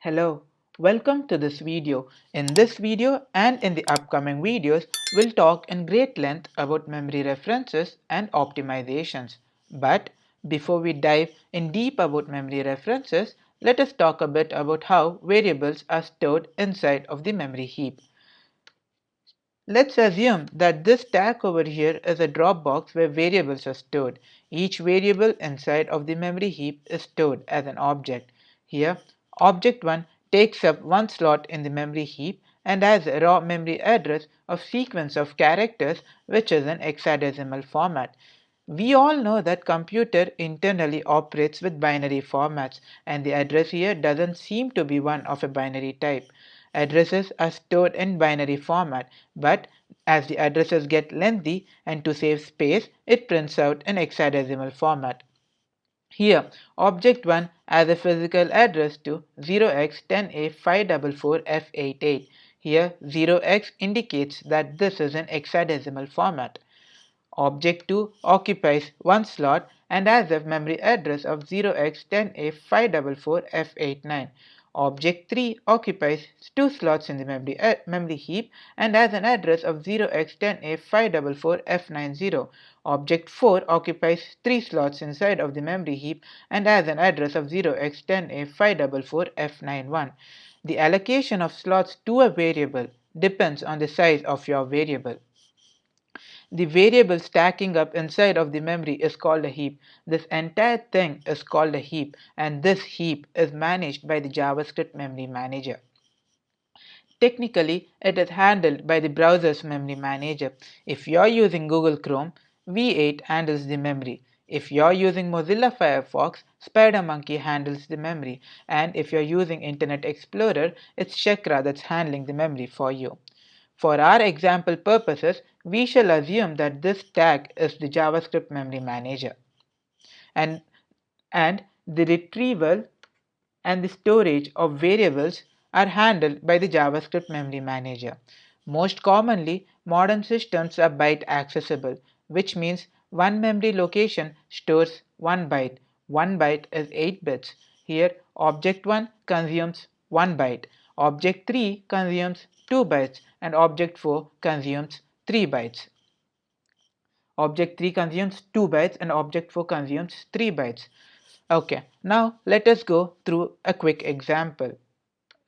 Hello, welcome to this video. In this video and in the upcoming videos, we'll talk in great length about memory references and optimizations. But before we dive in deep about memory references, let us talk a bit about how variables are stored inside of the memory heap. Let's assume that this stack over here is a Dropbox where variables are stored. Each variable inside of the memory heap is stored as an object. Here, object 1 takes up one slot in the memory heap and has a raw memory address of sequence of characters which is in hexadecimal format. We all know that computer internally operates with binary formats, and the address here doesn't seem to be one of a binary type. Addresses are stored in binary format, but as the addresses get lengthy and to save space, it prints out in hexadecimal format. Here, object 1 has a physical address to 0x10A544F88. Here, 0x indicates that this is in hexadecimal format. Object 2 occupies one slot and has a memory address of 0x10A544F89. Object 3 occupies two slots in the memory heap and has an address of 0x10A544F90. Object 4 occupies three slots inside of the memory heap and has an address of 0x10A544F91. The allocation of slots to a variable depends on the size of your variable. The variable stacking up inside of the memory is called a heap. This entire thing is called a heap, and this heap is managed by the JavaScript memory manager. Technically, it is handled by the browser's memory manager. If you're using Google Chrome, V8 handles the memory. If you're using Mozilla Firefox, SpiderMonkey handles the memory. And if you're using Internet Explorer, it's Chakra that's handling the memory for you. For our example purposes, we shall assume that this tag is the JavaScript memory manager, and the retrieval and the storage of variables are handled by the JavaScript memory manager. Most commonly, modern systems are byte accessible, which means one memory location stores 1 byte. 1 byte is 8 bits. Here, object 1 consumes 1 byte, object 3 consumes 2 bytes, and object 4 consumes 3 bytes. Object 3 consumes 2 bytes and object 4 consumes 3 bytes. Okay, now let us go through a quick example.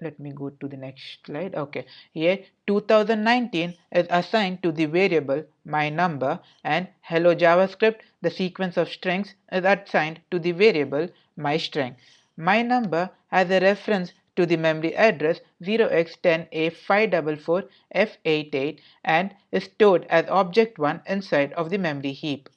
Let me go to the next slide. Okay, here 2019 is assigned to the variable my number, and hello JavaScript, the sequence of strings, is assigned to the variable my string. My number has a reference to the memory address 0x10A544F88 and is stored as object 1 inside of the memory heap.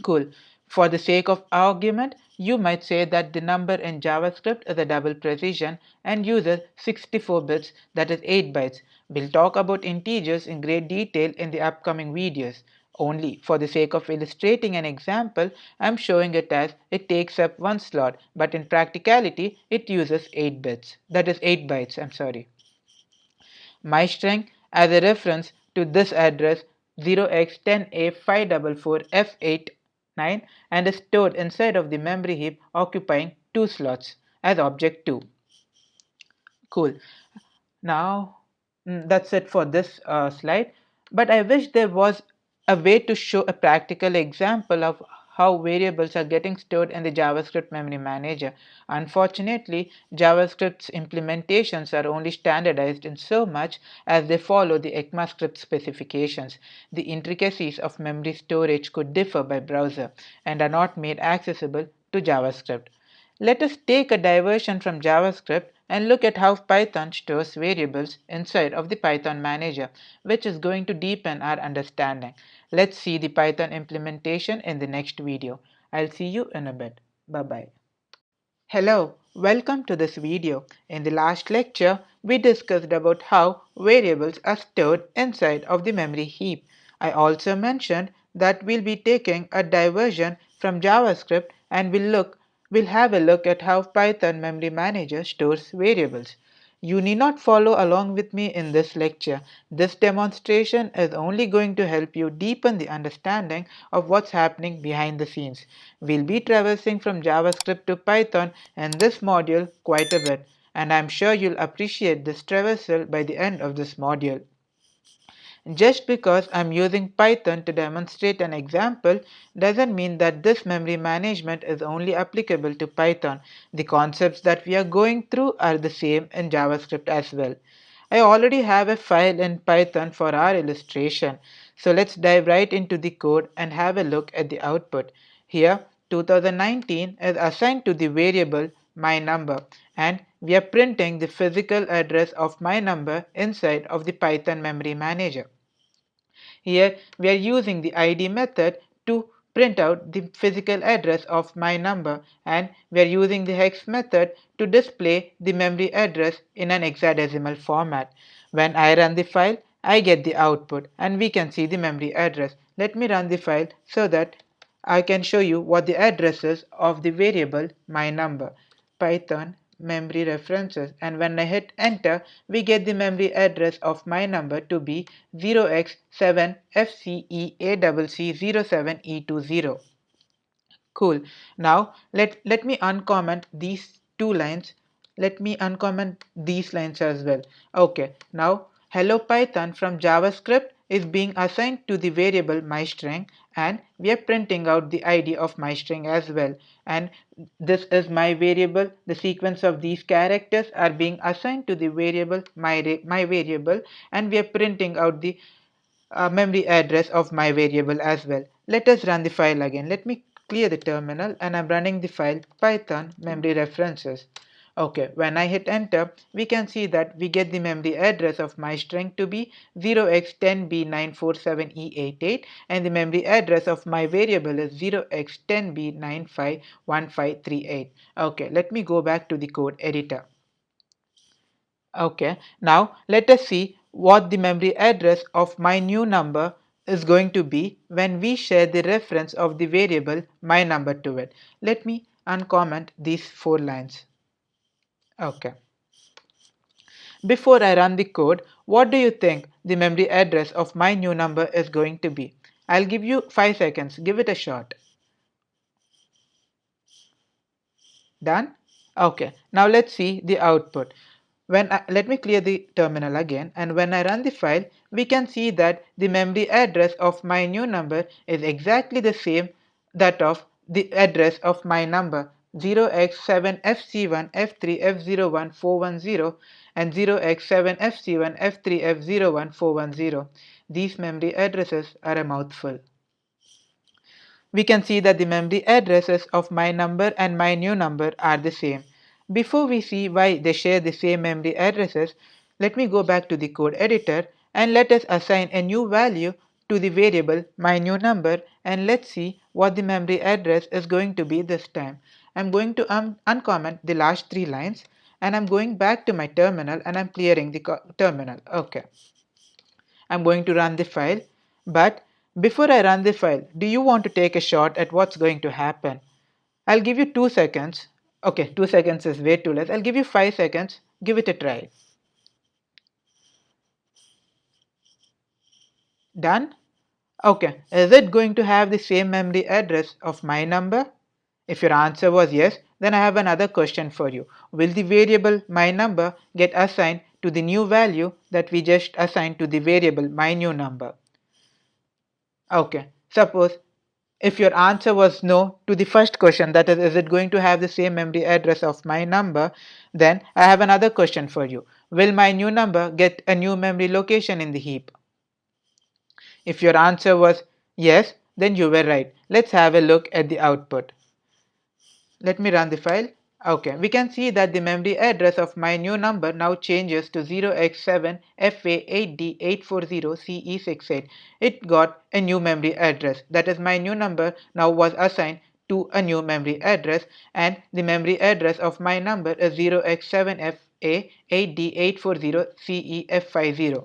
Cool. For the sake of argument, you might say that the number in JavaScript is a double precision and uses 64 bits, that is 8 bytes. We'll talk about integers in great detail in the upcoming videos. Only for the sake of illustrating an example, I'm showing it as it takes up one slot, but in practicality, it uses 8 bits. That is 8 bytes, I'm sorry. My string as a reference to this address 0x10A544F89 and is stored inside of the memory heap occupying two slots as object 2. Cool. Now that's it for this slide, but I wish there was a way to show a practical example of how variables are getting stored in the JavaScript memory manager. Unfortunately, JavaScript's implementations are only standardized in so much as they follow the ECMAScript specifications. The intricacies of memory storage could differ by browser and are not made accessible to JavaScript. Let us take a diversion from JavaScript and look at how Python stores variables inside of the Python manager, which is going to deepen our understanding. Let's see the Python implementation in the next video. I'll see you in a bit. Bye-bye. Hello, welcome to this video. In the last lecture, we discussed about how variables are stored inside of the memory heap. I also mentioned that we'll be taking a diversion from JavaScript and we'll have a look at how Python memory manager stores variables. You need not follow along with me in this lecture. This demonstration is only going to help you deepen the understanding of what's happening behind the scenes. We'll be traversing from JavaScript to Python in this module quite a bit, and I'm sure you'll appreciate this traversal by the end of this module. Just because I'm using Python to demonstrate an example doesn't mean that this memory management is only applicable to Python. The concepts that we are going through are the same in JavaScript as well. I already have a file in Python for our illustration, so let's dive right into the code and have a look at the output. Here 2019 is assigned to the variable my number, and we are printing the physical address of my number inside of the Python memory manager. Here we are using the id method to print out the physical address of my number, and we are using the hex method to display the memory address in an hexadecimal format. When I run the file, I get the output and we can see the memory address. Let me run the file so that I can show you what the address is of the variable my number. Python memory references, and when I hit enter we get the memory address of my number to be 0x7FCEACC07E20. Cool. Now let me uncomment these two lines. Let me uncomment these lines as well. Okay, now hello Python from JavaScript is being assigned to the variable myString, and we are printing out the id of myString as well, and this is my variable. The sequence of these characters are being assigned to the variable my variable, and we are printing out the memory address of my variable as well. Let us run the file again. Let me clear the terminal, and I'm running the file python memory references. Okay, when I hit enter, we can see that we get the memory address of my string to be 0x10b947e88, and the memory address of my variable is 0x10b951538. Okay, let me go back to the code editor. Okay, now let us see what the memory address of my new number is going to be when we share the reference of the variable my number to it. Let me uncomment these 4 lines. Okay. Before I run the code, what do you think the memory address of my new number is going to be? I'll give you 5 seconds. Give it a shot. Done? Okay, now let's see the output. Let me clear the terminal again, and when I run the file, we can see that the memory address of my new number is exactly the same that of the address of my number 0x7fc1f3f01410 and 0x7fc1f3f01410. These memory addresses are a mouthful. We can see that the memory addresses of my number and my new number are the same. Before we see why they share the same memory addresses, let me go back to the code editor and let us assign a new value to the variable my new number, and let's see what the memory address is going to be this time. I'm going to uncomment the last 3 lines, and I'm going back to my terminal and I'm clearing the terminal. Okay. I'm going to run the file, but before I run the file, do you want to take a shot at what's going to happen? I'll give you 2 seconds. Okay, 2 seconds is way too less. I'll give you 5 seconds. Give it a try. Done? Okay, is it going to have the same memory address of my number? If your answer was yes, then I have another question for you. Will the variable my number get assigned to the new value that we just assigned to the variable my new number? Okay, suppose if your answer was no to the first question, that is it going to have the same memory address of my number, then I have another question for you. Will my new number get a new memory location in the heap? If your answer was yes, then you were right. Let's have a look at the output. Let me run the file. Okay, we can see that the memory address of my new number now changes to 0x7FA8D840CE68. It got a new memory address. That is, my new number now was assigned to a new memory address, and the memory address of my number is 0x7FA8D840CEF50.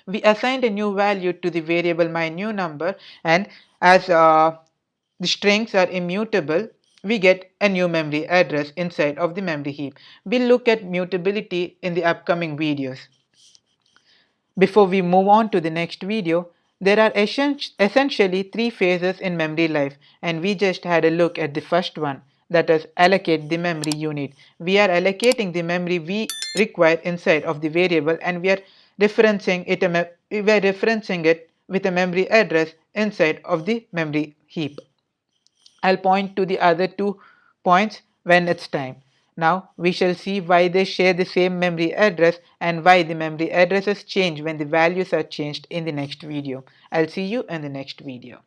We assigned a new value to the variable my new number, and as the strings are immutable, we get a new memory address inside of the memory heap. We'll look at mutability in the upcoming videos. Before we move on to the next video, there are essentially 3 phases in memory life, and we just had a look at the first one, that is allocate the memory unit. We are allocating the memory we require inside of the variable, and we are referencing it with a memory address inside of the memory heap. I'll point to the other 2 points when it's time. Now we shall see why they share the same memory address and why the memory addresses change when the values are changed in the next video. I'll see you in the next video.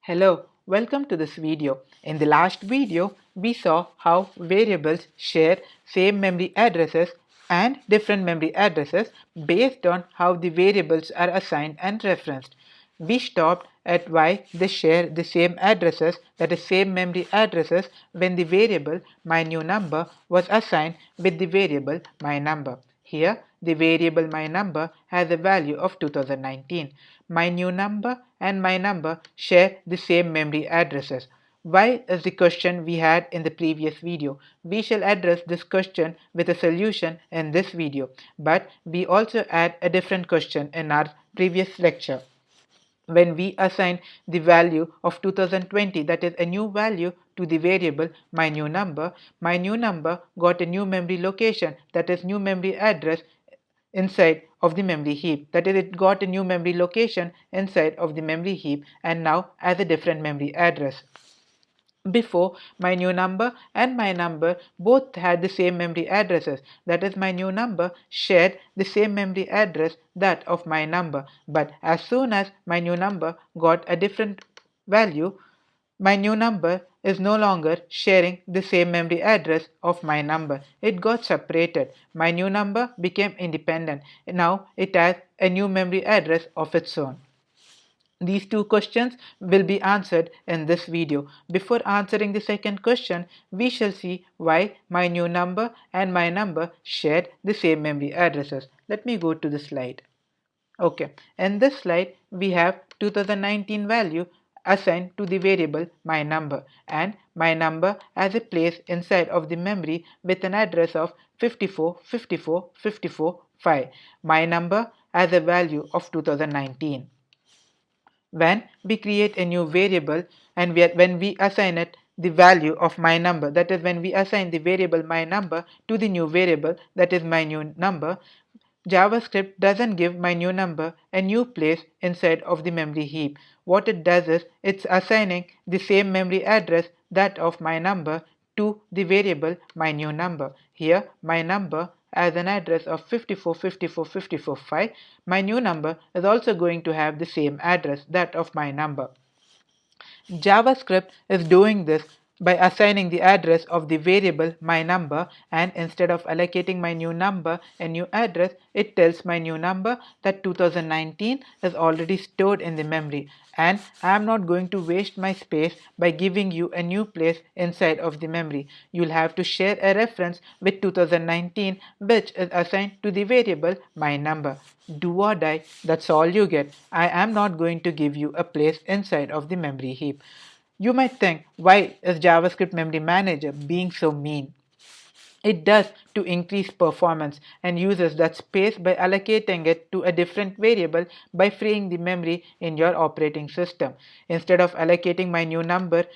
Hello, welcome to this video. In the last video, we saw how variables share same memory addresses and different memory addresses based on how the variables are assigned and referenced. We stopped at why they share the same addresses, that is same memory addresses, when the variable myNewNumber was assigned with the variable myNumber. Here, the variable myNumber has a value of 2019. MyNewNumber and myNumber share the same memory addresses. Why is the question we had in the previous video. We shall address this question with a solution in this video, but we also add a different question in our previous lecture. When we assign the value of 2020, that is a new value, to the variable myNewNumber got a new memory location, that is new memory address inside of the memory heap. That is, it got a new memory location inside of the memory heap and now has a different memory address. Before, myNewNumber and myNumber both had the same memory addresses. That is, myNewNumber shared the same memory address, that of myNumber. But as soon as myNewNumber got a different value, myNewNumber is no longer sharing the same memory address of myNumber. It got separated. myNewNumber became independent. Now it has a new memory address of its own. These two questions will be answered in this video. Before answering the second question, we shall see why myNewNumber and myNumber shared the same memory addresses. Let me go to the slide. Okay, in this slide we have 2019 value assigned to the variable myNumber, and myNumber has a place inside of the memory with an address of 54 54 54 5. myNumber has a value of 2019. When we create a new variable and when we assign it the value of myNumber, that is, when we assign the variable myNumber to the new variable, that is myNewNumber, JavaScript doesn't give myNewNumber a new place inside of the memory heap. What it does is it's assigning the same memory address, that of myNumber, to the variable myNewNumber. Here myNumber as an address of 54 54 54 5. myNewNumber is also going to have the same address, that of myNumber. JavaScript is doing this by assigning the address of the variable myNumber, and instead of allocating myNewNumber a new address, it tells myNewNumber that 2019 is already stored in the memory, and I am not going to waste my space by giving you a new place inside of the memory. You'll have to share a reference with 2019 which is assigned to the variable myNumber. Do or die, that's all you get. I am not going to give you a place inside of the memory heap. You might think, why is JavaScript Memory Manager being so mean? It does to increase performance and uses that space by allocating it to a different variable by freeing the memory in your operating system. Instead of allocating myNewNumber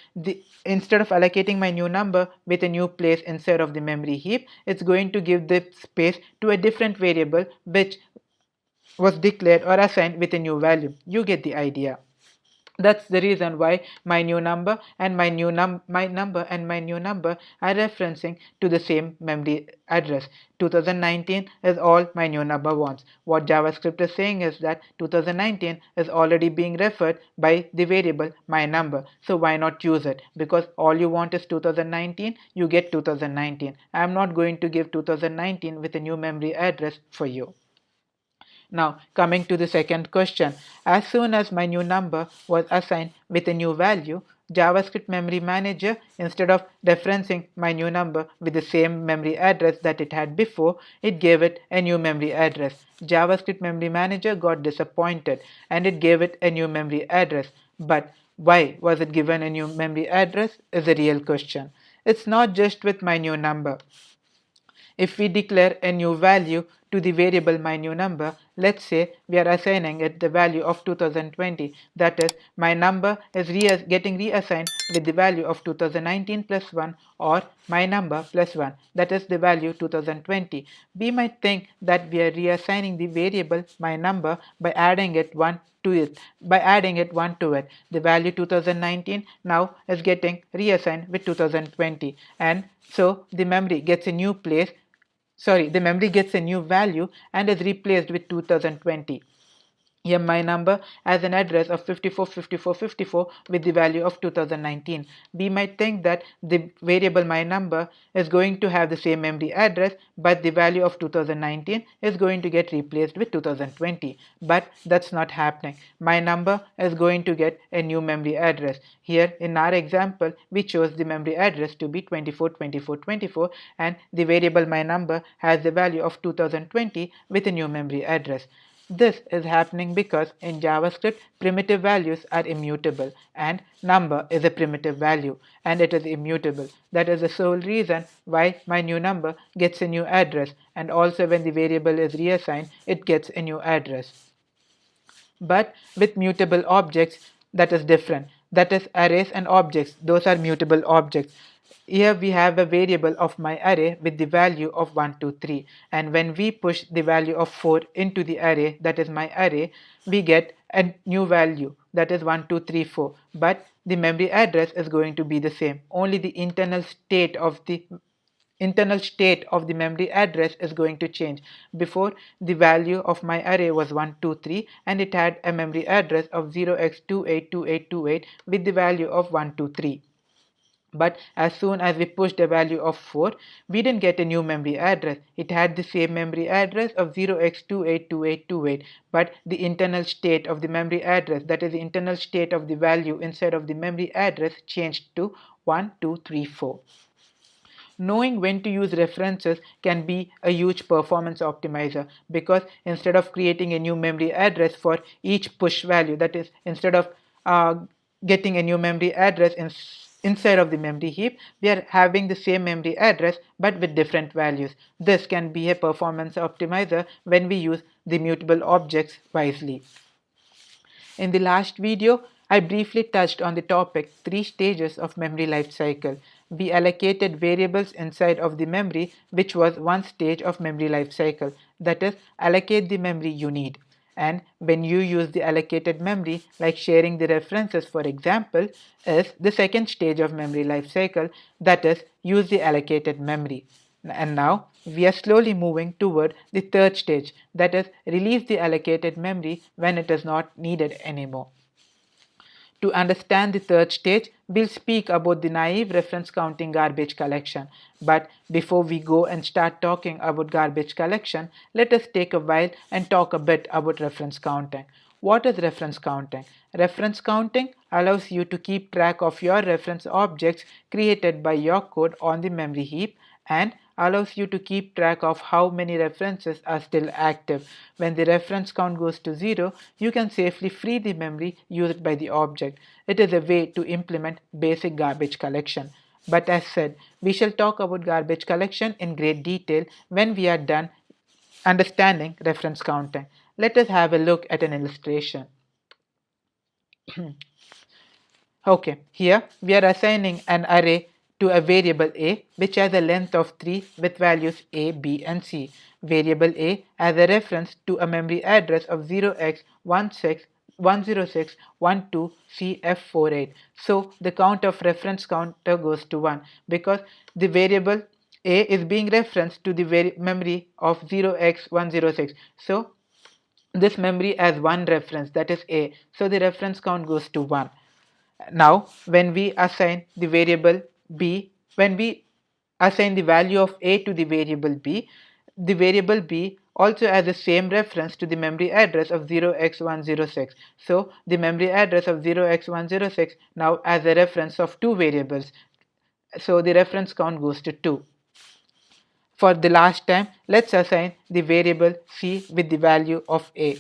with a new place inside of the memory heap, it's going to give the space to a different variable which was declared or assigned with a new value. You get the idea. That's the reason why myNewNumber and myNumber are referencing to the same memory address. 2019 is all myNewNumber wants. What JavaScript is saying is that 2019 is already being referred by the variable myNumber. So why not use it? Because all you want is 2019, you get 2019. I am not going to give 2019 with a new memory address for you. Now coming to the second question, as soon as myNewNumber was assigned with a new value, JavaScript Memory Manager, instead of referencing myNewNumber with the same memory address that it had before, it gave it a new memory address. JavaScript Memory Manager got disappointed and it gave it a new memory address. But why was it given a new memory address is a real question. It's not just with myNewNumber. If we declare a new value to the variable my new number. Let's say we are assigning it the value of 2020. That is, my number is getting reassigned with the value of 2019 plus 1, or my number plus 1. That is the value 2020. We might think that we are reassigning the variable my number by adding it 1 to it. The value 2019 now is getting reassigned with 2020, and so the memory gets a new value and is replaced with 2020. Here my number as an address of 545454 with the value of 2019. We might think that the variable my number is going to have the same memory address, but the value of 2019 is going to get replaced with 2020. But that's not happening. My number is going to get a new memory address. Here in our example, we chose the memory address to be 242424, and the variable my number has the value of 2020 with a new memory address. This is happening because in JavaScript, primitive values are immutable, and number is a primitive value and it is immutable. That is the sole reason why my new number gets a new address, and also when the variable is reassigned, it gets a new address. But with mutable objects, that is different. That is, arrays and objects, those are mutable objects. Here we have a variable of my array with the value of 1, 2, 3, and when we push the value of 4 into the array, that is my array, we get a new value, that is 1, 2, 3, 4. But the memory address is going to be the same. Only the internal state of the memory address is going to change. Before, the value of my array was 1, 2, 3, and it had a memory address of 0x282828 with the value of 1, 2, 3. But as soon as we pushed the value of 4, we didn't get a new memory address. It had the same memory address of 0x282828, but the internal state of the memory address, that is the internal state of the value inside of the memory address, changed to 1, 2, 3, 4. Knowing when to use references can be a huge performance optimizer, because instead of creating a new memory address for each push value, that is, instead of getting a new memory address inside of the memory heap, we are having the same memory address but with different values. This can be a performance optimizer when we use the mutable objects wisely. In the last video, I briefly touched on the topic 3 stages of memory life cycle. We allocated variables inside of the memory, which was one stage of memory life cycle, that is, allocate the memory you need. And when you use the allocated memory, like sharing the references for example, is the second stage of memory life cycle, that is, use the allocated memory. And now we are slowly moving toward the third stage, that is, release the allocated memory when it is not needed anymore. To understand the third stage, we'll speak about the naive reference counting garbage collection. But before we go and start talking about garbage collection, let us take a while and talk a bit about reference counting. What is reference counting? Reference counting allows you to keep track of your reference objects created by your code on the memory heap, and allows you to keep track of how many references are still active. When the reference count goes to 0, you can safely free the memory used by the object. It is a way to implement basic garbage collection. But as said, we shall talk about garbage collection in great detail when we are done understanding reference counting. Let us have a look at an illustration. Okay, here we are assigning an array to a variable a, which has a length of 3 with values a, b, and c. Variable a has a reference to a memory address of 0x10612cf48. So the count of reference counter goes to 1, because the variable a is being referenced to the memory of 0x106. So this memory has one reference, that is a. So the reference count goes to 1. Now, when we assign the variable b, when we assign the value of a to the variable b also has the same reference to the memory address of 0x106. So, the memory address of 0x106 now has a reference of 2 variables. So, the reference count goes to 2. For the last time, let's assign the variable c with the value of a.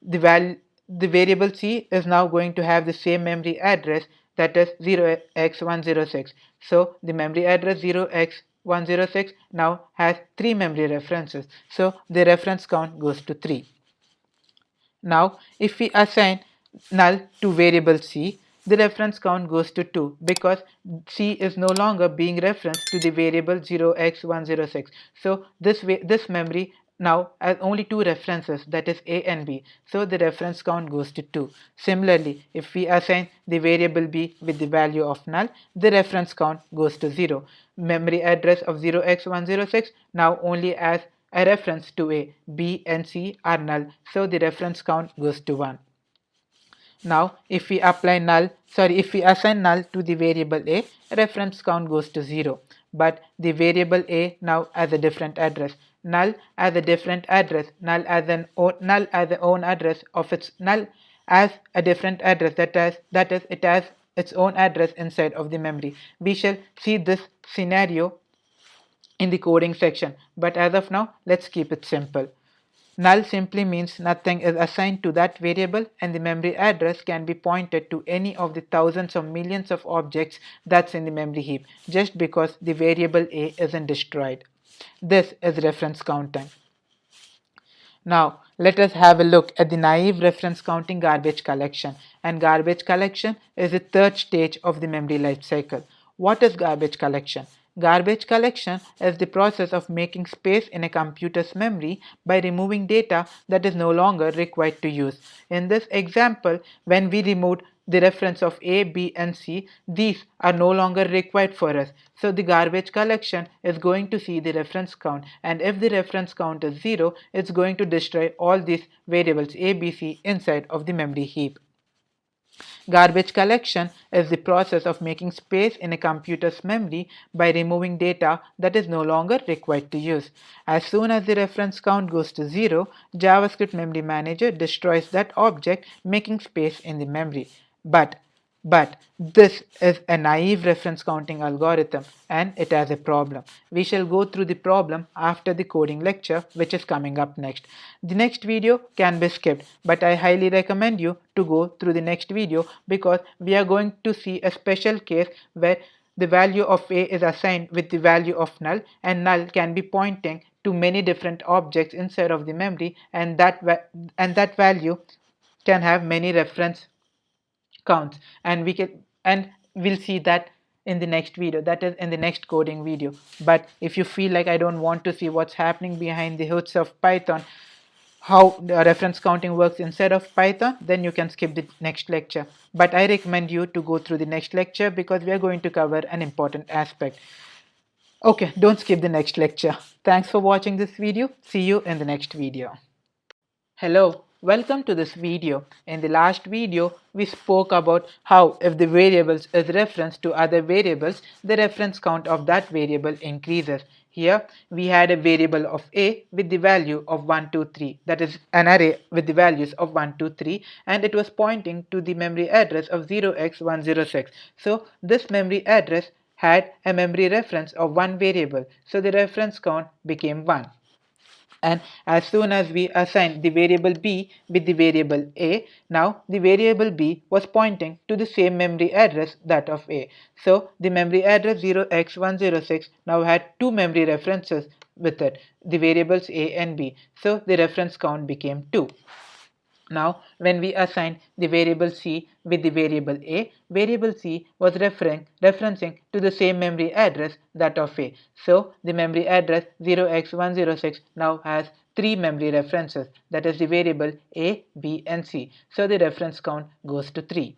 The variable c is now going to have the same memory address, that is 0x106. So the memory address 0x106 0x106 now has 3 memory references, so the reference count goes to 3. Now if we assign null to variable c, the reference count goes to 2 because c is no longer being referenced to the variable 0x106. So this memory now has only two references, that is a and b, so the reference count goes to 2. Similarly, if we assign the variable b with the value of null, the reference count goes to 0. Memory address of 0x106 now only has a reference to a, b and c are null, so the reference count goes to 1. Now if we assign null to the variable a, reference count goes to 0. But the variable a now has a different address. Null has a different address. Null has the own address of its null as a different address, that is it has its own address inside of the memory. We shall see this scenario in the coding section, but as of now let's keep it simple. Null simply means nothing is assigned to that variable, and the memory address can be pointed to any of the thousands or millions of objects that's in the memory heap just because the variable a isn't destroyed. This is reference counting. Now let us have a look at the naive reference counting garbage collection, and garbage collection is the third stage of the memory life cycle. What is garbage collection? Garbage collection is the process of making space in a computer's memory by removing data that is no longer required to use. In this example, when we removed the reference of A, B and C, these are no longer required for us. So the garbage collection is going to see the reference count, and if the reference count is 0, it's going to destroy all these variables A, B, C inside of the memory heap. Garbage collection is the process of making space in a computer's memory by removing data that is no longer required to use. As soon as the reference count goes to 0, JavaScript Memory Manager destroys that object, making space in the memory. But this is a naive reference counting algorithm and it has a problem. We shall go through the problem after the coding lecture, which is coming up next. The next video can be skipped, but I highly recommend you to go through the next video because we are going to see a special case where the value of a is assigned with the value of null, and null can be pointing to many different objects inside of the memory, and that value can have many reference counts, and we'll see that in the next video, that is in the next coding video. But if you feel like I don't want to see what's happening behind the hoods of Python, how the reference counting works inside of Python, then you can skip the next lecture. But I recommend you to go through the next lecture because we are going to cover an important aspect. Okay, don't skip the next lecture. Thanks for watching this video. See you in the next video. Hello, welcome to this video. In the last video, we spoke about how if the variables is referenced to other variables, the reference count of that variable increases. Here, we had a variable of a with the value of 1, 2, 3. That is an array with the values of 1, 2, 3, and it was pointing to the memory address of 0x106. So this memory address had a memory reference of one variable, so the reference count became 1. And as soon as we assign the variable b with the variable a, now the variable b was pointing to the same memory address, that of a. So the memory address 0x106 now had two memory references with it, the variables a and b. So the reference count became 2. Now, when we assign the variable c with the variable a, variable c was referencing to the same memory address, that of a. So, the memory address 0x106 now has 3 memory references, that is the variable a, b and c. So, the reference count goes to 3.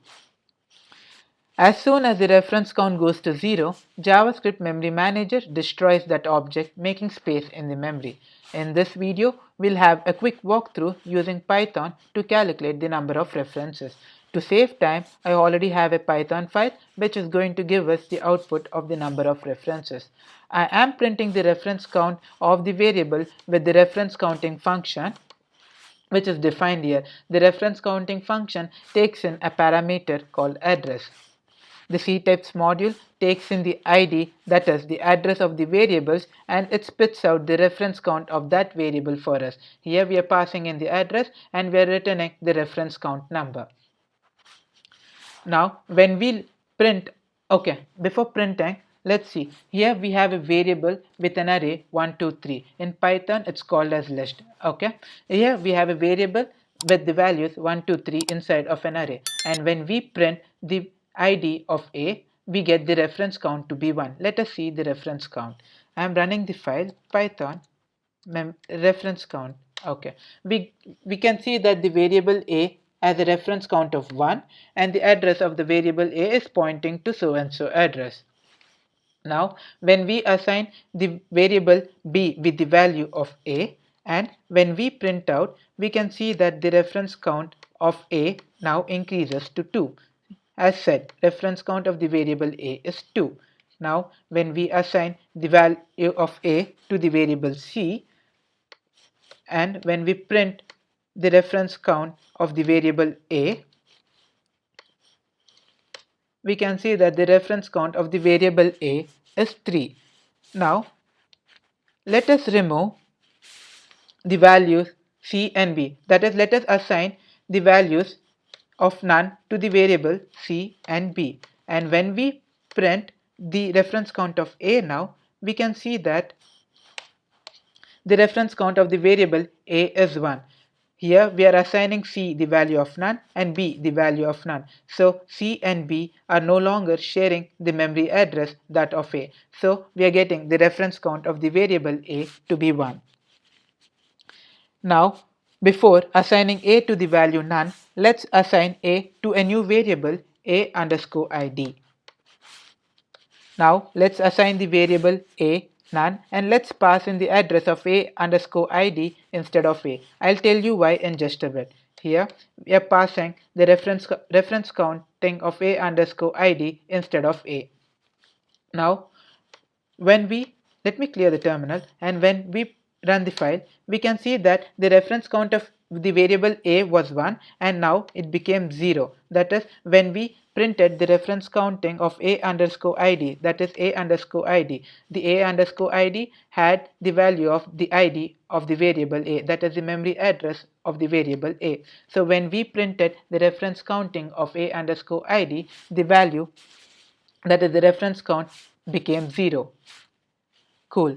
As soon as the reference count goes to 0, JavaScript Memory Manager destroys that object, making space in the memory. In this video, we'll have a quick walkthrough using Python to calculate the number of references. To save time, I already have a Python file which is going to give us the output of the number of references. I am printing the reference count of the variable with the reference counting function, which is defined here. The reference counting function takes in a parameter called address. The ctypes module takes in the ID, that is the address of the variables, and it spits out the reference count of that variable for us. Here we are passing in the address and we are returning the reference count number. Now when we print, before printing, Let's see. Here we have a variable with an array 1, 2, 3. In Python, it's called as list. Okay. Here we have a variable with the values 1, 2, 3 inside of an array. And when we print the ID of A, we get the reference count to be 1. Let us see the reference count. I am running the file Python reference count. Okay, we can see that the variable a has a reference count of 1 and the address of the variable a is pointing to so and so address. Now when we assign the variable b with the value of a, and when we print out, we can see that the reference count of a now increases to 2. As said, reference count of the variable a is 2. Now when we assign the value of a to the variable c, and when we print the reference count of the variable a, we can see that the reference count of the variable a is 3. Now let us remove the values c and b, that is, let us assign the values of none to the variable c and b, and when we print the reference count of a, now we can see that the reference count of the variable a is 1. Here we are assigning c the value of none and b the value of none. So c and b are no longer sharing the memory address, that of a. So we are getting the reference count of the variable a to be 1. Now before assigning a to the value none, let's assign a to a new variable a underscore id. Now let's assign the variable a none and let's pass in the address of a underscore id instead of a. I'll tell you why in just a bit. Here we are passing the reference counting of a underscore id instead of a. Now when we let me clear the terminal, and when we run the file, we can see that the reference count of the variable a was 1 and now it became 0. That is, when we printed the reference counting of a underscore id, that is a underscore id, the a underscore id had the value of the id of the variable a, that is the memory address of the variable a. So when we printed the reference counting of a underscore id, the value, that is the reference count, became 0. Cool.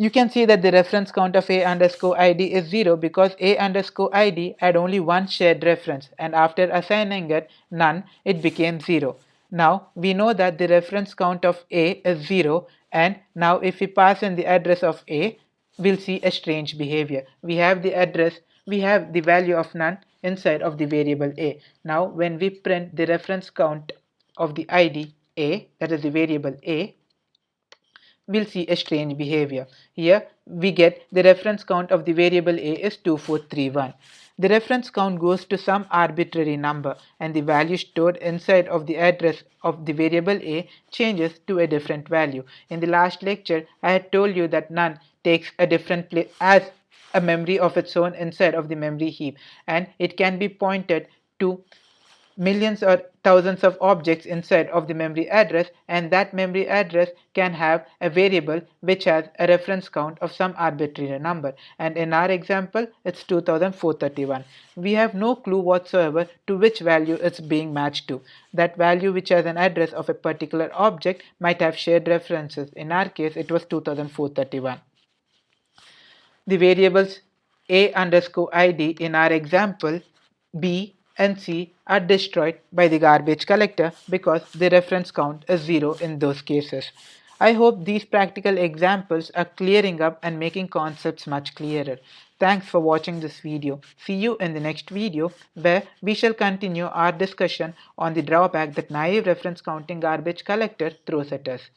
You can see that the reference count of a underscore id is 0 because a underscore id had only one shared reference, and after assigning it none, it became 0. Now we know that the reference count of a is 0, and now if we pass in the address of a, we'll see a strange behavior. We have the value of none inside of the variable a. Now when we print the reference count of the id a, that is the variable a, we'll see a strange behavior. Here we get the reference count of the variable a is 2431. The reference count goes to some arbitrary number and the value stored inside of the address of the variable a changes to a different value. In the last lecture, I had told you that none takes a different place as a memory of its own inside of the memory heap, and it can be pointed to millions or thousands of objects inside of the memory address, and that memory address can have a variable which has a reference count of some arbitrary number, and in our example it's 2431. We have no clue whatsoever to which value it's being matched to. That value which has an address of a particular object might have shared references. In our case it was 2431. The variables a underscore id in our example, b and c are destroyed by the garbage collector because the reference count is 0 in those cases. I hope these practical examples are clearing up and making concepts much clearer. Thanks for watching this video. See you in the next video, where we shall continue our discussion on the drawback that naive reference counting garbage collector throws at us.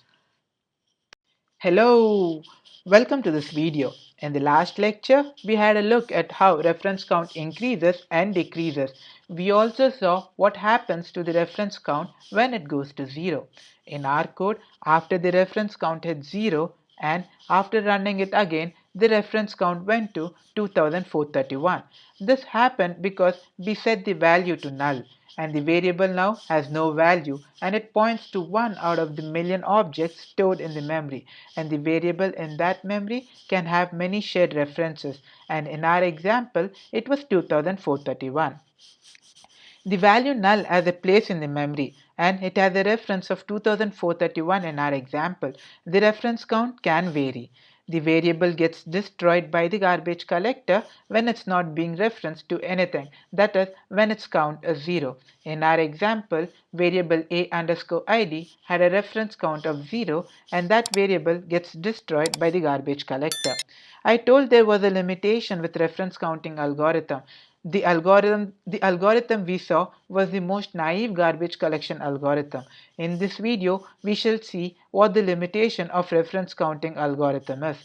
Hello! Welcome to this video. In the last lecture, we had a look at how reference count increases and decreases. We also saw what happens to the reference count when it goes to 0. In our code, after the reference count hit 0 and after running it again, the reference count went to 2431. This happened because we set the value to null, and the variable now has no value and it points to one out of the million objects stored in the memory, and the variable in that memory can have many shared references, and in our example it was 2431. The value null has a place in the memory, and it has a reference of 2431 in our example. The reference count can vary. The variable gets destroyed by the garbage collector when it's not being referenced to anything, that is, when its count is 0. In our example, variable a_id had a reference count of 0, and that variable gets destroyed by the garbage collector. I told there was a limitation with reference counting algorithm. The algorithm we saw was the most naive garbage collection algorithm. In this video, we shall see what the limitation of reference counting algorithm is.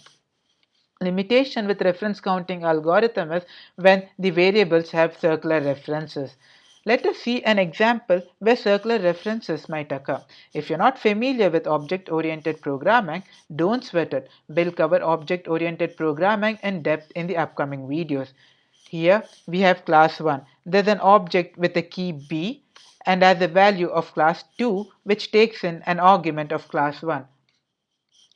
Limitation with reference counting algorithm is when the variables have circular references. Let us see an example where circular references might occur. If you're not familiar with object-oriented programming, don't sweat it. We'll cover object-oriented programming in depth in the upcoming videos. Here we have class 1. There's an object with a key b and as a value of class 2 which takes in an argument of class 1.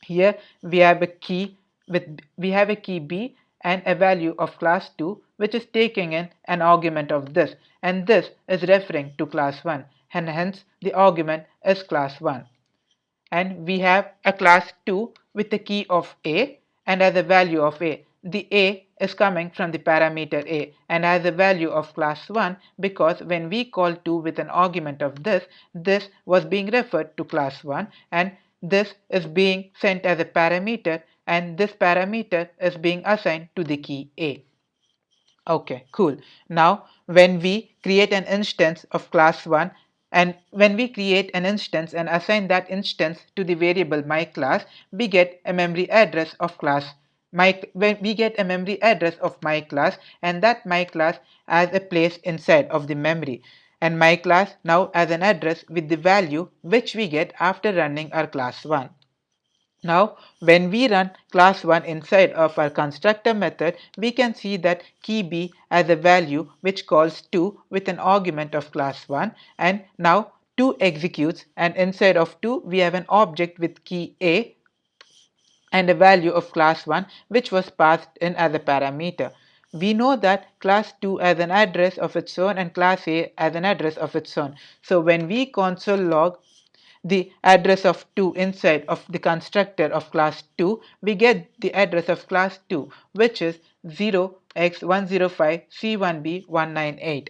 Here we have a key b and a value of class 2 which is taking in an argument of this, and this is referring to class 1, and hence the argument is class 1. And we have a class 2 with the key of a and as a value of a. The a is coming from the parameter a and has a value of class 1 because when we call 2 with an argument of this was being referred to class 1, and this is being sent as a parameter, and this parameter is being assigned to the key a. Okay, cool. Now, when we create an instance of class 1 and when we create an instance and assign that instance to the variable myClass, we get a memory address of class myClass, and that myClass has a place inside of the memory, and myClass now has an address with the value which we get after running our class 1. Now, when we run class 1 inside of our constructor method, we can see that key b has a value which calls 2 with an argument of class 1, and now 2 executes, and inside of 2 we have an object with key a and a value of class 1 which was passed in as a parameter. We know that class 2 has an address of its own and class a has an address of its own. So when we console log the address of 2 inside of the constructor of class 2, we get the address of class 2 which is 0x105c1b198.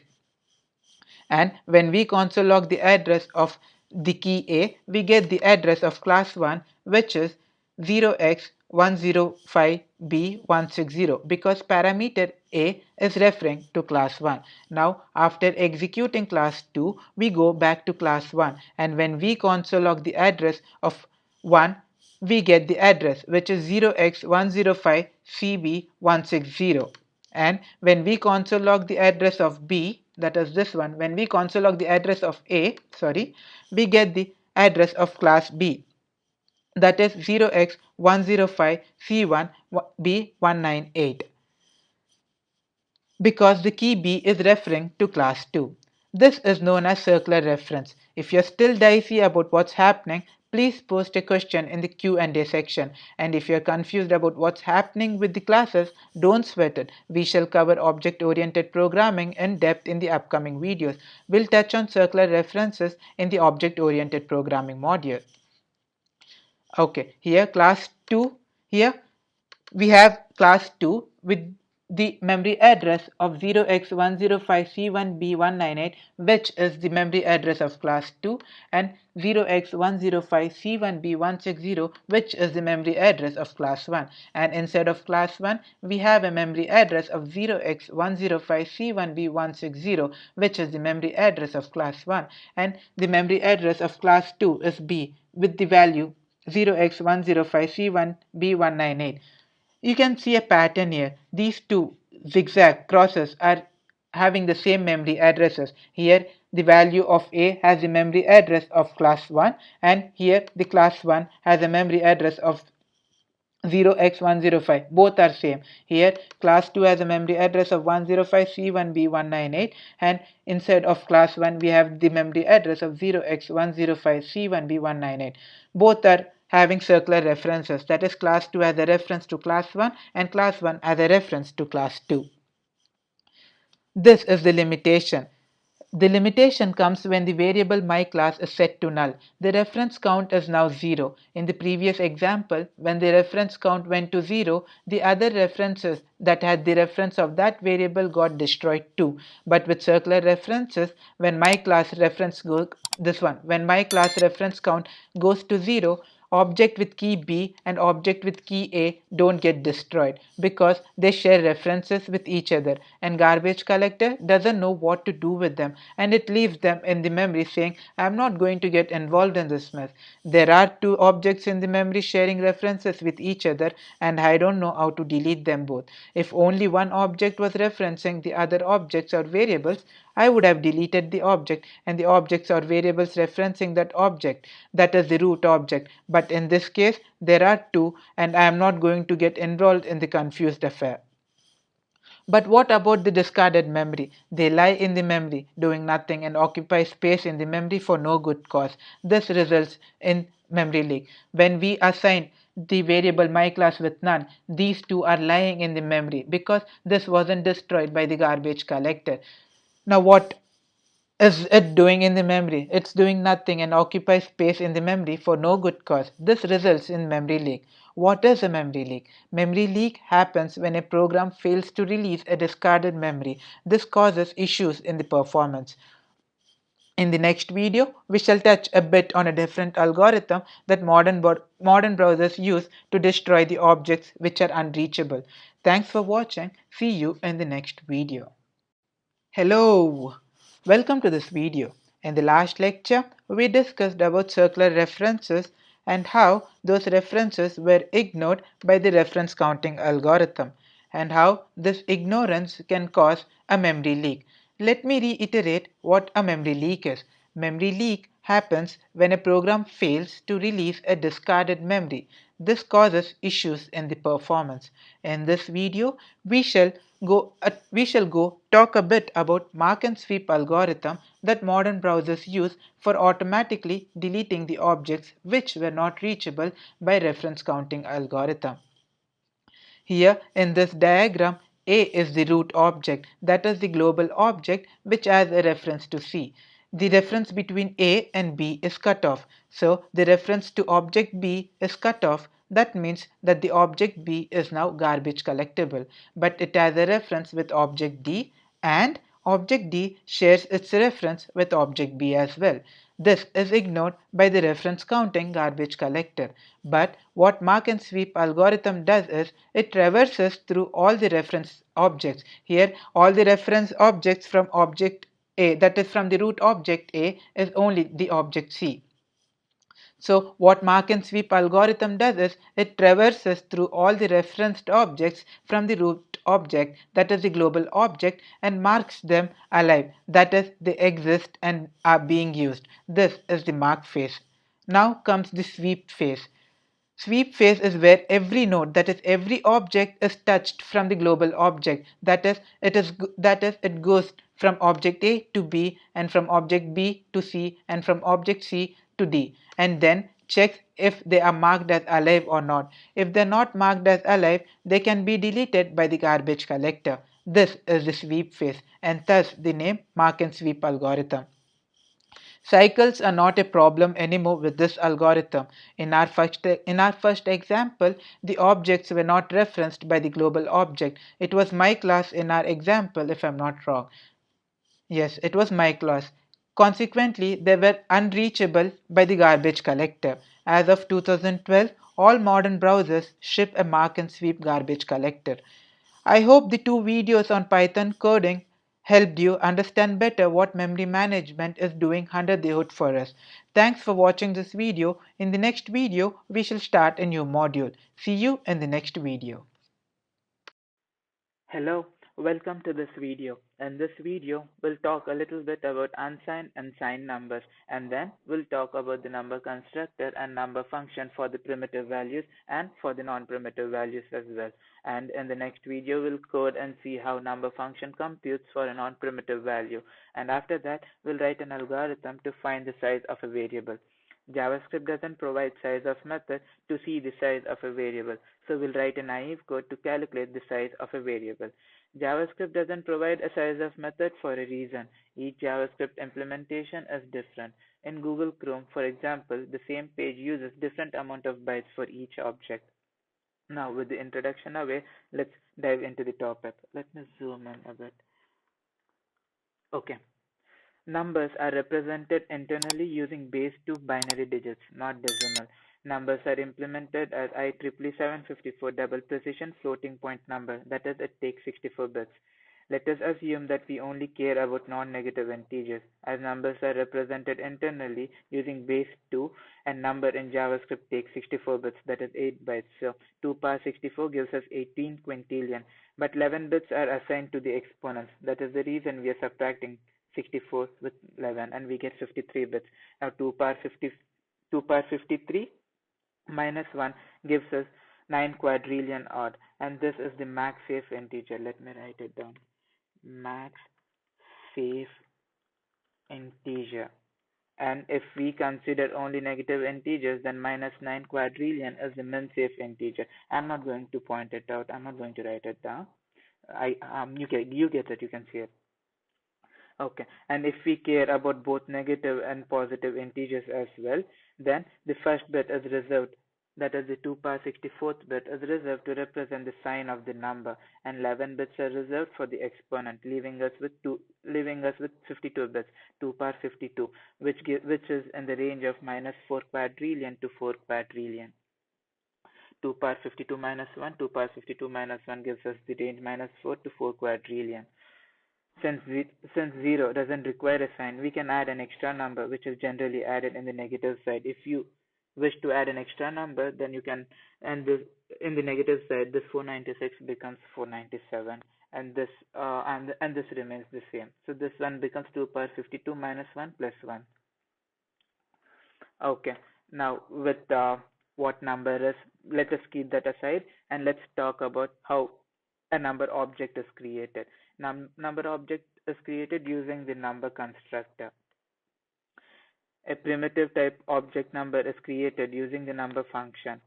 And when we console log the address of the key a, we get the address of class 1 which is 0x105b160 because parameter a is referring to class 1. Now, after executing class 2, we go back to class 1, and when we console log the address of 1, we get the address which is 0x105cb160. And when we console log the address of b, that is this one, when we console log the address of a, we get the address of class b, that is 0x105c1b198 because the key b is referring to class 2. This is known as circular reference. If you're still dicey about what's happening, please post a question in the Q&A section. And if you're confused about what's happening with the classes, don't sweat it. We shall cover object-oriented programming in depth in the upcoming videos. We'll touch on circular references in the object-oriented programming module. Okay, here we have class 2 with the memory address of 0x105c1b198, which is the memory address of class 2, and 0x105c1b160, which is the memory address of class 1. And instead of class 1, we have a memory address of 0x105c1b160, which is the memory address of class 1. And the memory address of class 2 is b with the value 0x105c1b198. You can see a pattern here. These two zigzag crosses are having the same memory addresses. Here the value of a has the memory address of class 1, and here the class 1 has a memory address of 0x105. Both are same. Here class 2 has a memory address of 105c1b198, and inside of class 1 we have the memory address of 0x105c1b198. Both are having circular references, that is class 2 as a reference to class 1 and class 1 as a reference to class 2. This is the limitation. The limitation comes when the variable myClass is set to null. The reference count is now 0. In the previous example, when the reference count went to 0, the other references that had the reference of that variable got destroyed too. But with circular references, when myClass reference goes when myClass reference count goes to 0, object with key B and object with key A don't get destroyed because they share references with each other, and garbage collector doesn't know what to do with them, and it leaves them in the memory saying, I'm not going to get involved in this mess. There are two objects in the memory sharing references with each other, and I don't know how to delete them both. If only one object was referencing the other objects or variables, I would have deleted the object and the objects or variables referencing that object, that is the root object. But in this case, there are two, and I am not going to get involved in the confused affair. But what about the discarded memory? They lie in the memory, doing nothing, and occupy space in the memory for no good cause. This results in memory leak. When we assign the variable myClass with none, these two are lying in the memory because this wasn't destroyed by the garbage collector. Now what is it doing in the memory? It's doing nothing and occupies space in the memory for no good cause. This results in memory leak. What is a memory leak? Memory leak happens when a program fails to release a discarded memory. This causes issues in the performance. In the next video, we shall touch a bit on a different algorithm that modern browsers use to destroy the objects which are unreachable. Thanks for watching. See you in the next video. Hello, welcome to this video. In the last lecture, we discussed about circular references and how those references were ignored by the reference counting algorithm and how this ignorance can cause a memory leak. Let me reiterate what a memory leak is. Memory leak happens when a program fails to release a discarded memory. This causes issues in the performance. In this video, we shall go talk a bit about mark and sweep algorithm that modern browsers use for automatically deleting the objects which were not reachable by reference counting algorithm. Here in this diagram, A is the root object, that is the global object which has a reference to C. The reference between A and B is cut off, so the reference to object B is cut off. That means that the object B is now garbage collectible, but it has a reference with object D, and object D shares its reference with object B as well. This is ignored by the reference counting garbage collector. But what mark and sweep algorithm does is it traverses through all the reference objects. Here all the reference objects from object A, that is from the root object A, is only the object C. So what mark and sweep algorithm does is it traverses through all the referenced objects from the root object, that is the global object, and marks them alive, that is they exist and are being used. This is the mark phase. Now comes the sweep phase. Sweep phase is where every node, that is every object, is touched from the global object. It goes from object A to B, and from object B to C, and from object C to D, and then checks if they are marked as alive or not. If they're not marked as alive, they can be deleted by the garbage collector. This is the sweep phase, and thus the name mark and sweep algorithm. Cycles are not a problem anymore with this algorithm. In our first example, the objects were not referenced by the global object. It was my class in our example, if I'm not wrong. Yes, it was my class. Consequently, they were unreachable by the garbage collector. As of 2012, all modern browsers ship a mark and sweep garbage collector. I hope the two videos on Python coding helped you understand better what memory management is doing under the hood for us. Thanks for watching this video. In the next video, we shall start a new module. See you in the next video. Hello, welcome to this video. In this video, we'll talk a little bit about unsigned and signed numbers, and then we'll talk about the number constructor and number function for the primitive values and for the non-primitive values as well. And in the next video, we'll code and see how number function computes for a non-primitive value. And after that, we'll write an algorithm to find the size of a variable. JavaScript doesn't provide size of method to see the size of a variable. So we'll write a naive code to calculate the size of a variable. JavaScript doesn't provide a size of method for a reason. Each JavaScript implementation is different. In Google Chrome, for example, the same page uses different amount of bytes for each object. Now, with the introduction away, let's dive into the topic. Let me zoom in a bit. Okay. Numbers are represented internally using base 2 binary digits, not decimal. Numbers are implemented as IEEE 754 double precision floating point number, that is, it takes 64 bits. Let us assume that we only care about non-negative integers, as numbers are represented internally using base 2 and number in JavaScript takes 64 bits, that is 8 bytes. So 2 power 64 gives us 18 quintillion, but 11 bits are assigned to the exponents. That is the reason we are subtracting 64 with 11 and we get 53 bits. Now 2 power 53 minus 1 gives us 9 quadrillion odd, and this is the max safe integer. Let me write it down. Max safe integer. And if we consider only negative integers, then minus 9 quadrillion is the min safe integer. I'm not going to point it out. I'm not going to write it down. You get it. You can see it. Okay, and if we care about both negative and positive integers as well, then the first bit is reserved, that is the 2 power 64th bit is reserved to represent the sign of the number, and 11 bits are reserved for the exponent, leaving us with 52 bits, 2 power 52, which is in the range of minus 4 quadrillion to 4 quadrillion. 2 power 52 minus 1, 2 power 52 minus 1 gives us the range minus 4 to 4 quadrillion. Since 0 doesn't require a sign, we can add an extra number, which is generally added in the negative side. If you wish to add an extra number, then you can, and this in the negative side, this 496 becomes 497, and this and this remains the same. So this one becomes 2 power 52 minus 1 plus 1. Okay, now with what number is, let us keep that aside and let's talk about how a number object is created. Number object is created using the number constructor. A primitive type object number is created using the number function,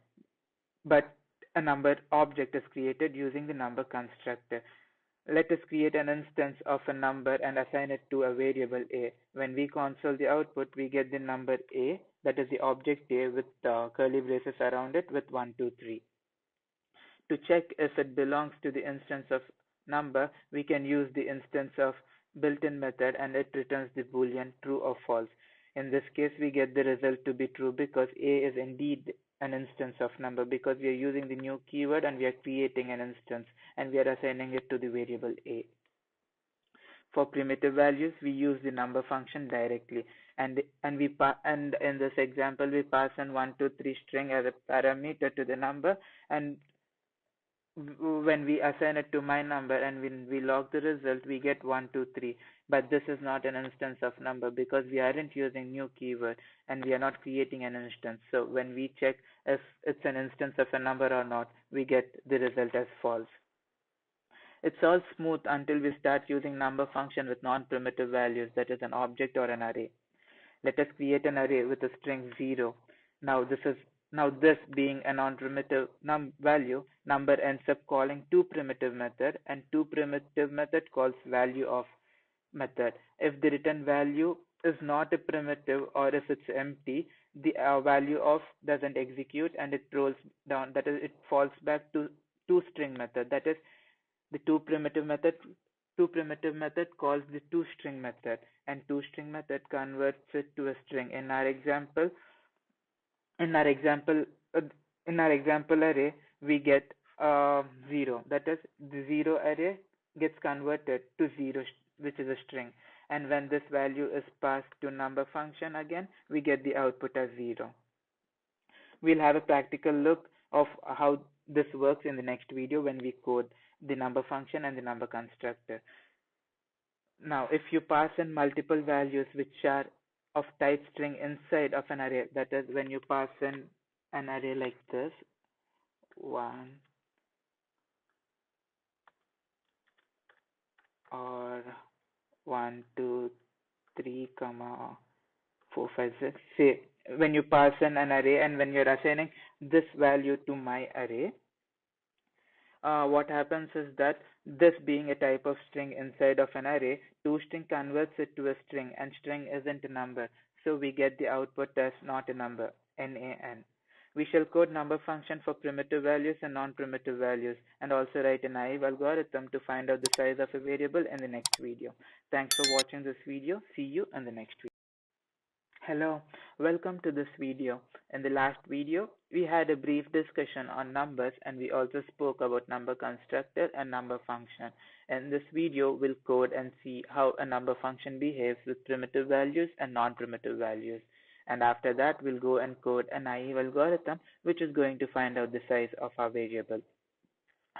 but a number object is created using the number constructor. Let us create an instance of a number and assign it to a variable a. When we console the output, we get the number a, that is the object a with curly braces around it with 1, 2, 3. To check if it belongs to the instance of number, we can use the instance of built-in method and it returns the boolean true or false. In this case, we get the result to be true because a is indeed an instance of number, because we are using the new keyword and we are creating an instance and we are assigning it to the variable a. For primitive values, we use the number function directly, and in this example we pass in 1, 2, 3 string as a parameter to the number, and when we assign it to my number and when we log the result, we get 1, 2, 3. But this is not an instance of number because we aren't using new keyword and we are not creating an instance. So when we check if it's an instance of a number or not, we get the result as false. It's all smooth until we start using number function with non-primitive values, that is an object or an array. Let us create an array with a string 0. Now this being a non-primitive value, number ends up calling toPrimitive method, and toPrimitive method calls value of method. If the return value is not a primitive or if it's empty, the value of doesn't execute and it rolls down. That is, it falls back to toString method. That is, the toPrimitive method calls the toString method, and toString method converts it to a string. In our example array, we get 0. That is, the 0 array gets converted to 0, which is a string. And when this value is passed to number function again, we get the output as 0. We'll have a practical look of how this works in the next video when we code the number function and the number constructor. Now, if you pass in multiple values which are of type string inside of an array, that is, when you pass in an array like this, 1 or 1, 2, 3, 4, 5, 6, say when you pass in an array and when you're assigning this value to my array, what happens is that this being a type of string inside of an array, toString converts it to a string, and string isn't a number, so we get the output as not a number, NaN. We shall code number function for primitive values and non-primitive values, and also write a naive algorithm to find out the size of a variable in the next video. Thanks for watching this video. See you in the next video. Hello, welcome to this video. In the last video, we had a brief discussion on numbers and we also spoke about number constructor and number function. In this video, we'll code and see how a number function behaves with primitive values and non-primitive values. And after that, we'll go and code a naive algorithm which is going to find out the size of our variable.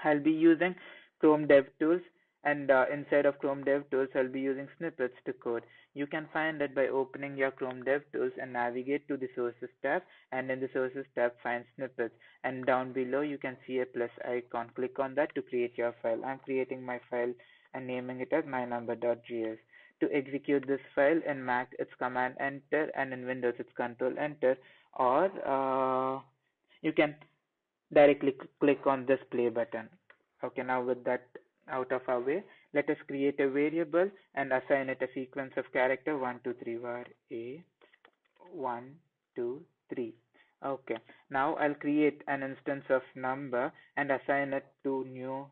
I'll be using Chrome DevTools, and inside of Chrome DevTools, I'll be using snippets to code. You can find it by opening your Chrome DevTools and navigate to the Sources tab, and in the Sources tab, find snippets. And down below, you can see a plus icon. Click on that to create your file. I'm creating my file and naming it as mynumber.js. To execute this file in Mac, it's Command Enter, and in Windows, it's Control Enter, or you can directly click on this play button. Okay, now with that out of our way, let us create a variable and assign it a sequence of character 1, 2, 3, var a 1, 2, 3. Okay, now I'll create an instance of number and assign it to new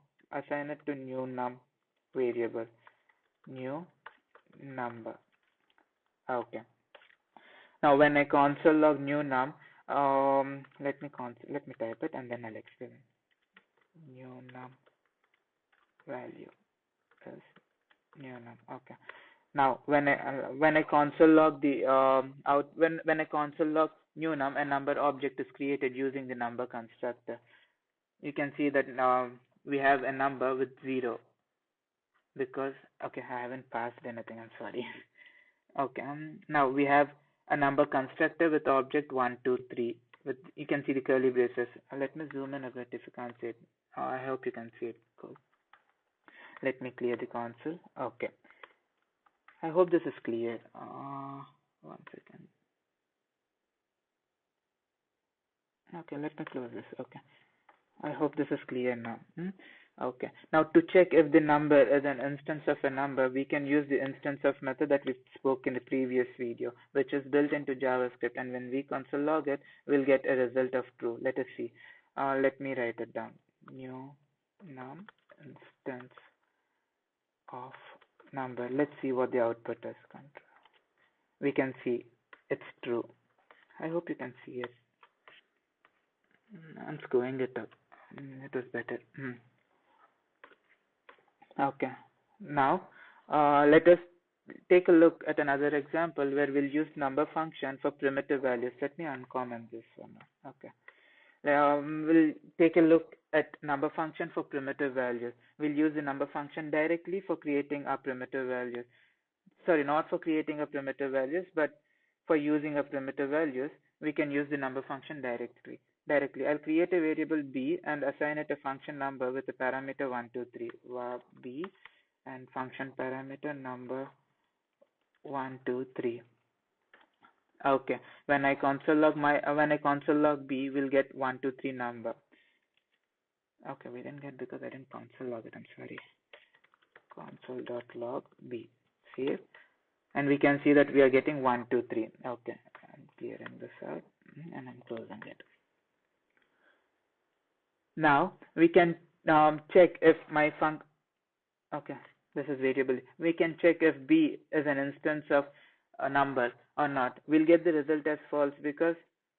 num variable, new number. Okay, now when I console log new num, let me type it and then I'll explain. New num value is new num. Okay. Now when I console log the when I console log new num, a number object is created using the number constructor. You can see that now we have a number with 0 because I haven't passed anything. I'm sorry. Okay. Now we have a number constructor with object 1, 2, 3. You can see the curly braces. Let me zoom in a bit if you can't see it. I hope you can see it. Cool. Let me clear the console. Okay. I hope this is clear. 1 second. Okay, let me close this. Okay. I hope this is clear now. Okay. Now to check if the number is an instance of a number, we can use the instance of method that we spoke in the previous video, which is built into JavaScript. And when we console log it, we'll get a result of true. Let us see. Let me write it down. New num instance of number. Let's see what the output is. We can see it's true. I hope you can see it. I'm screwing it up. It was better. Okay. Now let us take a look at another example where we'll use number function for primitive values. Let me uncomment this one. Okay. We'll take a look at number function for primitive values. We'll use the number function directly for creating our primitive values. Sorry, not for creating a primitive values, but for using a primitive values, we can use the number function directly. I'll create a variable b and assign it a function number with a parameter 1, 2, 3. var b and function parameter number 1, 2, 3. Okay, when I console log b, we'll get 1, 2, 3 number. Okay, we didn't get because I didn't console log it. I'm sorry. Console.log b. Save, and we can see that we are getting 1, 2, 3. Okay, I'm clearing this out and I'm closing it. Now we can check if my okay, this is variable. We can check if b is an instance of a number or not. We'll get the result as false because,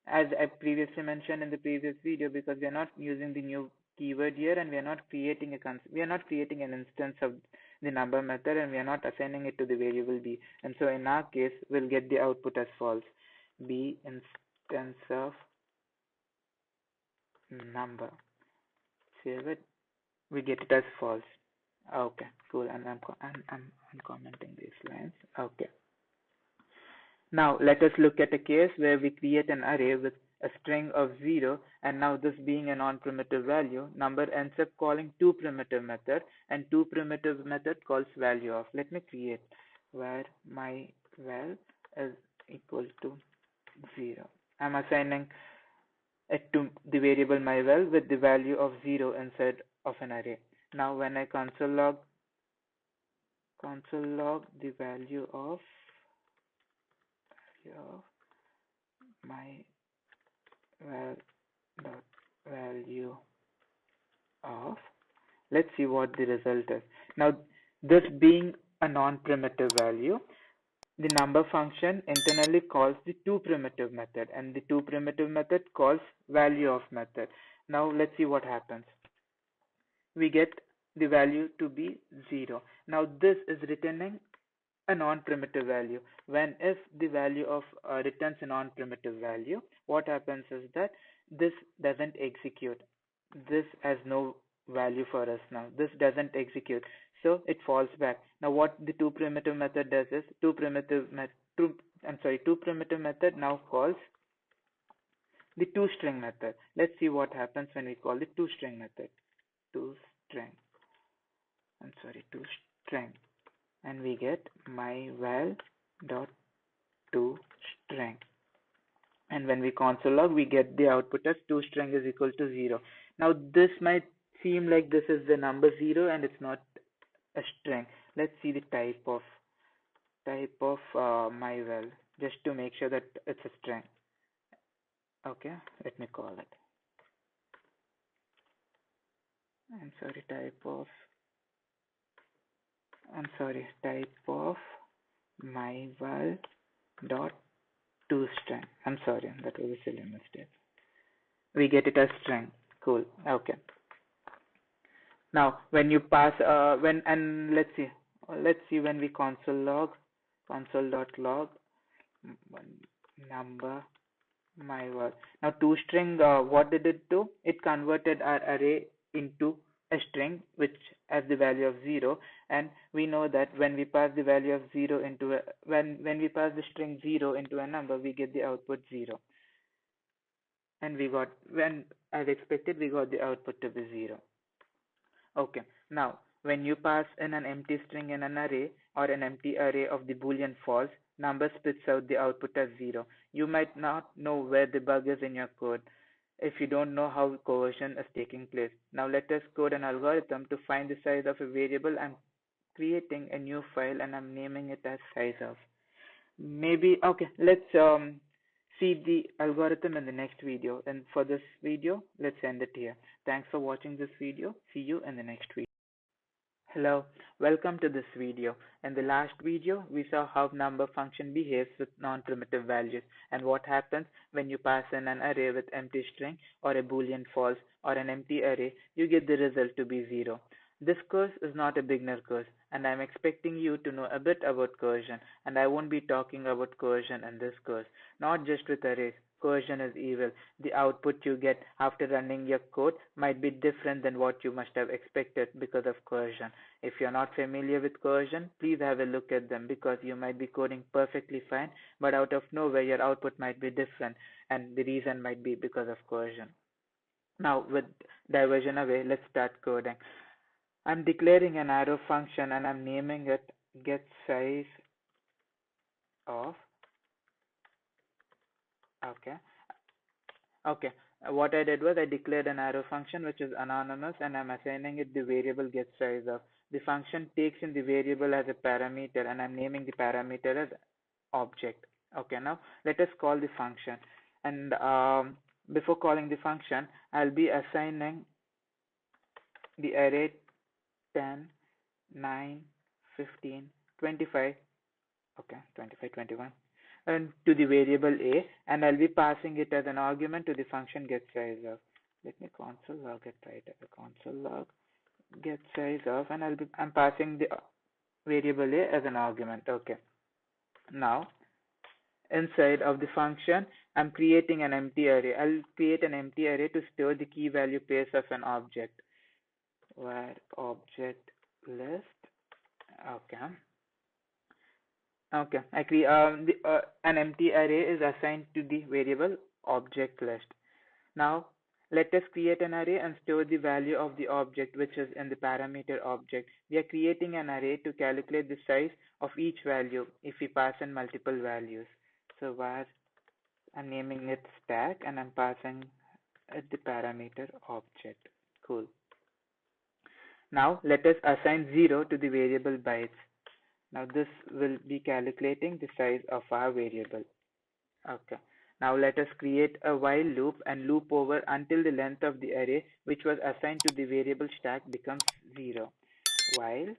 as I previously mentioned in the previous video, because we are not using the new keyword here and we are not creating an instance of the number method and we are not assigning it to the variable b. And so in our case, we'll get the output as false. B instance of number. Save it. We get it as false. Okay, cool. And I'm commenting these lines. Okay. Now let us look at a case where we create an array with a string of 0, and now this being a non-primitive value, number ends up calling two primitive method, and two primitive method calls value of. Let me create where my val is equal to 0. I'm assigning it to the variable myval with the value of 0 inside of an array. Now when I console log the value of my dot value of, let's see what the result is. Now this being a non-primitive value, the number function internally calls the toPrimitive method, and the toPrimitive method calls value of method. Now let's see what happens. We get the value to be 0. Now this is returning a non-primitive value. When if the value of returns a non-primitive value, what happens is that this doesn't execute. This has no value for us now. This doesn't execute, so it falls back. Now what the toPrimitive method does is toPrimitive method now calls the toString method. Let's see what happens when we call the toString method. toString toString, and we get myval dot toString, and when we console log we get the output as toString is equal to 0. Now this might seem like this is the number 0 and it's not a string. Let's see the type of myval, just to make sure that it's a string. Okay, let me call it. Type of myval dot toString. I'm sorry, that was a silly mistake. We get it as string. Cool. Okay. Now when you pass let's see when we console.log number myval. Now toString, what did it do? It converted our array into a string which has the value of 0, and we know that when we pass the value of 0 into when we pass the string 0 into a number, we get the output 0, and when as expected we got the output to be 0. Okay, now when you pass in an empty string in an array or an empty array of the boolean false, number spits out the output as 0. You might not know where the bug is in your code if you don't know how coercion is taking place. Now let us code an algorithm to find the size of a variable. I'm creating a new file and I'm naming it as size of. Okay, let's see the algorithm in the next video, and for this video let's end it here. Thanks for watching this video. See you in the next video. Hello, welcome to this video. In the last video, we saw how number function behaves with non-primitive values and what happens when you pass in an array with empty string or a boolean false or an empty array, you get the result to be 0. This course is not a beginner course, and I'm expecting you to know a bit about coercion, and I won't be talking about coercion in this course, not just with arrays. Coercion is evil. The output you get after running your code might be different than what you must have expected because of coercion. If you're not familiar with coercion, please have a look at them, because you might be coding perfectly fine, but out of nowhere your output might be different, and the reason might be because of coercion. Now with diversion away, let's start coding. I'm declaring an arrow function and I'm naming it getSize of. Okay, what I did was I declared an arrow function which is anonymous, and I'm assigning it the variable getSize of. The function takes in the variable as a parameter, and I'm naming the parameter as object. Okay, now let us call the function, and before calling the function, I'll be assigning the array 10, 9, 15, 25, okay, 25, 21, and to the variable a, and I'll be passing it as an argument to the function getSize of. Let me console log it right away. Console log getSize of, and I'm passing the variable a as an argument. Okay. Now inside of the function, I'm creating an empty array. I'll create an empty array to store the key value pairs of an object. Where object list. Okay. Okay, I create an empty array is assigned to the variable object list. Now let us create an array and store the value of the object which is in the parameter object. We are creating an array to calculate the size of each value if we pass in multiple values. So var I'm naming it stack and I'm passing it the parameter object. Cool. Now let us assign 0 to the variable bytes. Now this will be calculating the size of our variable. Okay. Now let us create a while loop and loop over until the length of the array which was assigned to the variable stack becomes 0. While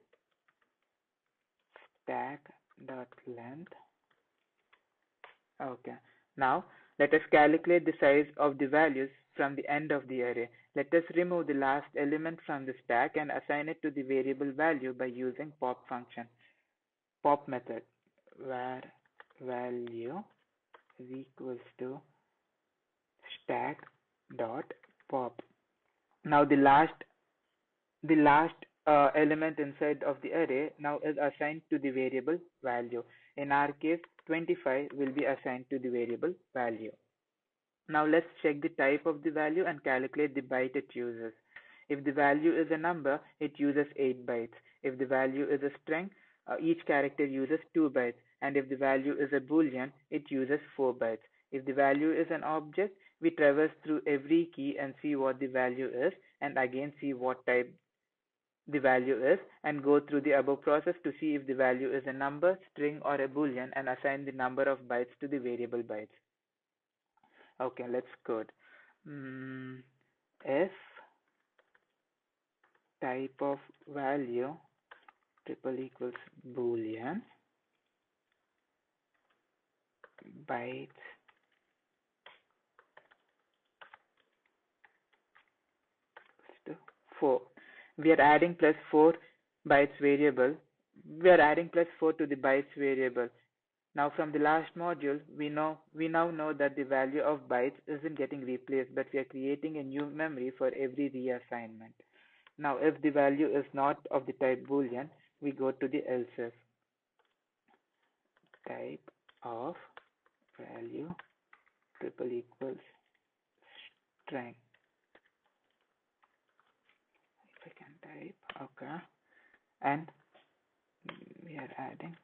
stack dot length. Okay. Now let us calculate the size of the values from the end of the array. Let us remove the last element from the stack and assign it to the variable value by using pop function. Pop method where value is equals to stack dot pop. Now the last element inside of the array now is assigned to the variable value. In our case, 25 will be assigned to the variable value. Now let's check the type of the value and calculate the byte it uses. If the value is a number, it uses 8 bytes. If the value is a string, each character uses 2 bytes. And if the value is a boolean, it uses 4 bytes. If the value is an object, we traverse through every key and see what the value is, and again see what type the value is, and go through the above process to see if the value is a number, string, or a boolean, and assign the number of bytes to the variable bytes. Okay, let's code. If type of value triple equals boolean, bytes to 4. We are adding plus 4 bytes variable. We are adding plus 4 to the bytes variable. Now from the last module, we now know that the value of bytes isn't getting replaced, but we are creating a new memory for every reassignment. Now if the value is not of the type boolean, we go to the else if. Type of value triple equals string. If I can type, okay, and we are adding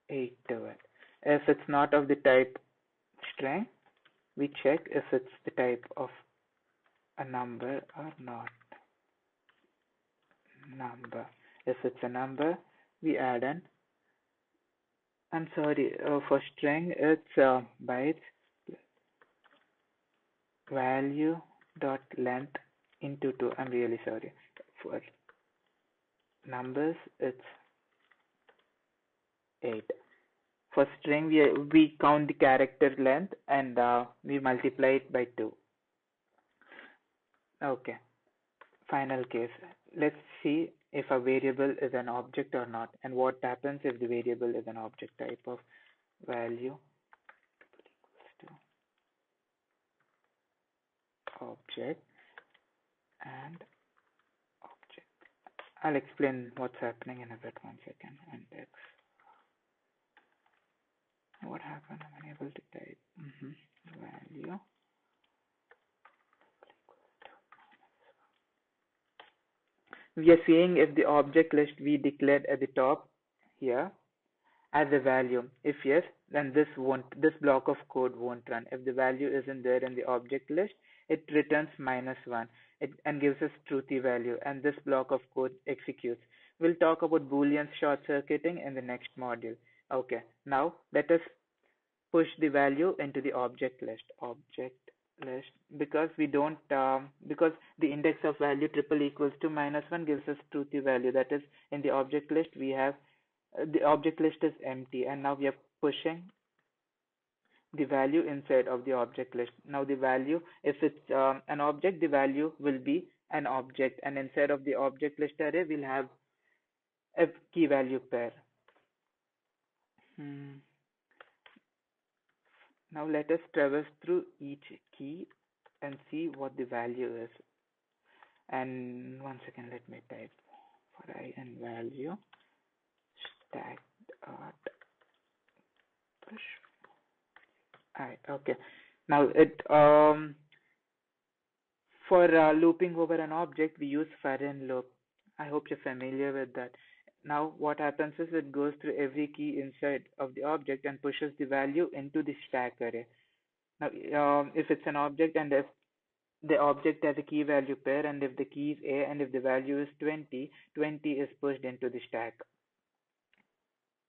8 to it. If it's not of the type string, we check if it's the type of a number or not. Number. If it's a number, we add an. I'm sorry, for string it's bytes value dot length into 2. I'm really sorry. For numbers it's 8. For string we count the character length and we multiply it by 2. Okay. Final case. Let's see if a variable is an object or not, and what happens if the variable is an object. Type of value equals to object and object. I'll explain what's happening in a bit. 1 second. Index. What happened? I'm unable to type. Value. We are seeing if the object list we declared at the top here as a value. If yes, then this block of code won't run. If the value isn't there in the object list, it returns -1 and gives us truthy value, and this block of code executes. We'll talk about Boolean short circuiting in the next module. Okay, now let us push the value into the object list. Because we don't because the index of value triple equals to -1 gives us truthy value. That is, in the object list we have the object list is empty, and now we are pushing the value inside of the object list. Now the value, if it's an object, the value will be an object, and inside of the object list array we'll have a key value pair. Now let us traverse through each key and see what the value is. And 1 second, let me type for I and value stack dot push I. Okay. Now it for looping over an object we use for and loop. I hope you're familiar with that. Now what happens is it goes through every key inside of the object and pushes the value into the stack array. Now, if it's an object and if the object has a key value pair and if the key is A and if the value is 20, 20 is pushed into the stack.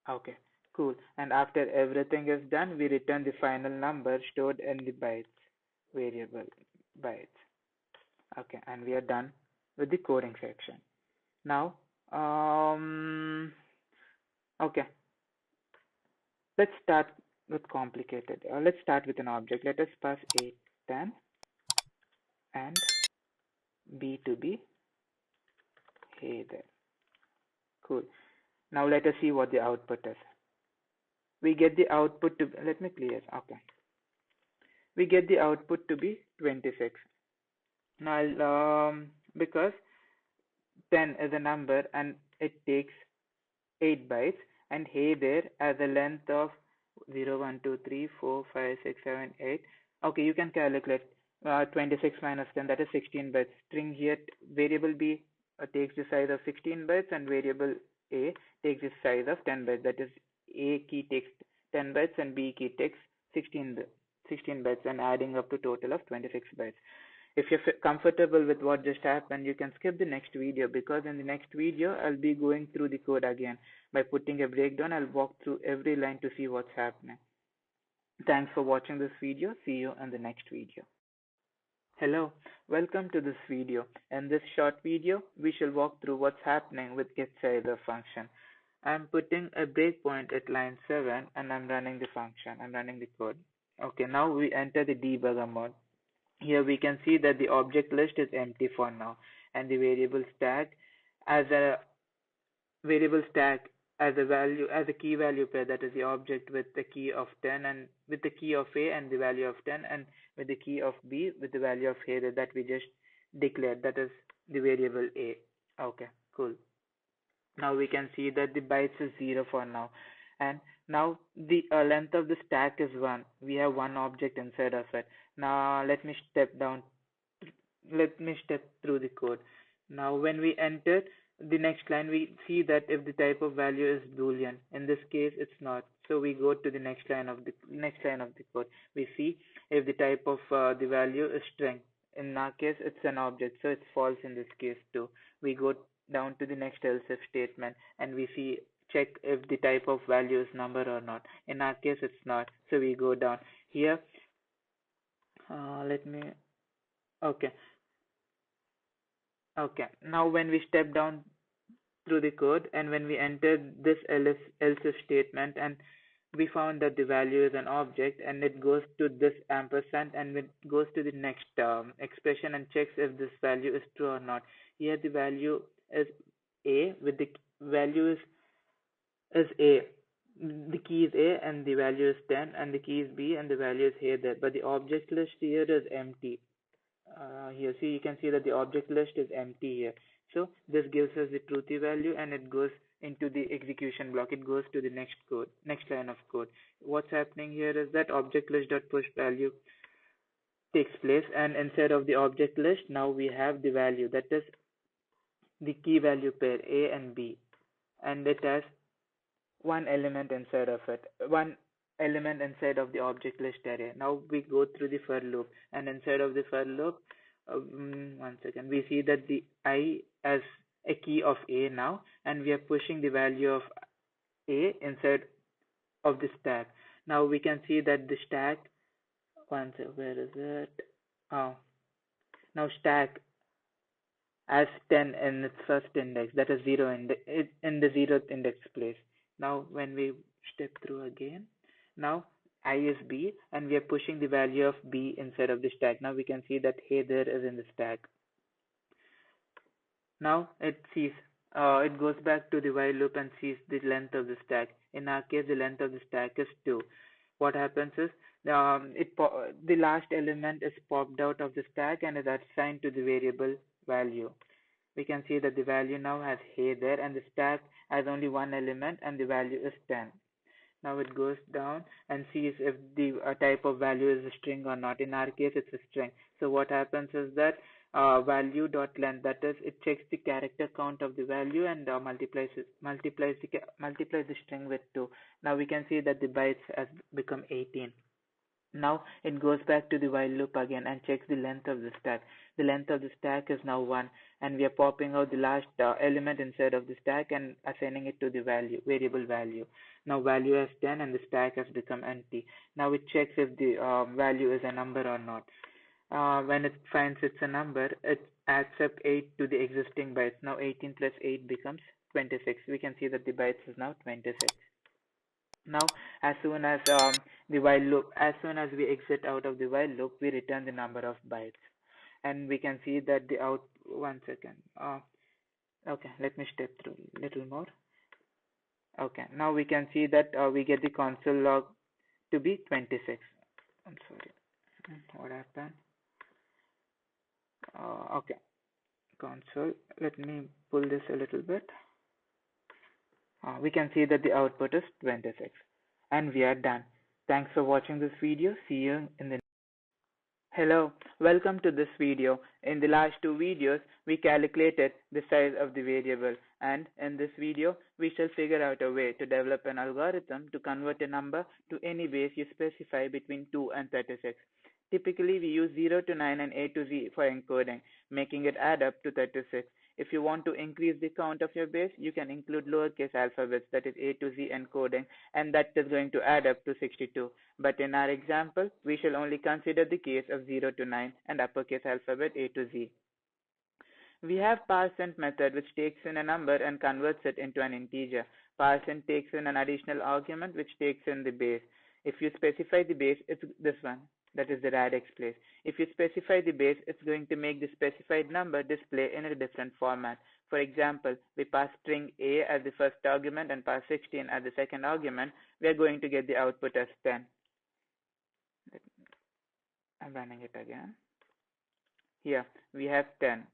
Okay, cool. And after everything is done, we return the final number stored in the bytes variable bytes. Okay, and we are done with the coding section. Now, okay, let's start with complicated. Let's start with an object. Let us pass 8, 10, and B to be hey there. Cool. Now let us see what the output is. We get the output to, let me clear, okay. We get the output to be 26. Now, because 10 is a number and it takes 8 bytes, and hey there as a length of 0, 1, 2, 3, 4, 5, 6, 7, 8. Okay, you can calculate 26 minus 10, that is 16 bytes. String here, variable B takes the size of 16 bytes and variable A takes the size of 10 bytes. That is, A key takes 10 bytes and B key takes 16 bytes, and adding up to total of 26 bytes. If you're comfortable with what just happened, you can skip the next video, because in the next video, I'll be going through the code again. By putting a breakdown, I'll walk through every line to see what's happening. Thanks for watching this video. See you in the next video. Hello, welcome to this video. In this short video, we shall walk through what's happening with getSizer function. I'm putting a breakpoint at line 7 and I'm running the function. I'm running the code. Okay, now we enter the debugger mode. Here we can see that the object list is empty for now, and the variable stack as a key value pair, that is the object with the key of 10 and with the key of A and the value of 10, and with the key of B with the value of A that we just declared, that is the variable A. Okay, cool. Now we can see that the bytes is 0 for now, and now the length of the stack is 1. We have one object inside of it. Now let me step through the code. Now when we enter the next line, we see that if the type of value is boolean, in this case it's not, so we go to the next line of the code. We see if the type of the value is string. In our case it's an object, so it's false in this case too. We go down to the next else if statement, and we check if the type of value is number or not. In our case it's not, so we go down here. Okay, now when we step down through the code and when we enter this else if statement, and we found that the value is an object, and it goes to this ampersand and it goes to the next expression and checks if this value is true or not. Here the value is A, with the value is A. The key is A and the value is 10, and the key is B and the value is here there, but the object list here is empty. Here, see, you can see that the object list is empty here. So this gives us the truthy value, and it goes into the execution block. It goes to the next line of code. What's happening here is that object list.push value takes place, and instead of the object list, now we have the value, that is the key value pair A and B, and it has one element inside of the object list array. Now we go through the for loop, and inside of the for loop, one second, we see that the I as a key of A now, and we are pushing the value of A inside of the stack. Now we can see that the stack, where is it? Oh, now stack as 10 in its first index, that is 0 in the 0th index place. Now when we step through again, now I is B, and we are pushing the value of B inside of the stack. Now we can see that hey there is in the stack. Now it goes back to the while loop and sees the length of the stack. In our case, the length of the stack is 2. What happens is the last element is popped out of the stack and is assigned to the variable value. We can see that the value now has hey there, and the stack has only one element and the value is 10. Now it goes down and sees if the type of value is a string or not. In our case, it's a string. So what happens is that value.length, that is, it checks the character count of the value and multiplies the string with 2. Now we can see that the bytes has become 18. Now it goes back to the while loop again and checks the length of the stack. The length of the stack is now 1, and we are popping out the last element inside of the stack and assigning it to the variable value. Now value is 10 and the stack has become empty. Now it checks if the value is a number or not. When it finds it's a number, it adds up 8 to the existing bytes. Now 18 plus 8 becomes 26. We can see that the bytes is now 26. Now, as soon as as soon as we exit out of the while loop, we return the number of bytes, and we can see that the out. One second. Okay, let me step through a little more. Okay, now we can see that we get the console log to be 26. I'm sorry. What happened? Okay, console. Let me pull this a little bit. We can see that the output is 26, and we are done. Thanks for watching this video. See you in the Hello, welcome to this video. In the last two videos, we calculated the size of the variable, and in this video, we shall figure out a way to develop an algorithm to convert a number to any base you specify between 2 and 36. Typically, we use 0 to 9 and A to Z for encoding, making it add up to 36. If you want to increase the count of your base, you can include lowercase alphabets, that is A to Z encoding, and that is going to add up to 62. But in our example, we shall only consider the case of 0 to 9 and uppercase alphabet A to Z. We have parseInt method which takes in a number and converts it into an integer. ParseInt takes in an additional argument which takes in the base. If you specify the base, it's this one, that is the radix place. If you specify the base, it's going to make the specified number display in a different format. For example, we pass string A as the first argument and pass 16 as the second argument. We are going to get the output as 10. I'm running it again. Here we have 10.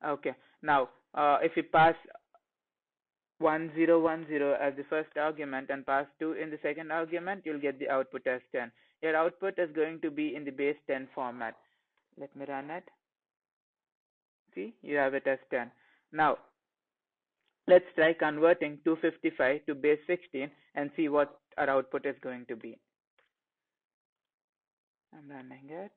Okay, now if we pass 1010 as the first argument and pass 2 in the second argument, you'll get the output as 10. Your output is going to be in the base 10 format. Let me run it. See, you have it as 10. Now, let's try converting 255 to base 16 and see what our output is going to be. I'm running it.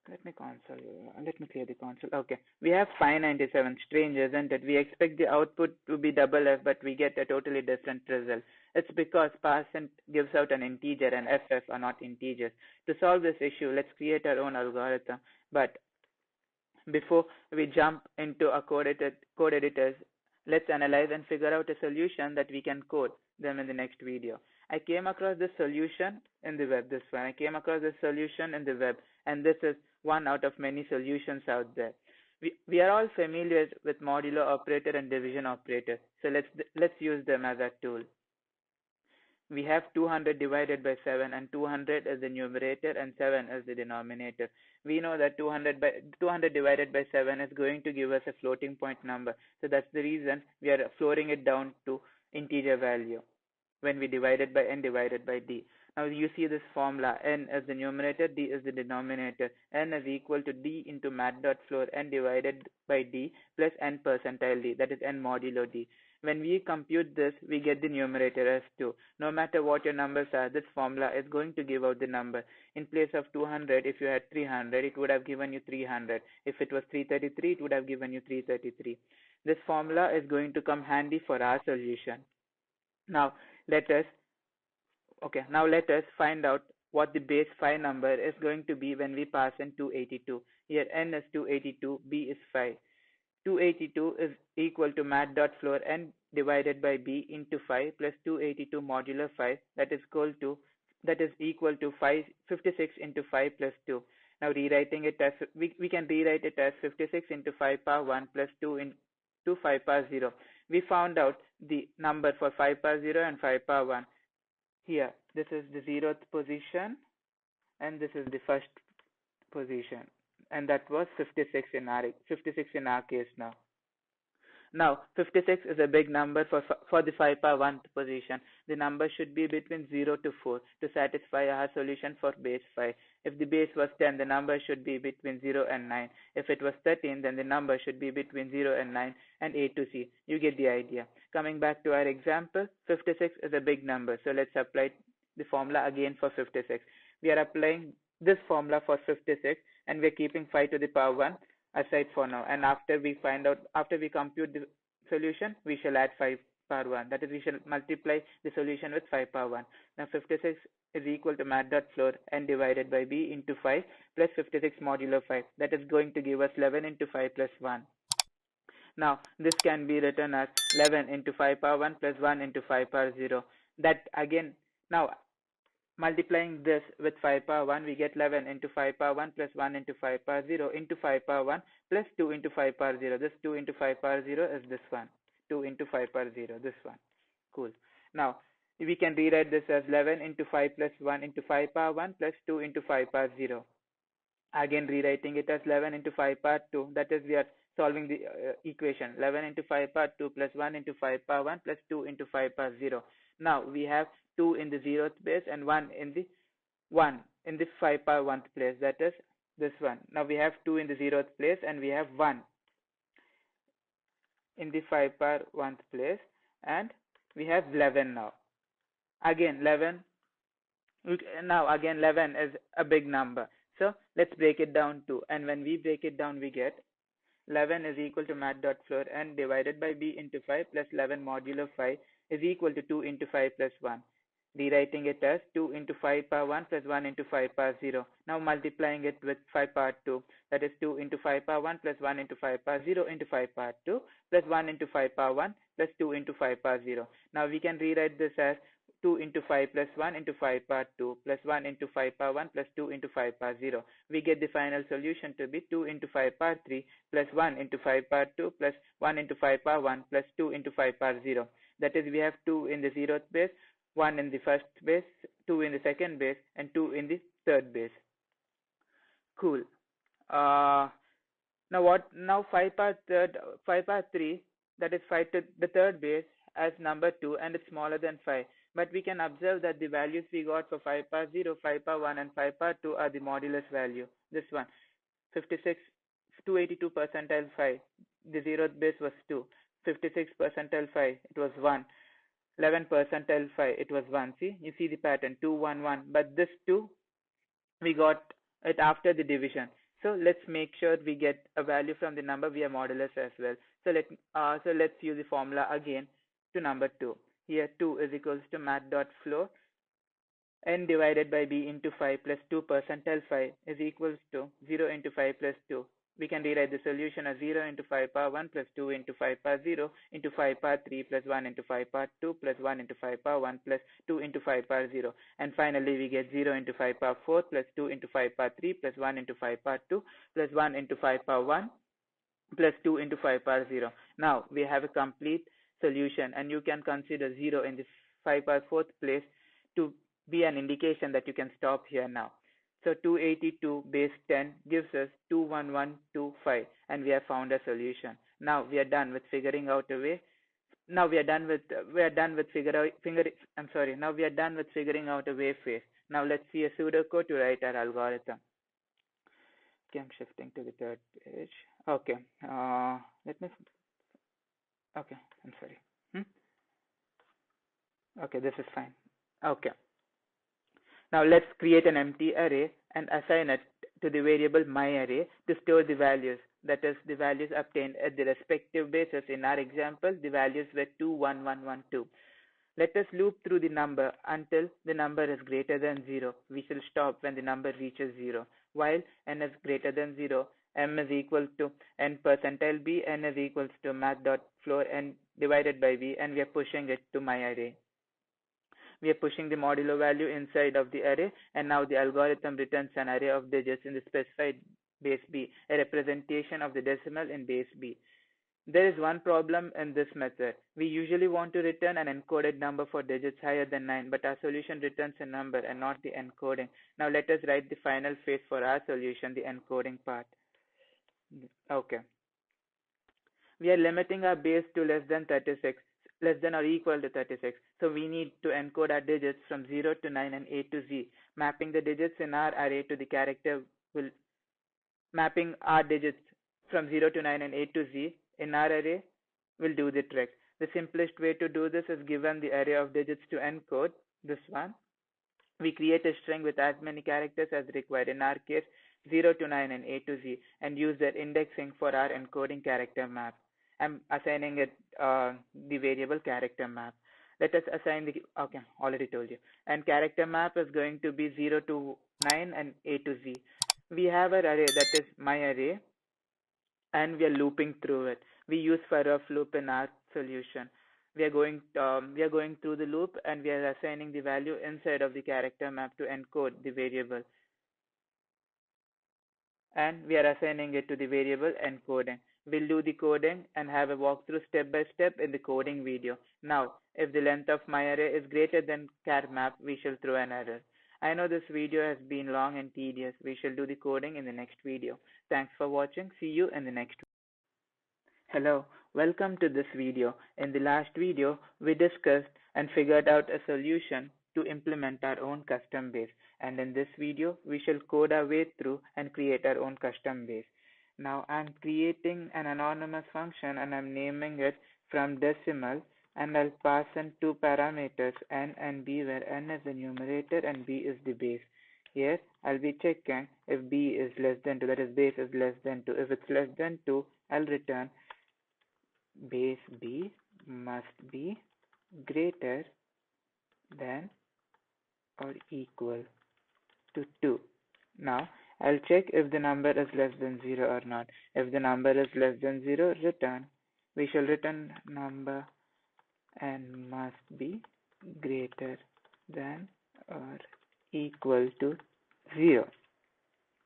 Let me clear the console. Okay, we have 597. Strange, isn't it? We expect the output to be double F, but we get a totally different result. It's because parseInt gives out an integer and FF are not integers. To solve this issue, let's create our own algorithm. But before we jump into our code editors, let's analyze and figure out a solution that we can code them in the next video. I came across this solution in the web, this one. I came across this solution in the web, and this is one out of many solutions out there. We are all familiar with modulo operator and division operator, so let's use them as a tool. We have 200 divided by 7, and 200 is the numerator and 7 is the denominator. We know that 200 divided by 7 is going to give us a floating point number. So that's the reason we are floating it down to integer value when we divide it by n divided by d. Now you see this formula: n is the numerator, d is the denominator. N is equal to d into mat.floor n divided by d plus n percentile d, that is n modulo d. When we compute this, we get the numerator as 2. No matter what your numbers are, this formula is going to give out the number. In place of 200, if you had 300, it would have given you 300. If it was 333, it would have given you 333. This formula is going to come handy for our solution. Now let us find out what the base 5 number is going to be when we pass in 282. Here n is 282, b is 5. 282 is equal to mat.floor n divided by b into 5 plus 282 modulo 5, that is equal to 56 into 5 plus 2. Now rewriting it as, we can rewrite it as 56 into 5 power 1 plus 2 into 5 power 0. We found out the number for 5 power 0 and 5 power 1. Here, this is the 0th position and this is the first position, and that was 56 in our case now. Now 56 is a big number for the 5 power 1th position. The number should be between 0 to 4 to satisfy our solution for base 5. If the base was 10, the number should be between 0 and 9. If it was 13, then the number should be between 0 and 9 and A to C. You get the idea. Coming back to our example, 56 is a big number. So let's apply the formula again for 56. We are applying this formula for 56 and we are keeping 5 to the power 1 aside for now, and after we compute the solution, we shall add 5 power 1. That is, we shall multiply the solution with 5 power 1. Now 56 is equal to mat.floor n divided by b into 5 plus 56 modulo 5. That is going to give us 11 into 5 plus 1. Now this can be written as 11 into 5 power 1 plus 1 into 5 power 0. That again, now multiplying this with 5 power 1, we get 11 into 5 power 1 plus 1 into 5 power 0 into 5 power 1 plus 2 into 5 power 0. This 2 into 5 power 0 is this one. 2 into 5 power 0, this one. Cool. Now, we can rewrite this as 11 into 5 plus 1 into 5 power 1 plus 2 into 5 power 0. Again, rewriting it as 11 into 5 power 2. That is, we are solving the equation. 11 into 5 power 2 plus 1 into 5 power 1 plus 2 into 5 power 0. Now, we have 2 in the 0th place and 1 in the 5 power 1th place, that is this one. Now we have 2 in the 0th place and we have 1 in the 5 power 1th place, and we have 11 now. Again 11 is a big number, so let's break it down too, and when we break it down we get 11 is equal to mat.floor n divided by b into 5 plus 11 modulo 5 is equal to 2 into 5 plus 1. Rewriting it as 2 into 5 power 1 plus 1 into 5 power 0. Now multiplying it with 5 power 2. That is 2 into 5 power 1 plus 1 into 5 power 0 into 5 power 2 plus 1 into 5 power 1 plus 2 into 5 power 0. Now we can rewrite this as 2 into 5 plus 1 into 5 power 2 plus 1 into 5 power 1 plus 2 into 5 power 0. We get the final solution to be 2 into 5 power 3 plus 1 into 5 power 2 plus 1 into 5 power 1 plus 2 into 5 power 0. That is, we have 2 in the 0th base, 1 in the first base, 2 in the second base, and 2 in the third base. Cool. Now 5 power 3, that is 5 to the third base as number 2, and it's smaller than 5. But we can observe that the values we got for 5 power 0, 5 power 1, and 5 power 2 are the modulus value. This one, 56, 282 percentile 5. The 0th base was 2. 56 percentile 5, it was 1. 11 percentile 5, it was 1. See, you see the pattern, 2, 1, 1. But this 2, we got it after the division. So let's make sure we get a value from the number via modulus as well. So let's use the formula again to number 2. Here 2 is equals to mat.floor n divided by b into 5 plus 2 percentile 5 is equals to 0 into 5 plus 2. We can rewrite the solution as 0 into 5 power 1 plus 2 into 5 power 0 into 5 power 3 plus 1 into 5 power 2 plus 1 into 5 power 1 plus 2 into 5 power 0. And finally, we get 0 into 5 power 4 plus 2 into 5 power 3 plus 1 into 5 power 2 plus 1 into 5 power 1 plus 2 into 5 power 0. Now, we have a complete solution, and you can consider 0 in the 5 power 4th place to be an indication that you can stop here now. So 282 base 10 gives us 21125, and we have found a solution. Now we are done with figuring out a way. Now we are done with figuring out a wave phase. Now let's see a pseudocode to write our algorithm. Okay, I'm shifting to the third page. Okay, I'm sorry. Okay, this is fine. Okay. Now let's create an empty array and assign it to the variable myArray to store the values. That is, the values obtained at the respective bases. In our example, the values were 2, 1, 1, 1, 2. Let us loop through the number until the number is greater than 0. We shall stop when the number reaches 0. While n is greater than 0, m is equal to n percentile b, n is equals to mat.floor n divided by b, and we are pushing it to myArray. We are pushing the modulo value inside of the array, and now the algorithm returns an array of digits in the specified base b, a representation of the decimal in base b. There is one problem in this method. We usually want to return an encoded number for digits higher than 9, but our solution returns a number and not the encoding. Now let us write the final phase for our solution, the encoding part. Okay. we are limiting our base to less than 36, less than or equal to 36. So we need to encode our digits from 0 to 9 and A to Z. Mapping the digits in our array to the character will mapping our digits from 0 to 9 and A to Z in our array will do the trick. The simplest way to do this is given the array of digits to encode, this one. We create a string with as many characters as required, in our case 0 to 9 and A to Z, and use their indexing for our encoding character map. I'm assigning it the variable character map. Let us assign the, okay, already told you. And character map is going to be 0 to 9 and A to Z. We have an array that is my array, and we are looping through it. We use for a loop in our solution. We are going through the loop, and we are assigning the value inside of the character map to encode the variable, and we are assigning it to the variable encoding. We'll do the coding and have a walkthrough step by step in the coding video. Now, if the length of my array is greater than char map, we shall throw an error. I know this video has been long and tedious. We shall do the coding in the next video. Thanks for watching. See you in the next video. Hello, welcome to this video. In the last video, we discussed and figured out a solution to implement our own custom base. And in this video, we shall code our way through and create our own custom base. Now I'm creating an anonymous function and I'm naming it from decimal, and I'll pass in two parameters, n and b, where n is the numerator and b is the base. Here I'll be checking if b is less than 2, that is base is less than 2. If it's less than 2, I'll return base b must be greater than or equal to 2. Now I'll check if the number is less than 0 or not. If the number is less than 0, return. We shall return number and must be greater than or equal to 0.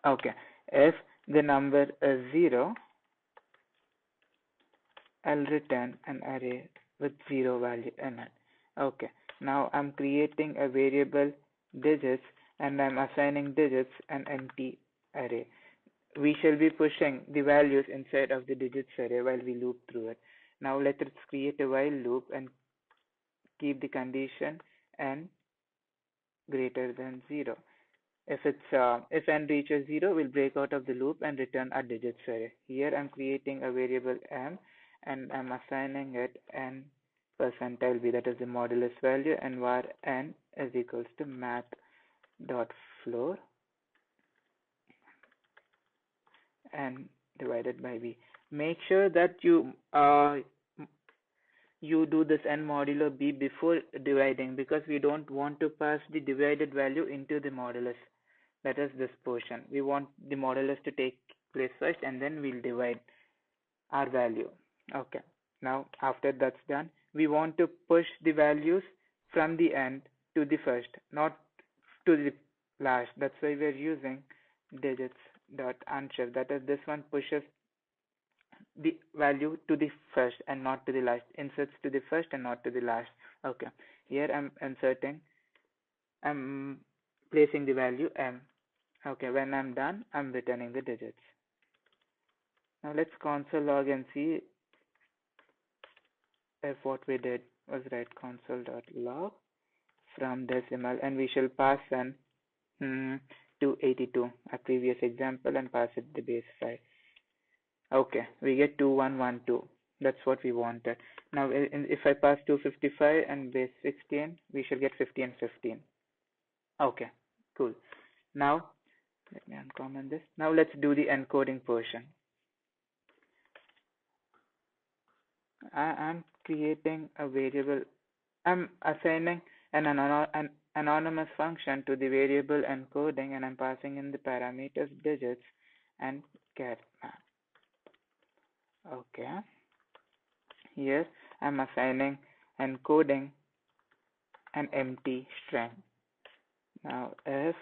Okay, if the number is 0, I'll return an array with 0 value in it. Okay, now I'm creating a variable digits and I'm assigning digits an empty array. We shall be pushing the values inside of the digits array while we loop through it. Now let us create a while loop and keep the condition n greater than 0. If n reaches 0, we'll break out of the loop and return our digits array. Here I'm creating a variable m and I'm assigning it n percentile b, that is the modulus value, and var n is equals to math dot floor and divided by b. Make sure that you do this n modulo b before dividing, because we don't want to pass the divided value into the modulus. That is this portion. We want the modulus to take place first and then we'll divide our value. Okay, now after that's done, we want to push the values from the end to the first, not to the last. That's why we're using digits dot unshift. That is, this one pushes the value to the first and not to the last, inserts to the first and not to the last. Okay, here I'm placing the value m. Okay, when I'm done, I'm returning the digits. Now let's console log and see if what we did was right. Console.log from decimal, and we shall pass in 282, a previous example, and pass it the base 5. Okay, we get 2112. That's what we wanted. Now if I pass 255 and base 16, we shall get 50 and 15. Okay, cool. Now let me uncomment this. Now let's do the encoding portion. I'm creating a variable. I'm assigning an anonymous function to the variable encoding, and I'm passing in the parameters digits and char map. Okay. Here I'm assigning encoding an empty string. Now if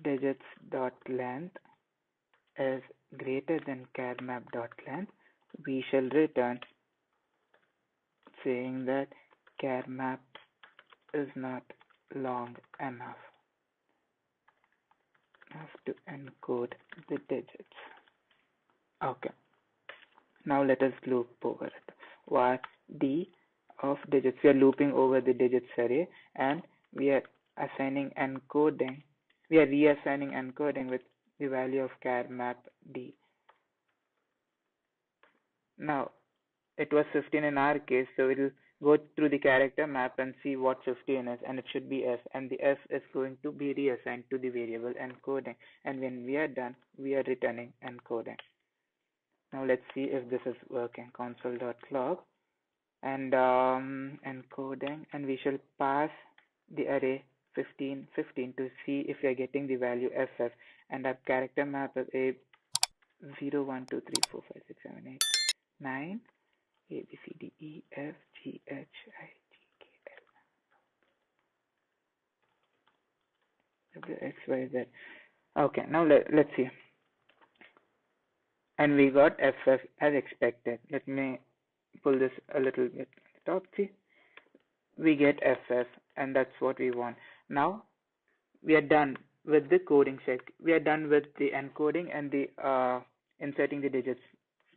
digits dot length is greater than char map dot length, we shall return saying that char map is not long enough to encode the digits. Okay. Now let us loop over it. Var d of digits. We are looping over the digits array, and we are assigning encoding. We are reassigning encoding with the value of char map d. Now it was 15 in our case, so it will go through the character map and see what 15 is, and it should be f, and the f is going to be reassigned to the variable encoding, and when we are done, we are returning encoding. Now let's see if this is working. Console.log and encoding, and we shall pass the array 15 15 to see if we are getting the value ff, and our character map is a 0 1 2 3 4 5 6 7 8 9 a b c d e f g h I j k l w x y z. Okay, now let's see, and we got ff as expected. Let me pull this a little bit top. See, we get ff, and that's what we want. Now we are done with the coding set. We are done with the encoding and the inserting the digits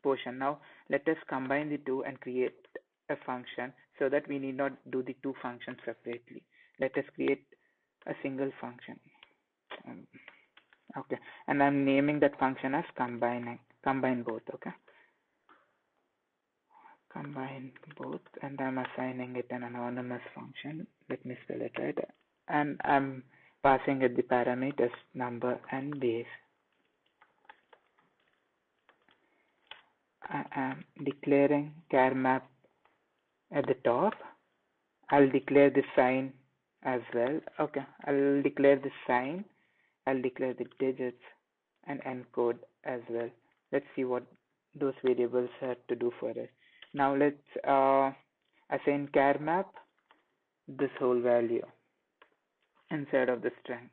portion. Now let us combine the two and create a function so that we need not do the two functions separately. Let us create a single function. Okay, and I'm naming that function as combine both. Okay, combine both, and I'm assigning it an anonymous function. Let me spell it right, and I'm passing it the parameters number and base. I am declaring char map at the top. I'll declare the sign as well. Okay, I'll declare the sign, I'll declare the digits and encode as well. Let's see what those variables have to do for us. Now let's assign char map this whole value inside of the string.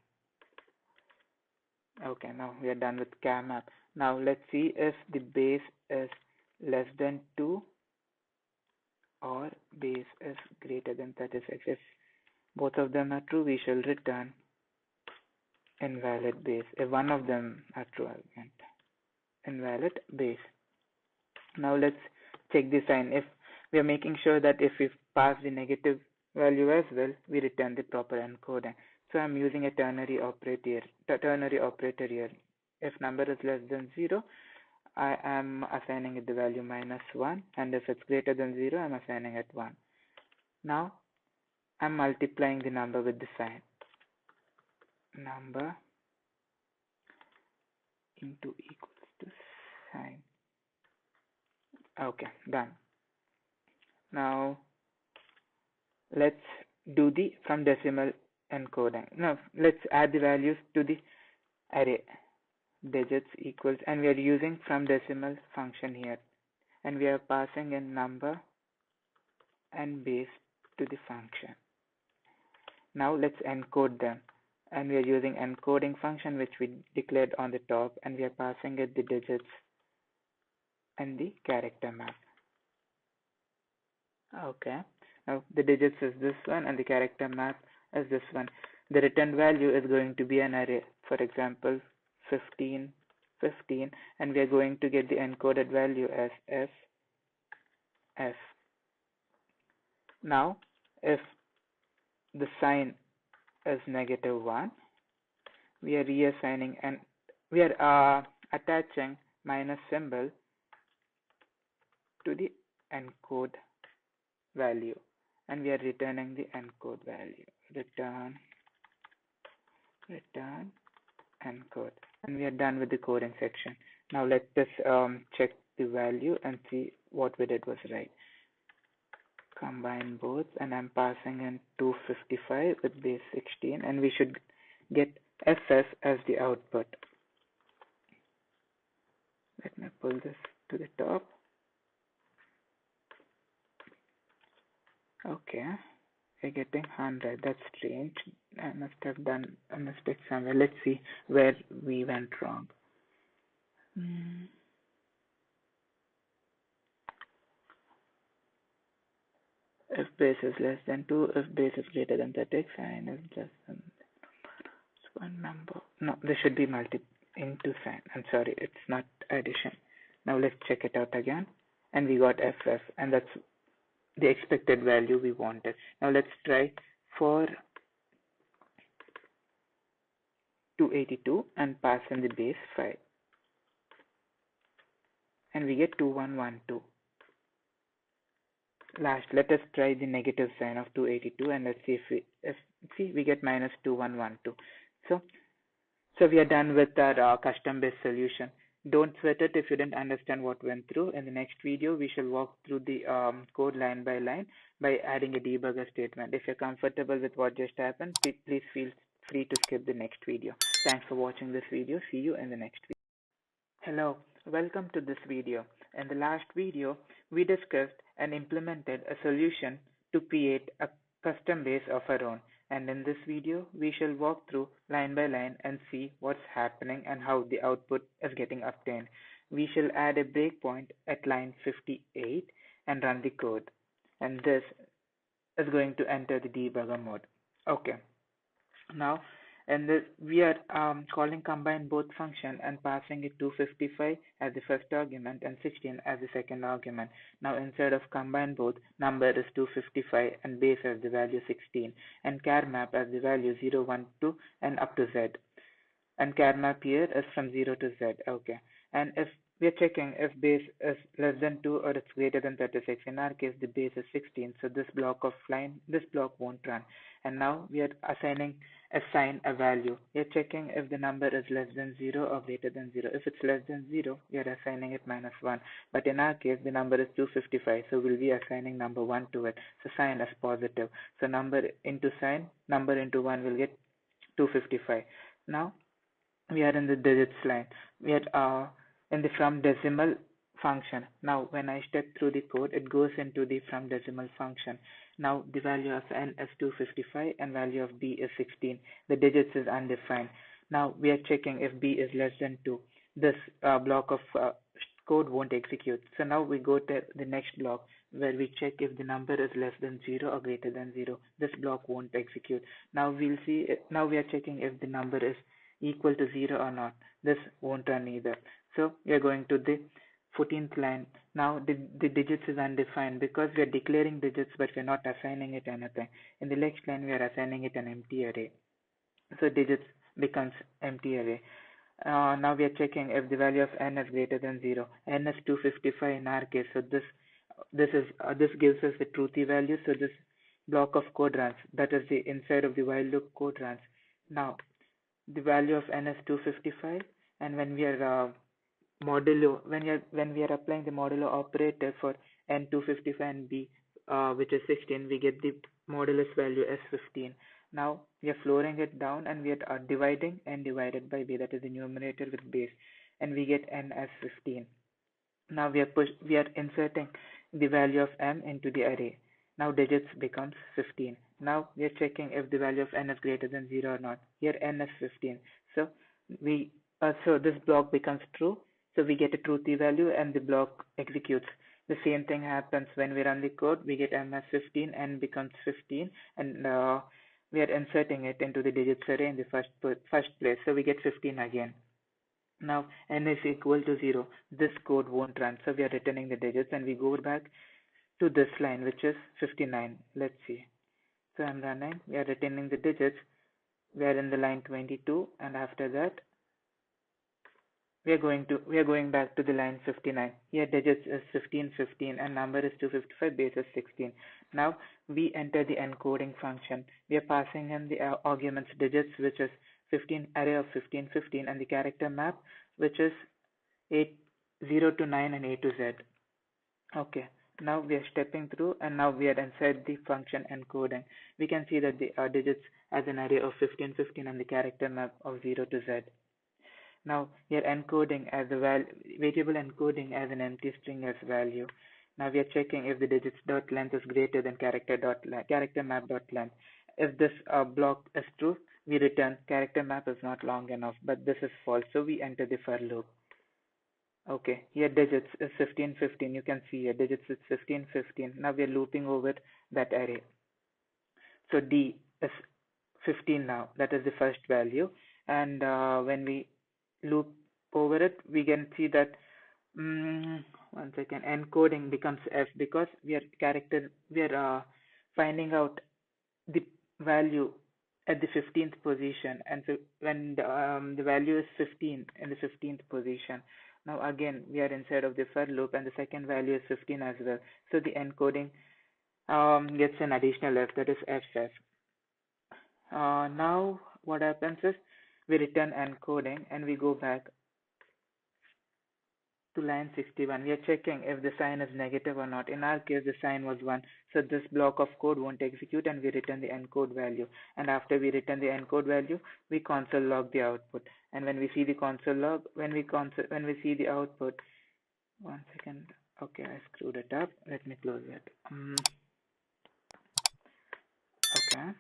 Okay, now we are done with char map. Now let's see if the base is less than 2 or base is greater than 36. If both of them are true, we shall return invalid base. If one of them are true, I meant invalid base. Now let's check the sign. If we are making sure that if we pass the negative value as well, we return the proper encoding. So I'm using a ternary operator here. If number is less than 0, I am assigning it the value -1, and if it's greater than 0, I'm assigning it 1. Now I'm multiplying the number with the sign. Number into equals to sign. Okay, done. Now let's do the from decimal encoding. Now let's add the values to the array. Digits equals, and we are using from decimal function here, and we are passing in number and base to the function. Now let's encode them, and we are using encoding function which we declared on the top, and we are passing it the digits and the character map. Okay, now the digits is this one and the character map is this one. The returned value is going to be an array, for example 15 15, and we are going to get the encoded value as f. Now if the sign is -1, we are reassigning and we are attaching minus symbol to the encode value, and we are returning the encode value. Return encode, and we are done with the coding section. Now let us check the value and see what we did was right. Combine both, and I'm passing in 255 with base 16, and we should get ff as the output. Let me pull this to the top. Okay, we're getting 100. That's strange. I must have done a mistake somewhere. Let's see where we went wrong. If base is less than 2, if base is greater than 36, sign is less than one number. No, this should be multi into sign. I'm sorry, it's not addition. Now let's check it out again. and we got FF, and that's the expected value we wanted. Now let's try for 282 and pass in the base 5, and we get 2112. Last, let us try the negative sign of 282, and let's see if we get minus 2112. So we are done with our custom-based solution. Don't sweat it if you didn't understand what went through. In the next video, we shall walk through the code line by line by adding a debugger statement. If you're comfortable with what just happened, please feel free to skip the next video. Thanks for watching this video. See you in the next video. Hello, welcome to this video. In the last video, we discussed and implemented a solution to create a custom base of our own. And in this video, we shall walk through line by line and see what's happening and how the output is getting obtained. We shall add a breakpoint at line 58 and run the code. And this is going to enter the debugger mode. Okay. Now, we are calling combine both function and passing it 255 as the first argument and 16 as the second argument. Now, instead of combine both, number is 255 and base as the value 16 and char map as the value 0, 1, 2 and up to z. And char map here is from 0 to z. Okay. And if we are checking if base is less than 2 or it's greater than 36. In our case, the base is 16, so this block won't run. And now we are assign a value. We are checking if the number is less than 0 or greater than 0. If it's less than 0, we are assigning it -1. But in our case, the number is 255, so we'll be assigning number 1 to it. So sign as positive. So number into 1 will get 255. Now we are in the digits line. We are in the from decimal function. Now when I step through the code, it goes into the from decimal function. Now the value of n is 255 and value of b is 16. The digits is undefined. Now we are checking if b is less than 2. This block of code won't execute. So now we go to the next block where we check if the number is less than 0 or greater than 0. This block won't execute. Now we'll see. Now we are checking if the number is equal to 0 or not. This won't run either. So we are going to the 14th line. Now the digits is undefined because we are declaring digits but we are not assigning it anything. In the next line we are assigning it an empty array. So digits becomes empty array. Now we are checking if the value of n is greater than 0. N is 255 in our case. So this gives us the truthy value. So this block of code runs. That is the inside of the while loop code runs. Now the value of n is 255, and when we are when we are applying the modulo operator for n 255 and b which is 16, we get the modulus value as 15. Now we are flooring it down and we are dividing n divided by b, that is the numerator with base, and we get n as 15. Now we are inserting the value of m into the array. Now digits becomes 15. Now we are checking if the value of n is greater than 0 or not. Here n is 15. So this block becomes true. So we get a truthy value and the block executes. The same thing happens when we run the code. We get m as 15, n becomes 15, and we are inserting it into the digits array in the first place. So we get 15 again. Now n is equal to 0. This code won't run. So we are returning the digits and we go back to this line which is 59. Let's see. So I'm running. We are returning the digits. We are in the line 22, and after that we are going back to the line 59. Here digits is 15, 15, and number is 255, base is 16. Now we enter the encoding function. We are passing in the arguments digits, which is 15, array of 15, 15, and the character map, which is 0 to 9 and A to Z. Okay. Now we are stepping through, and now we are inside the function encoding. We can see that the digits as an array of 15, 15, and the character map of 0 to Z. Now we are encoding as a variable encoding as an empty string as value. Now we are checking if the digits dot length is greater than character map dot length. If this block is true, we return character map is not long enough, but this is false, so we enter the for loop. Okay, here digits is 15, 15. You can see here digits is 15, 15. Now we are looping over that array. So D is 15 now. That is the first value. And when we loop over it, we can see that one second, encoding becomes F because we are finding out the value at the 15th position, and so when the value is 15 in the 15th position. Now again we are inside of the for loop, and the second value is 15 as well, so the encoding gets an additional F, that is FF. Now what happens is we return encoding and we go back to line 61. We are checking if the sign is negative or not. In our case, the sign was 1, so this block of code won't execute, and we return the encode value. And after we return the encode value, we console log the output. And when we see the console log, when we see the output, one second. Okay, I screwed it up. Let me close it. Okay.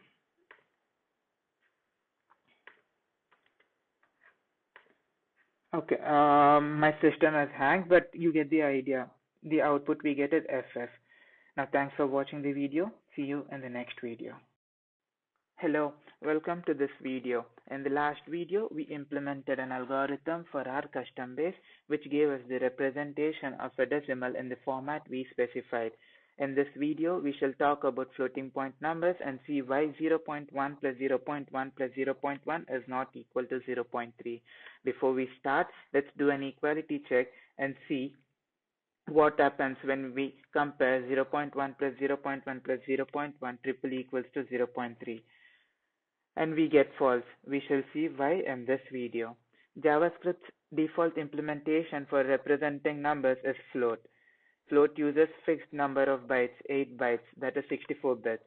Okay, my system has hanged, but you get the idea. The output we get is FF. Now, thanks for watching the video. See you in the next video. Hello, welcome to this video. In the last video, we implemented an algorithm for our custom base, which gave us the representation of a decimal in the format we specified. In this video, we shall talk about floating point numbers and see why 0.1 plus 0.1 plus 0.1 is not equal to 0.3. Before we start, let's do an equality check and see what happens when we compare 0.1 plus 0.1 plus 0.1 triple equals to 0.3. And we get false. We shall see why in this video. JavaScript's default implementation for representing numbers is float. Float uses fixed number of bytes, 8 bytes, that is 64 bits.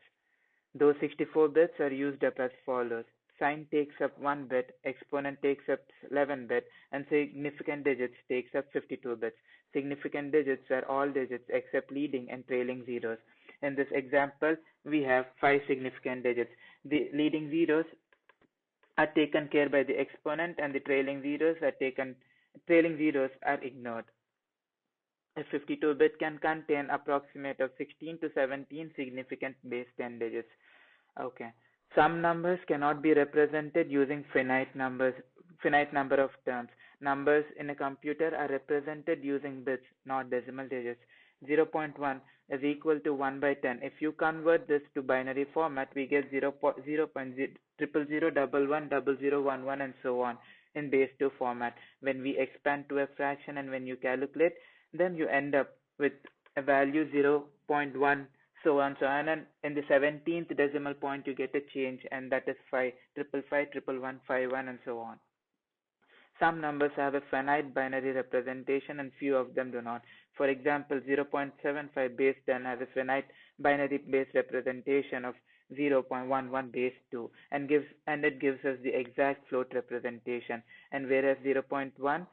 Those 64 bits are used up as follows. Sign takes up 1 bit, exponent takes up 11 bit, and significant digits takes up 52 bits. Significant digits are all digits except leading and trailing zeros. In this example, we have 5 significant digits. The leading zeros are taken care by the exponent, and the trailing zeros are ignored. A 52-bit can contain approximate of 16 to 17 significant base 10 digits. Okay. Some numbers cannot be represented using finite number of terms. Numbers in a computer are represented using bits, not decimal digits. 0.1 is equal to 1 by 10. If you convert this to binary format, we get 0.0001111 and so on in base 2 format. When we expand to a fraction and when you calculate, then you end up with a value 0.1, so on, and in the 17th decimal point you get a change, and that is 5, 555, 1111, 51, and so on. Some numbers have a finite binary representation and few of them do not. For example, 0.75 base 10 has a finite binary base representation of 0.11 base 2 and it gives us the exact float representation, and whereas 0.1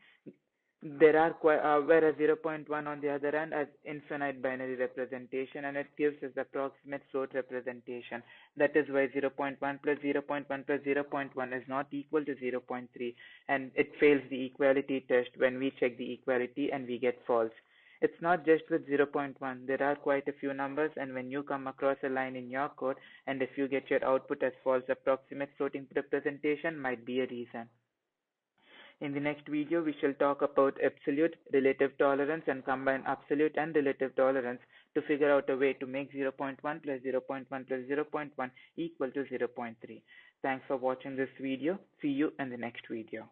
whereas 0.1 on the other hand has infinite binary representation and it gives us the approximate float representation. That is why 0.1 plus 0.1 plus 0.1 is not equal to 0.3, and it fails the equality test when we check the equality and we get false. It's not just with 0.1. There are quite a few numbers, and when you come across a line in your code and if you get your output as false, approximate floating representation might be a reason. In the next video, we shall talk about absolute, relative tolerance, and combine absolute and relative tolerance to figure out a way to make 0.1 plus 0.1 plus 0.1 equal to 0.3. Thanks for watching this video. See you in the next video.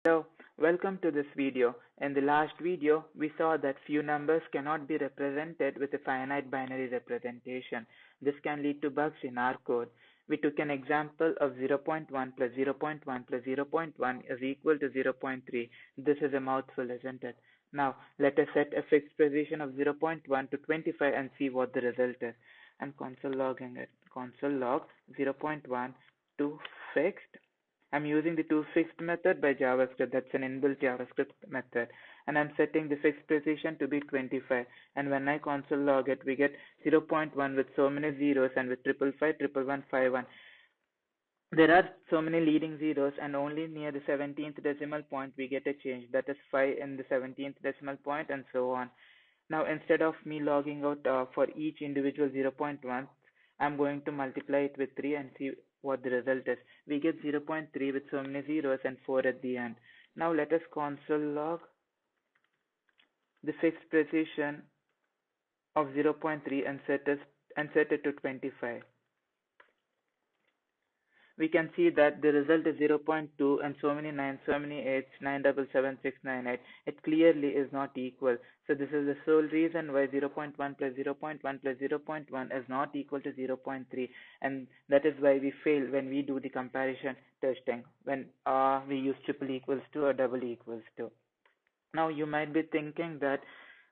Hello, welcome to this video. In the last video, we saw that few numbers cannot be represented with a finite binary representation. This can lead to bugs in our code. We took an example of 0.1 plus 0.1 plus 0.1 is equal to 0.3. This is a mouthful, isn't it? Now, let us set a fixed position of 0.1 to 25 and see what the result is. I'm console logging it. Console log 0.1 to fixed. I'm using the toFixed method by JavaScript. That's an inbuilt JavaScript method. And I'm setting the fixed position to be 25. And when I console log it, we get 0.1 with so many zeros and with 555, 1111, 51. There are so many leading zeros, and only near the 17th decimal point we get a change. That is 5 in the 17th decimal point, and so on. Now, instead of me logging out for each individual 0.1, I'm going to multiply it with 3 and see what the result is. We get 0.3 with so many zeros and 4 at the end. Now let us console log the fixed precision of 0.3 and set it to 25. We can see that the result is 0.2 and so many 9s, so many 8s, 9777698. It clearly is not equal. So this is the sole reason why 0.1 plus 0.1 plus 0.1 is not equal to 0.3, and that is why we fail when we do the comparison testing, when we use triple equals to or double equals to. Now you might be thinking that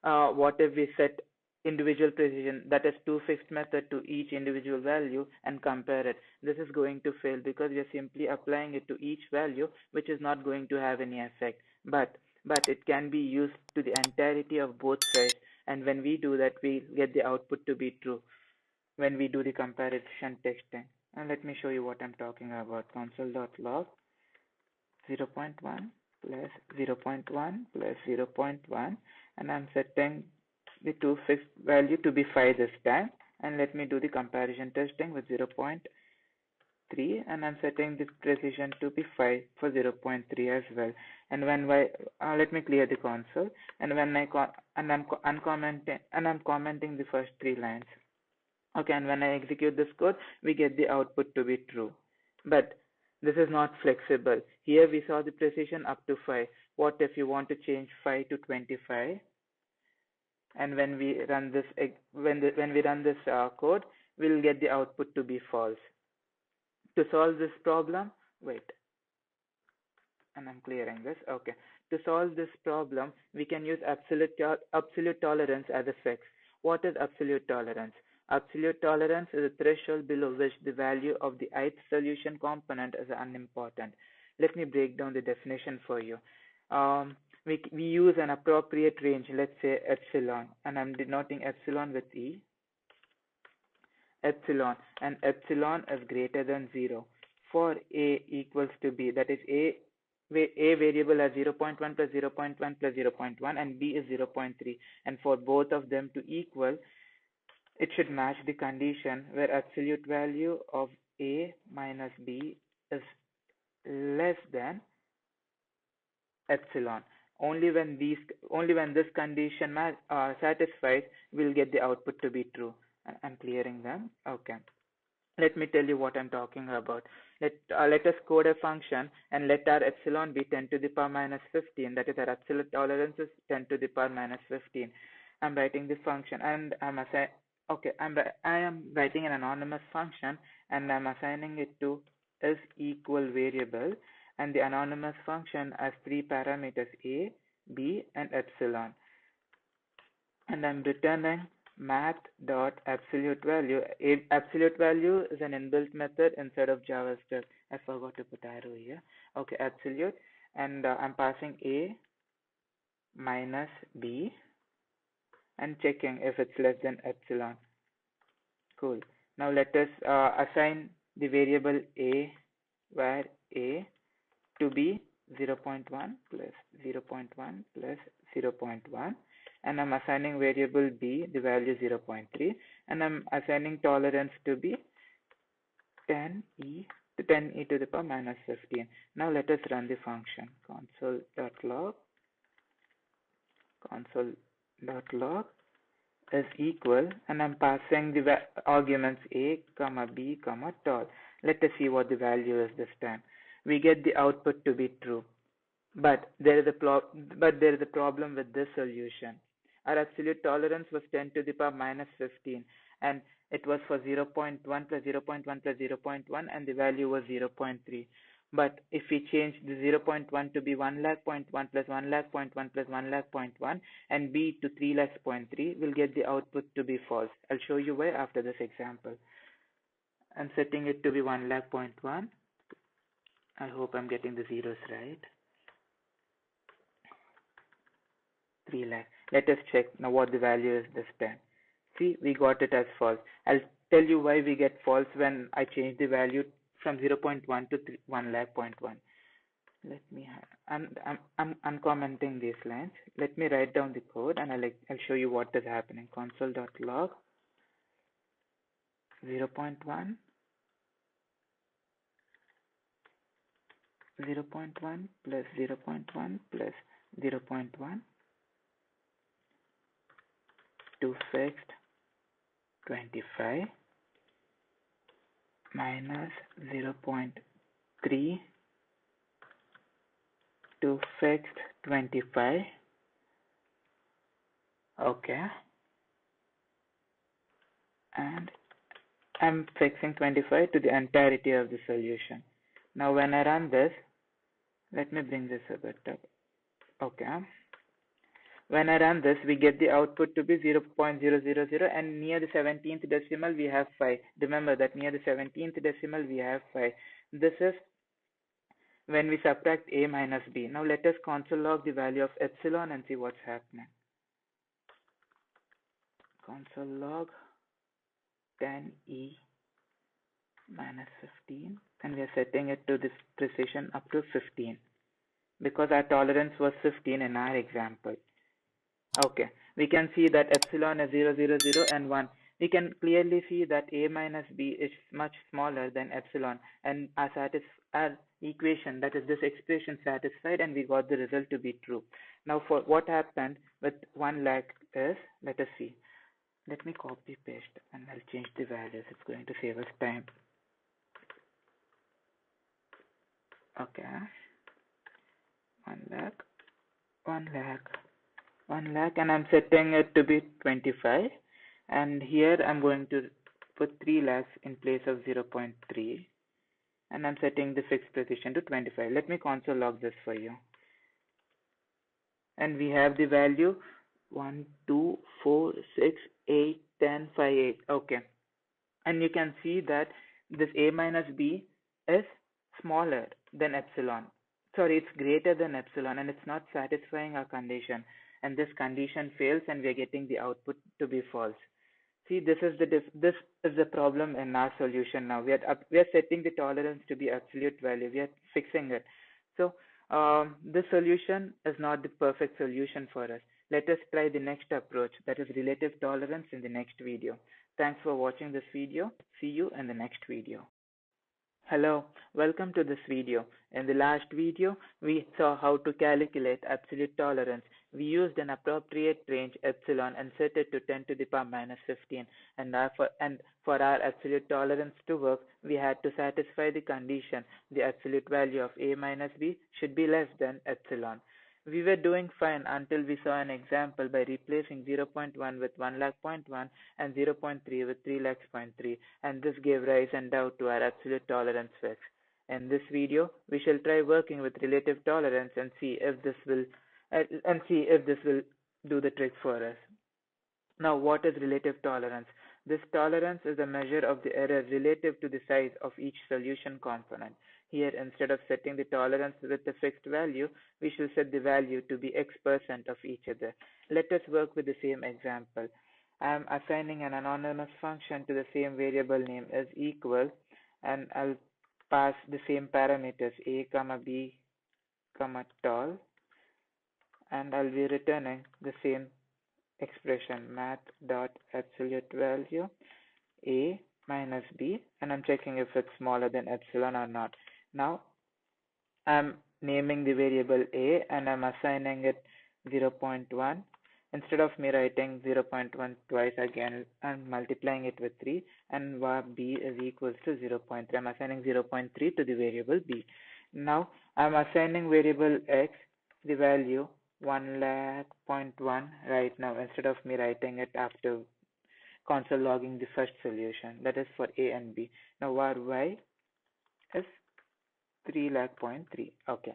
what if we set individual precision, that is two fixed method to each individual value and compare it. This is going to fail because we are simply applying it to each value, which is not going to have any effect. But it can be used to the entirety of both sides, and when we do that, we get the output to be true when we do the comparison testing. And let me show you what I'm talking about. Console.log 0.1 plus 0.1 plus 0.1, and I'm setting the two fixed value to be 5 this time, and let me do the comparison testing with 0.3, and I'm setting the precision to be 5 for 0.3 as well. And let me clear the console, and I'm commenting the first 3 lines. Okay, and when I execute this code, we get the output to be true. But this is not flexible. Here we saw the precision up to 5. What if you want to change 5 to 25? And when we run this code, we'll get the output to be false. To solve this problem, and I'm clearing this. Okay. To solve this problem, we can use absolute tolerance as a fix. What is absolute tolerance? Absolute tolerance is a threshold below which the value of the ith solution component is unimportant. Let me break down the definition for you. We use an appropriate range, let's say epsilon, and I'm denoting epsilon with E. Epsilon, and epsilon is greater than 0 for A equals to B, that is A variable as 0.1 plus 0.1 plus 0.1 and B is 0.3, and for both of them to equal, it should match the condition where absolute value of A minus B is less than epsilon. Only when this condition satisfies, we'll get the output to be true. I'm clearing them. Okay. Let me tell you what I'm talking about. Let us code a function and let our epsilon be 10 to the power minus 15. That is, our absolute tolerance is 10 to the power minus 15. I'm writing the function, and I am writing an anonymous function, and I'm assigning it to is equal variable, and the anonymous function has 3 parameters, A, B, and epsilon. And I'm returning math.absolute value. Absolute value is an inbuilt method inside of JavaScript. I forgot to put arrow here. Okay, absolute, and I'm passing A minus B and checking if it's less than epsilon. Cool. Now let us assign the variable A, where A to be 0.1 plus 0.1 plus 0.1, and I'm assigning variable B the value 0.3, and I'm assigning tolerance to be 10e to the power minus 15. Now let us run the function. Console.log is equal, and I'm passing the arguments A, comma B, comma tol. Let us see what the value is this time. We get the output to be true, but there is a problem with this solution. Our absolute tolerance was 10 to the power minus 15, and it was for 0.1 plus 0.1 plus 0.1, and the value was 0.3. But if we change the 0.1 to be 1 lakh point 1 plus 1 lakh point 1 plus 1 lakh point 1 and B to 3 lakhs point 3, we'll get the output to be false. I'll show you why after this example. I'm setting it to be 1 lakh point 1. I hope I'm getting the zeros right. 3 lakh. Let us check now what the value is this time. See, we got it as false. I'll tell you why we get false when I change the value from 0.1 to 1 lakh point 1. Let me I'm commenting these lines. Let me write down the code, and I'll show you what is happening. Console.log 0.1 0.1 plus 0.1 plus 0.1, to fixed 25 minus 0.3 to fixed 25. Okay, and I'm fixing 25 to the entirety of the solution. Now when I run this, let me bring this a bit up. Okay, when I run this, we get the output to be 0.000, and near the 17th decimal we have 5. Remember that near the 17th decimal we have 5. This is when we subtract a minus b. Now let us console log the value of epsilon and see what's happening. Console log 10e minus 15, and we are setting it to this precision up to 15 because our tolerance was 15 in our example. Okay, we can see that epsilon is 0, 0, 0 and 1. We can clearly see that a minus b is much smaller than epsilon, and our equation, that is this expression, satisfied, and we got the result to be true. Now for what happened with 1 lakh is, let us see. Let me copy paste and I'll change the values. It's going to save us time. Okay, 1 lakh, 1 lakh, 1 lakh, and I'm setting it to be 25, and here I'm going to put 3 lakhs in place of 0.3, and I'm setting the fixed precision to 25. Let me console log this for you, and we have the value 1, 2, 4, 6, 8, 10, 5, 8. Okay, and you can see that this a minus b is smaller than epsilon. Sorry, it's greater than epsilon, and it's not satisfying our condition, and this condition fails and we are getting the output to be false. See, this is the problem in our solution. Now we are setting the tolerance to be absolute value. We are fixing it. So this solution is not the perfect solution for us. Let us try the next approach, that is relative tolerance, in the next video. Thanks for watching this video. See you in the next video. Hello, welcome to this video. In the last video, we saw how to calculate absolute tolerance. We used an appropriate range epsilon and set it to 10 to the power minus 15. And for our absolute tolerance to work, we had to satisfy the condition the absolute value of a minus b should be less than epsilon. We were doing fine until we saw an example by replacing 0.1 with 1 lakh point 1 and 0.3 with 3 lakhs point 3, and this gave rise and doubt to our absolute tolerance fix. In this video, we shall try working with relative tolerance and see if this will do the trick for us. Now, what is relative tolerance? This tolerance is a measure of the error relative to the size of each solution component. Here, instead of setting the tolerance with a fixed value, we shall set the value to be x% of each other. Let us work with the same example. I am assigning an anonymous function to the same variable name as equal, and I'll pass the same parameters a, b, tall, and I'll be returning the same expression math.absolute value a minus b, and I'm checking if it's smaller than epsilon or not. Now I'm naming the variable a and I'm assigning it 0.1. Instead of me writing 0.1 twice again, I'm multiplying it with 3, and var b is equals to 0.3. I'm assigning 0.3 to the variable b. Now I'm assigning variable x the value 1 lakh point 1 right now, instead of me writing it after console logging the first solution, that is for a and b. Now var y is 3 lakh point 3. Okay,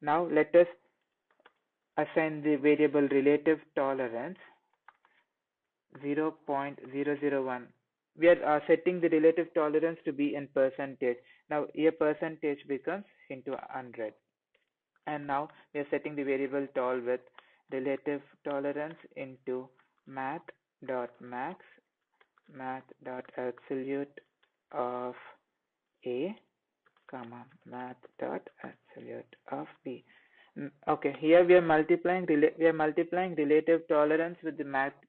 now let us assign the variable relative tolerance 0.001. We are setting the relative tolerance to be in percentage. Now a percentage becomes into 100. And now we are setting the variable tol with relative tolerance into math.max, math.absolute of a, math.absolute of b. Okay, here we are multiplying relative tolerance with the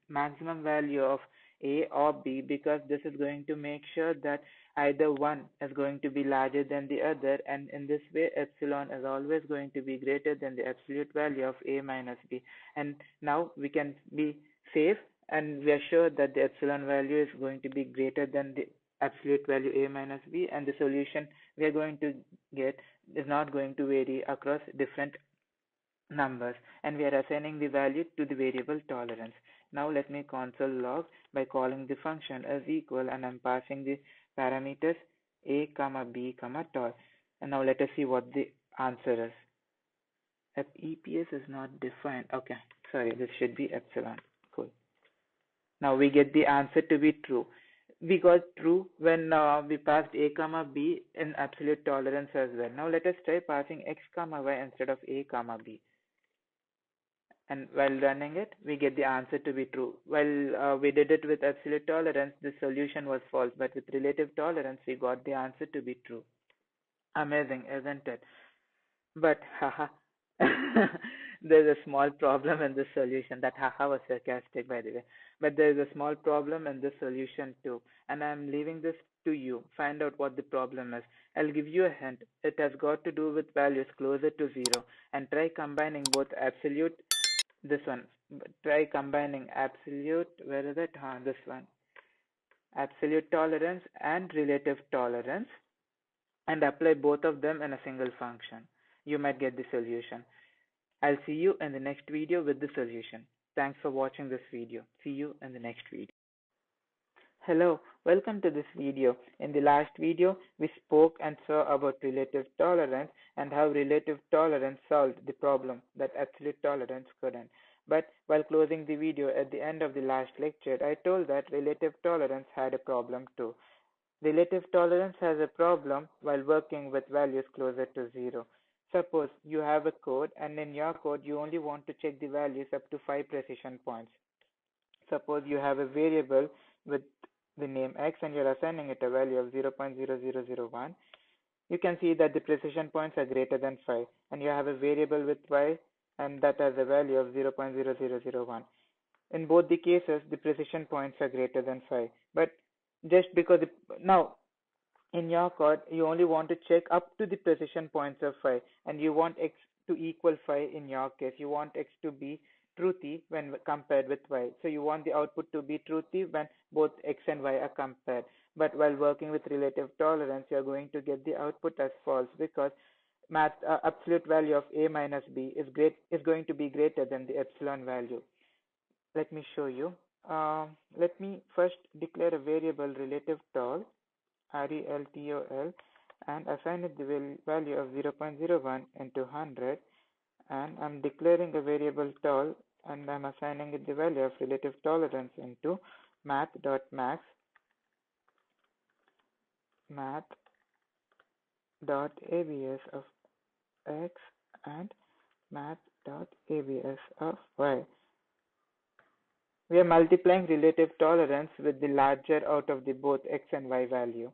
maximum value of a or b, because this is going to make sure that either one is going to be larger than the other, and in this way epsilon is always going to be greater than the absolute value of a minus b. And now we can be safe and we are sure that the epsilon value is going to be greater than the absolute value a minus b, and the solution we are going to get is not going to vary across different numbers, and we are assigning the value to the variable tolerance. Now let me console log by calling the function as equal, and I'm passing the parameters a comma b comma tol. And now let us see what the answer is. If EPS is not defined, okay, sorry, this should be epsilon. Cool. Now we get the answer to be true. We got true when we passed a comma b in absolute tolerance as well. Now let us try passing x comma y instead of a comma b. And while running it, we get the answer to be true. While we did it with absolute tolerance, the solution was false, but with relative tolerance, we got the answer to be true. Amazing, isn't it? But haha, there's a small problem in this solution. That haha was sarcastic, by the way. But there's a small problem in this solution too. And I'm leaving this to you. Find out what the problem is. I'll give you a hint. It has got to do with values closer to zero. And try combining both absolute, this one. Try combining absolute, where is it? This one. Absolute tolerance and relative tolerance, and apply both of them in a single function. You might get the solution. I'll see you in the next video with the solution. Thanks for watching this video. See you in the next video. Hello, welcome to this video. In the last video, we spoke and saw about relative tolerance and how relative tolerance solved the problem that absolute tolerance couldn't. But while closing the video at the end of the last lecture, I told that relative tolerance had a problem too. Relative tolerance has a problem while working with values closer to zero. Suppose you have a code, and in your code you only want to check the values up to 5 precision points. Suppose you have a variable with the name x and you're assigning it a value of 0.0001. You can see that the precision points are greater than 5, and you have a variable with y and that has a value of 0.0001. In both the cases, the precision points are greater than 5. But just because now in your code you only want to check up to the precision points of 5, and you want x to equal 5. In your case, you want x to be truthy when compared with y, so you want the output to be truthy when both x and y are compared. But while working with relative tolerance, you are going to get the output as false, because absolute value of a minus b is going to be greater than the epsilon value. Let me show you. Let me first declare a variable relative tol, RELTOL, and assign it the value of 0.01 into 100, and I'm declaring a variable tol, and I'm assigning it the value of relative tolerance into math.max math.abs of x and math.abs of y. We are multiplying relative tolerance with the larger out of the both x and y value.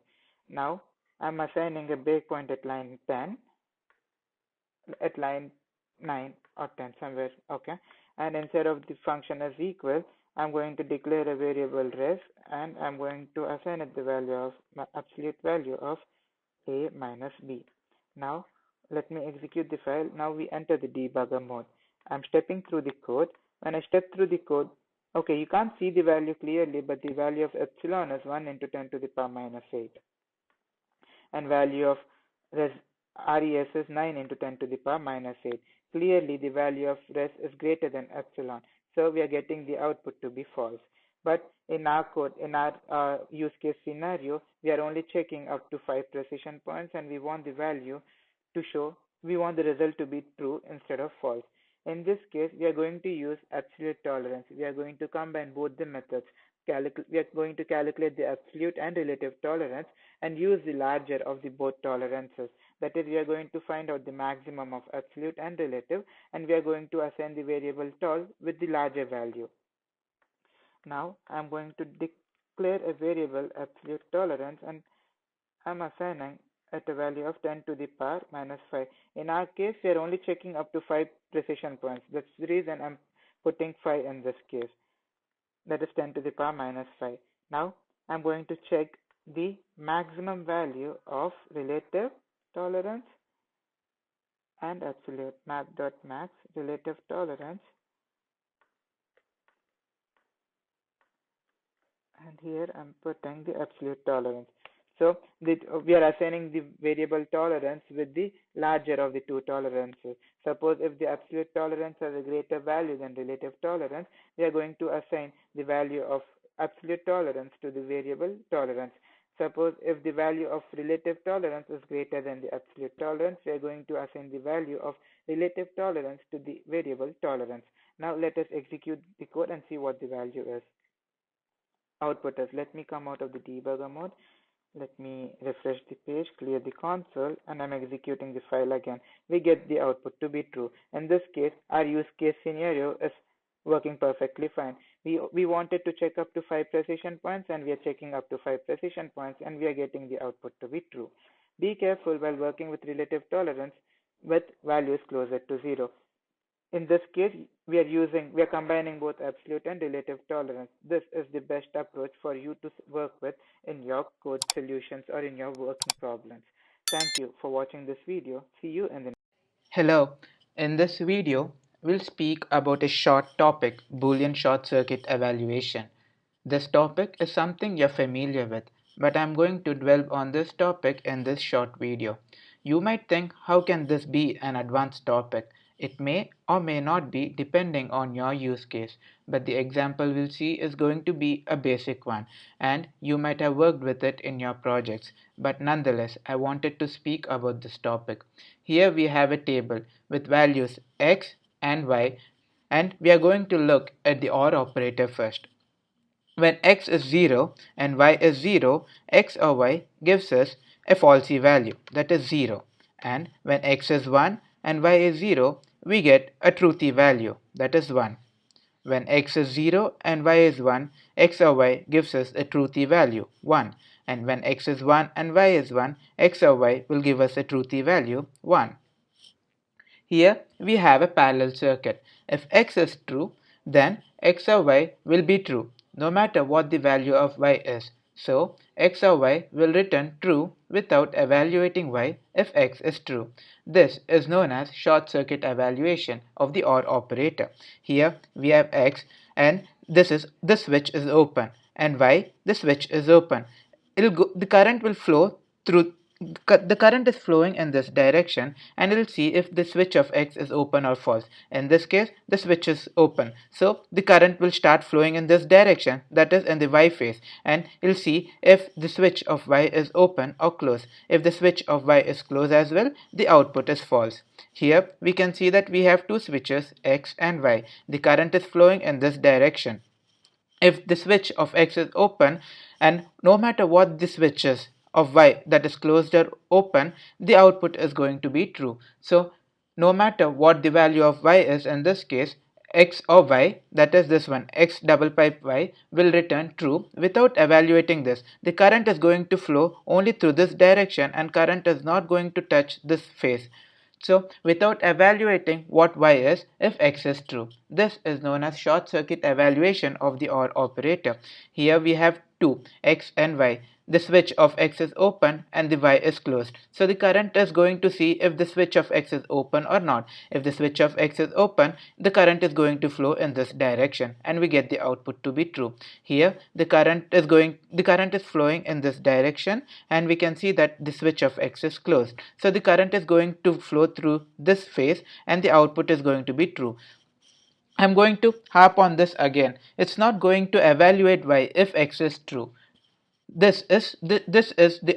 Now I'm assigning a breakpoint at line 10, at line 9 or 10 somewhere, okay? And instead of the function as equal, I'm going to declare a variable res, and I'm going to assign it the value of absolute value of a minus b. Now let me execute the file. Now we enter the debugger mode. I'm stepping through the code. When I step through the code, okay, you can't see the value clearly, but the value of epsilon is 1 into 10 to the power minus 8. And value of res is 9 into 10 to the power minus 8. Clearly, the value of res is greater than epsilon. So we are getting the output to be false. But in our code, in our use case scenario, we are only checking up to 5 precision points, and we want the value to show, we want the result to be true instead of false. In this case, we are going to use absolute tolerance. We are going to combine both the methods. We are going to calculate the absolute and relative tolerance and use the larger of the both tolerances. That is, we are going to find out the maximum of absolute and relative, and we are going to assign the variable tol with the larger value. Now I'm going to declare a variable absolute tolerance, and I'm assigning at a value of 10 to the power minus 5. In our case, we are only checking up to 5 precision points. That's the reason I'm putting 5 in this case. That is 10 to the power minus 5. Now I'm going to check the maximum value of relative tolerance and absolute. Math.max relative tolerance And here I'm putting the absolute tolerance. So we are assigning the variable tolerance with the larger of the two tolerances. Suppose if the absolute tolerance has a greater value than relative tolerance, we are going to assign the value of absolute tolerance to the variable tolerance. Suppose if the value of relative tolerance is greater than the absolute tolerance, we are going to assign the value of relative tolerance to the variable tolerance. Now let us execute the code and see what the value is. Output is, let me come out of the debugger mode. Let me refresh the page, clear the console, and I'm executing the file again. We get the output to be true. In this case, our use case scenario is working perfectly fine. We wanted to check up to 5 precision points, and we are checking up to 5 precision points, and we are getting the output to be true. Be careful while working with relative tolerance with values closer to 0. In this case, we are combining both absolute and relative tolerance. This is the best approach for you to work with in your code solutions or in your working problems. Thank you for watching this video. See you in the Hello, in this video, we'll speak about a short topic, Boolean short circuit evaluation. This topic is something you're familiar with, but I'm going to dwell on this topic in this short video. You might think, how can this be an advanced topic? It may or may not be depending on your use case, but the example we'll see is going to be a basic one, and you might have worked with it in your projects. But nonetheless, I wanted to speak about this topic. Here we have a table with values x and y, and we are going to look at the OR operator first. When x is 0 and y is 0, x or y gives us a falsy value, that is 0. And when x is 1 and y is 0, we get a truthy value, that is 1. When x is 0 and y is 1, x or y gives us a truthy value, 1. And when x is 1 and y is 1, x or y will give us a truthy value, 1. Here we have a parallel circuit. If x is true, then x or y will be true, no matter what the value of y is. So x or y will return true without evaluating y if x is true. This is known as short circuit evaluation of the OR operator. Here we have x, and this switch is open, and y, the switch is open. The current will flow through. The current is flowing in this direction, and you'll see if the switch of x is open or false. In this case, the switch is open, so the current will start flowing in this direction, that is in the y phase, and you'll see if the switch of y is open or closed. If the switch of y is closed as well, the output is false. Here we can see that we have two switches, x and y. The current is flowing in this direction. If the switch of x is open, and no matter what the switch is of y, that is closed or open, the output is going to be true. So no matter what the value of y is, in this case x or y, that is this one, x double pipe y, will return true without evaluating this. The current is going to flow only through this direction, and current is not going to touch this phase. So without evaluating what y is if x is true. This is known as short circuit evaluation of the OR operator. Here we have two, x and y. The switch of x is open and the y is closed. So the current is going to see if the switch of x is open or not. If the switch of x is open, the current is going to flow in this direction, and we get the output to be true. Here the current is flowing in this direction, and we can see that the switch of x is closed. So the current is going to flow through this phase, and the output is going to be true. I'm going to harp on this again. It's not going to evaluate y if x is true. This is the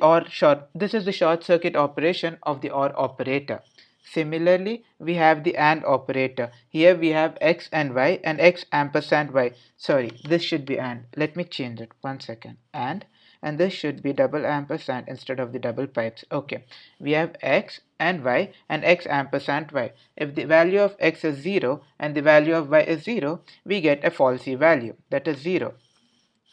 short circuit operation of the OR operator. Similarly, we have the AND operator. Here we have x and y and x ampersand y. Sorry, this should be AND. Let me change it. 1 second. And this should be double ampersand instead of the double pipes. Okay, we have x and y and x ampersand y. If the value of x is 0 and the value of y is 0, we get a falsy value, that is 0.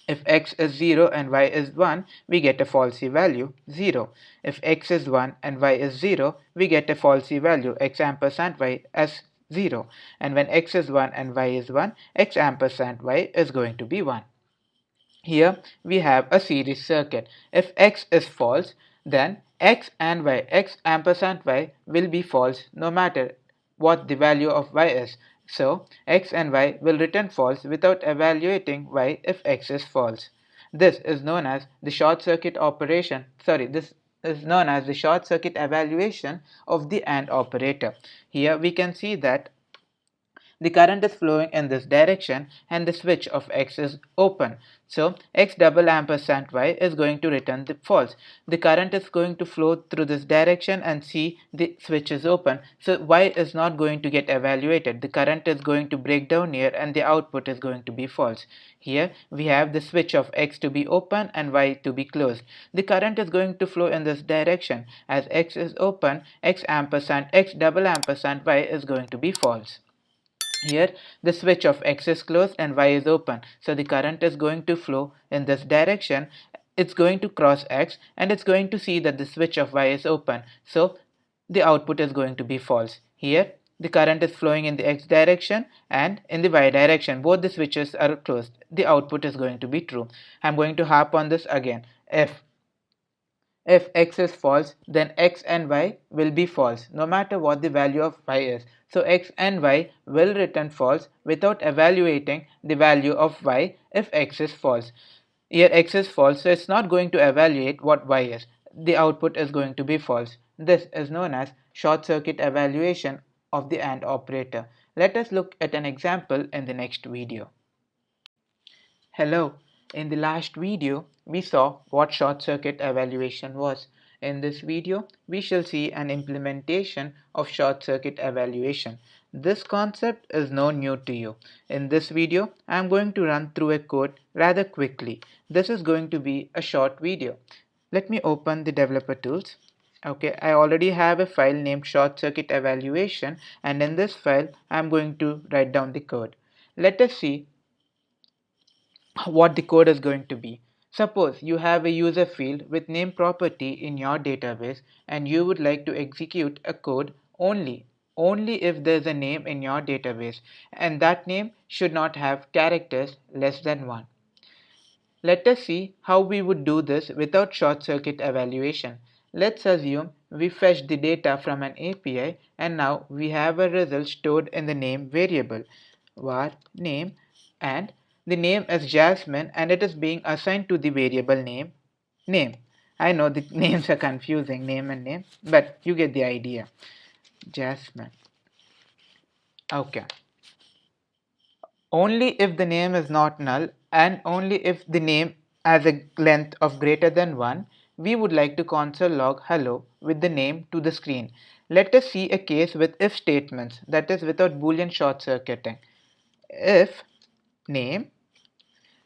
If x is 0 and y is 1, we get a falsy value, 0. If x is 1 and y is 0, we get a falsy value, x ampersand y, as 0. And when x is 1 and y is 1, x ampersand y is going to be 1. Here we have a series circuit. If x is false, then x and y, x ampersand y, will be false no matter what the value of y is. So x and y will return false without evaluating y if x is false. This is known as the short circuit operation. This is known as the short circuit evaluation of the AND operator. Here we can see that the current is flowing in this direction and the switch of X is open. So X double ampersand Y is going to return the false. The current is going to flow through this direction and see the switch is open. So Y is not going to get evaluated. The current is going to break down here and the output is going to be false. Here we have the switch of X to be open and Y to be closed. The current is going to flow in this direction. As X is open, X double ampersand Y is going to be false. Here the switch of X is closed and Y is open, so the current is going to flow in this direction. It's going to cross X and it's going to see that the switch of Y is open, so the output is going to be false. Here the current is flowing in the X direction and in the Y direction. Both the switches are closed. The output is going to be true. I'm going to harp on this again. If X is false, then X and Y will be false no matter what the value of Y is. So X and Y will return false without evaluating the value of Y if X is false. Here X is false, so it's not going to evaluate what Y is. The output is going to be false. This is known as short circuit evaluation of the AND operator. Let us look at an example in the next video. Hello, in the last video we saw what short circuit evaluation was. In this video we shall see an implementation of short circuit evaluation. This concept is no new to you. In this video I am going to run through a code rather quickly. This is going to be a short video. Let me open the developer tools. Okay, I already have a file named short circuit evaluation, and in this file I am going to write down the code. Let us see what the code is going to be. Suppose you have a user field with name property in your database and you would like to execute a code only if there is a name in your database, and that name should not have characters less than 1. Let us see how we would do this without short circuit evaluation. Let's assume we fetch the data from an API and now we have a result stored in the name variable var name, and the name is Jasmine and it is being assigned to the variable name. I know the names are confusing, name and name, but you get the idea. Jasmine. Okay. Only if the name is not null and only if the name has a length of greater than 1, we would like to console log hello with the name to the screen. Let us see a case with if statements, that is without boolean short circuiting. If name,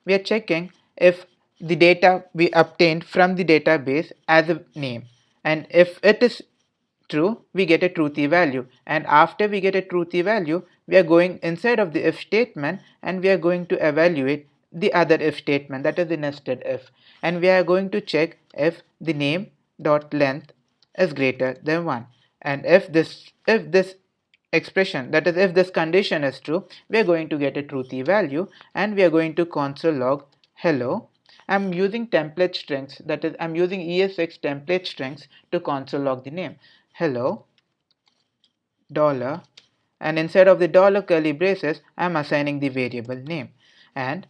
we are checking if the data we obtained from the database as a name, and if it is true we get a truthy value, and after we get a truthy value we are going inside of the if statement and we are going to evaluate the other if statement, that is the nested if, and we are going to check if the name dot length is greater than 1, and if this expression, that is if this condition is true, we are going to get a truthy value and we are going to console log hello. I'm using template strings, that is I'm using ESX template strings to console log the name hello dollar, and inside of the dollar curly braces I'm assigning the variable name, and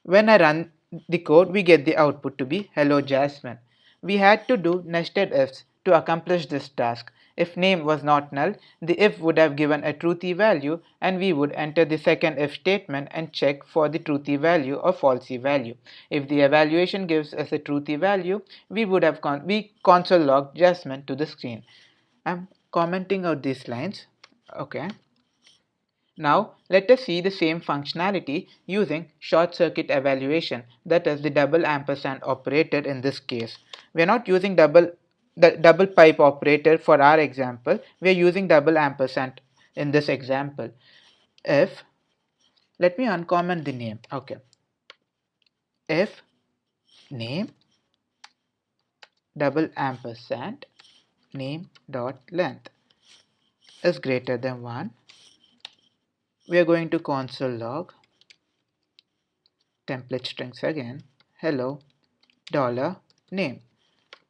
when I run the code we get the output to be hello Jasmine. We had to do nested ifs to accomplish this task. If name was not null, the if would have given a truthy value and we would enter the second if statement and check for the truthy value or falsy value. If the evaluation gives us a truthy value, we would have console log Jasmine to the screen. I'm commenting out these lines. Okay. Now let us see the same functionality using short circuit evaluation, that is the double ampersand operator in this case. We are not using the double pipe operator for our example, we are using double ampersand in this example. If, let me uncomment the name, okay, if name double ampersand name dot length is greater than 1, we are going to console log template strings again hello dollar name,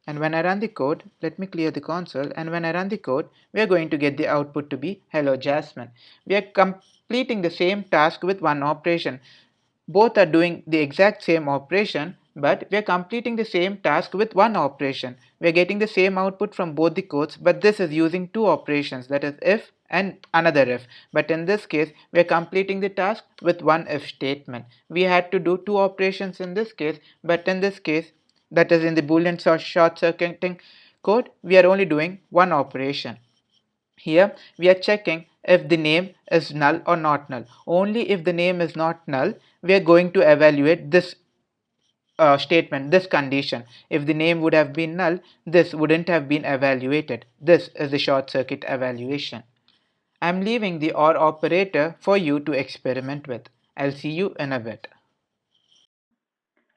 and when I run the code, let me clear the console, and when I run the code we are going to get the output to be hello Jasmine. We are completing the same task with one operation. Both are doing the exact same operation, but we are completing the same task with one operation. We are getting the same output from both the codes, but this is using two operations, that is if and another if. But in this case, we are completing the task with one if statement. We had to do two operations in this case, but in this case, that is in the Boolean short circuiting code, we are only doing one operation. Here we are checking if the name is null or not null. Only if the name is not null, we are going to evaluate this statement, this condition. If the name would have been null, this wouldn't have been evaluated. This is the short circuit evaluation. I'm leaving the OR operator for you to experiment with. I'll see you in a bit.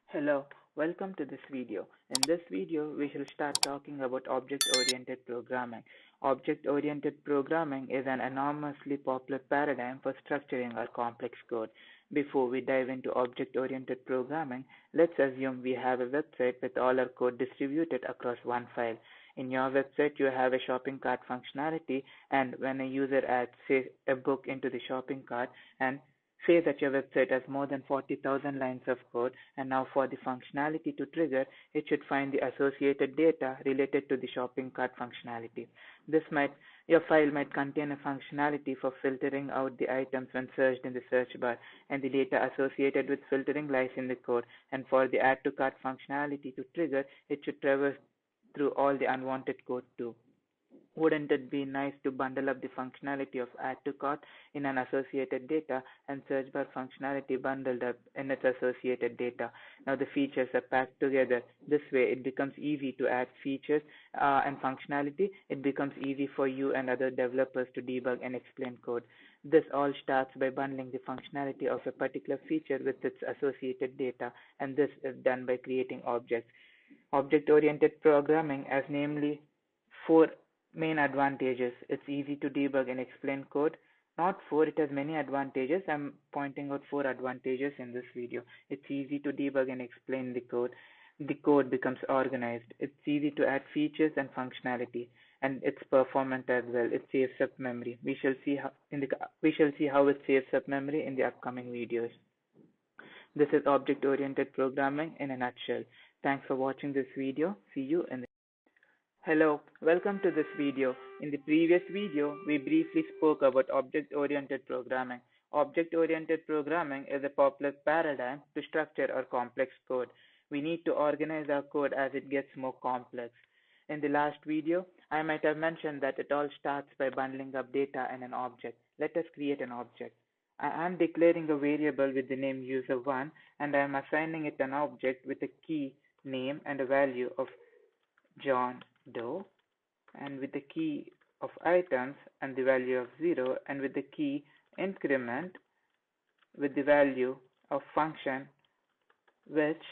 Hello, welcome to this video. In this video, we shall start talking about object-oriented programming. Object-oriented programming is an enormously popular paradigm for structuring our complex code. Before we dive into object-oriented programming, let's assume we have a website with all our code distributed across one file. In your website, you have a shopping cart functionality, and when a user adds, say, a book into the shopping cart and say that your website has more than 40,000 lines of code, and now for the functionality to trigger, it should find the associated data related to the shopping cart functionality. Your file might contain a functionality for filtering out the items when searched in the search bar, and the data associated with filtering lies in the code. And for the add to cart functionality to trigger, it should traverse through all the unwanted code too. Wouldn't it be nice to bundle up the functionality of add to cart in an associated data and search bar functionality bundled up in its associated data? Now the features are packed together. This way it becomes easy to add features and functionality. It becomes easy for you and other developers to debug and explain code. This all starts by bundling the functionality of a particular feature with its associated data, and this is done by creating objects. Object-oriented programming has namely four main advantages. It's easy to debug and explain code. Not four, it has many advantages. I'm pointing out four advantages in this video. It's easy to debug and explain the code. The code becomes organized. It's easy to add features and functionality, and it's performant as well. It saves up memory. We shall see how it saves up memory in the upcoming videos. This is object-oriented programming in a nutshell. Thanks for watching this video. See you in the Hello, welcome to this video. In the previous video, we briefly spoke about object-oriented programming. Object-oriented programming is a popular paradigm to structure our complex code. We need to organize our code as it gets more complex. In the last video, I might have mentioned that it all starts by bundling up data in an object. Let us create an object. I am declaring a variable with the name user1, and I am assigning it an object with a key name and a value of John Doe, and with the key of items and the value of 0, and with the key increment with the value of function which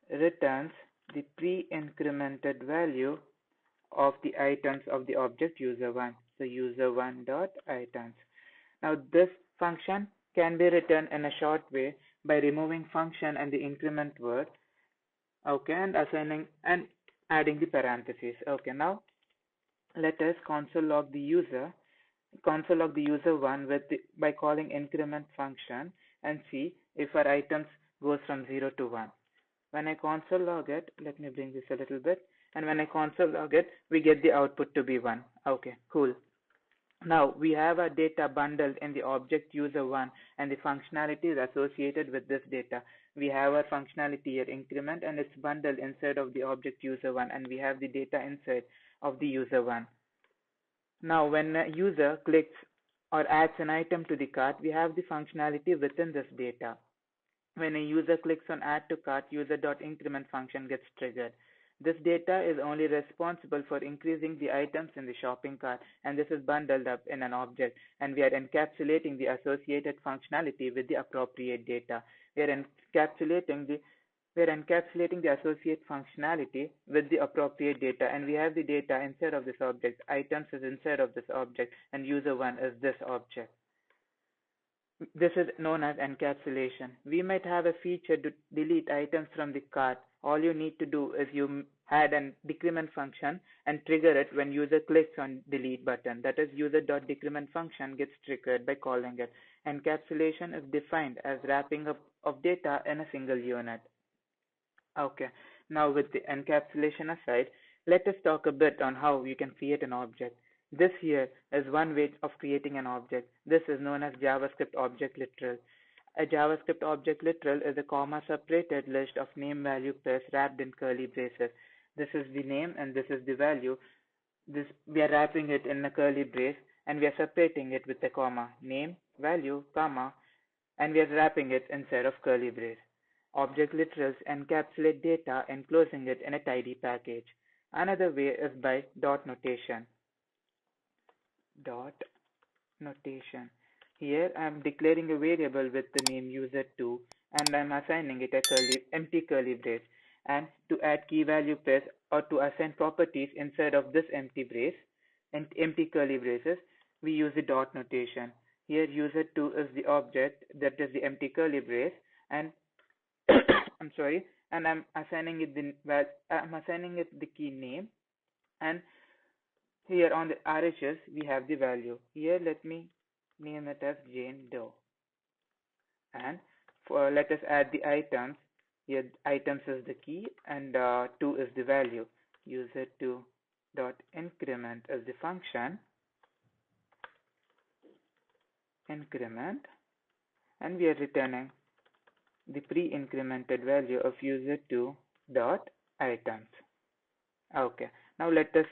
returns the pre-incremented value of the items of the object user1. So user1 dot items. Now this function can be written in a short way by removing function and the increment word, okay, and assigning and adding the parentheses. Okay, now let us console log the user one by calling increment function and see if our items goes from 0 to 1. When I console log it, let me bring this a little bit, and when I console log it, we get the output to be 1. Okay, cool. Now we have our data bundled in the object user1 and the functionality is associated with this data. We have our functionality here increment and it's bundled inside of the object user1, and we have the data inside of the user1. Now when a user clicks or adds an item to the cart, we have the functionality within this data. When a user clicks on add to cart, user.increment function gets triggered. This data is only responsible for increasing the items in the shopping cart, and this is bundled up in an object, and we are encapsulating the associated functionality with the appropriate data. We are encapsulating the associate functionality with the appropriate data, and we have the data inside of this object. Items is inside of this object, and user1 is this object. This is known as encapsulation. We might have a feature to delete items from the cart. All you need to do is you add an decrement function and trigger it when user clicks on delete button. That is, user.decrement function gets triggered by calling it. Encapsulation is defined as wrapping up of data in a single unit. Okay, now with the encapsulation aside, let us talk a bit on how you can create an object. This here is one way of creating an object. This is known as JavaScript object literal. A JavaScript object literal is a comma-separated list of name value pairs wrapped in curly braces. This is the name and this is the value. This we are wrapping it in a curly brace and we are separating it with a comma. Name, value, comma, and we are wrapping it inside of curly brace. Object literals encapsulate data enclosing it in a tidy package. Another way is by dot notation. Dot notation. Here I am declaring a variable with the name user2 and I am assigning it a empty curly brace. And to add key value pairs or to assign properties inside of this empty brace and empty curly braces, we use the dot notation. Here user2 is the object, that is the empty curly brace, and I'm sorry, and I'm assigning it the key name, and here on the RHS we have the value. Here let me name it as Jane Doe, and let us add the items. Here items is the key and 2 is the value. User2 dot increment is the function increment, and we are returning the pre-incremented value of user2 dot items. Okay, now let us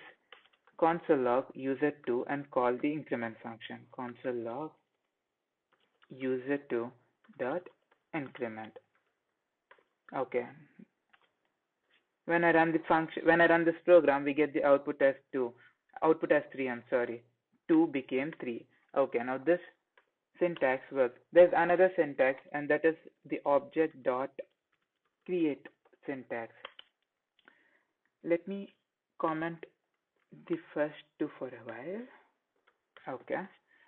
console log user2 and call the increment function. Console log user2 dot increment. Okay, when I run this program, we get the output as 3. I'm sorry, 2 became 3. Okay, now this syntax works. There's another syntax, and that is the object dot create syntax. Let me comment the first two for a while. Okay,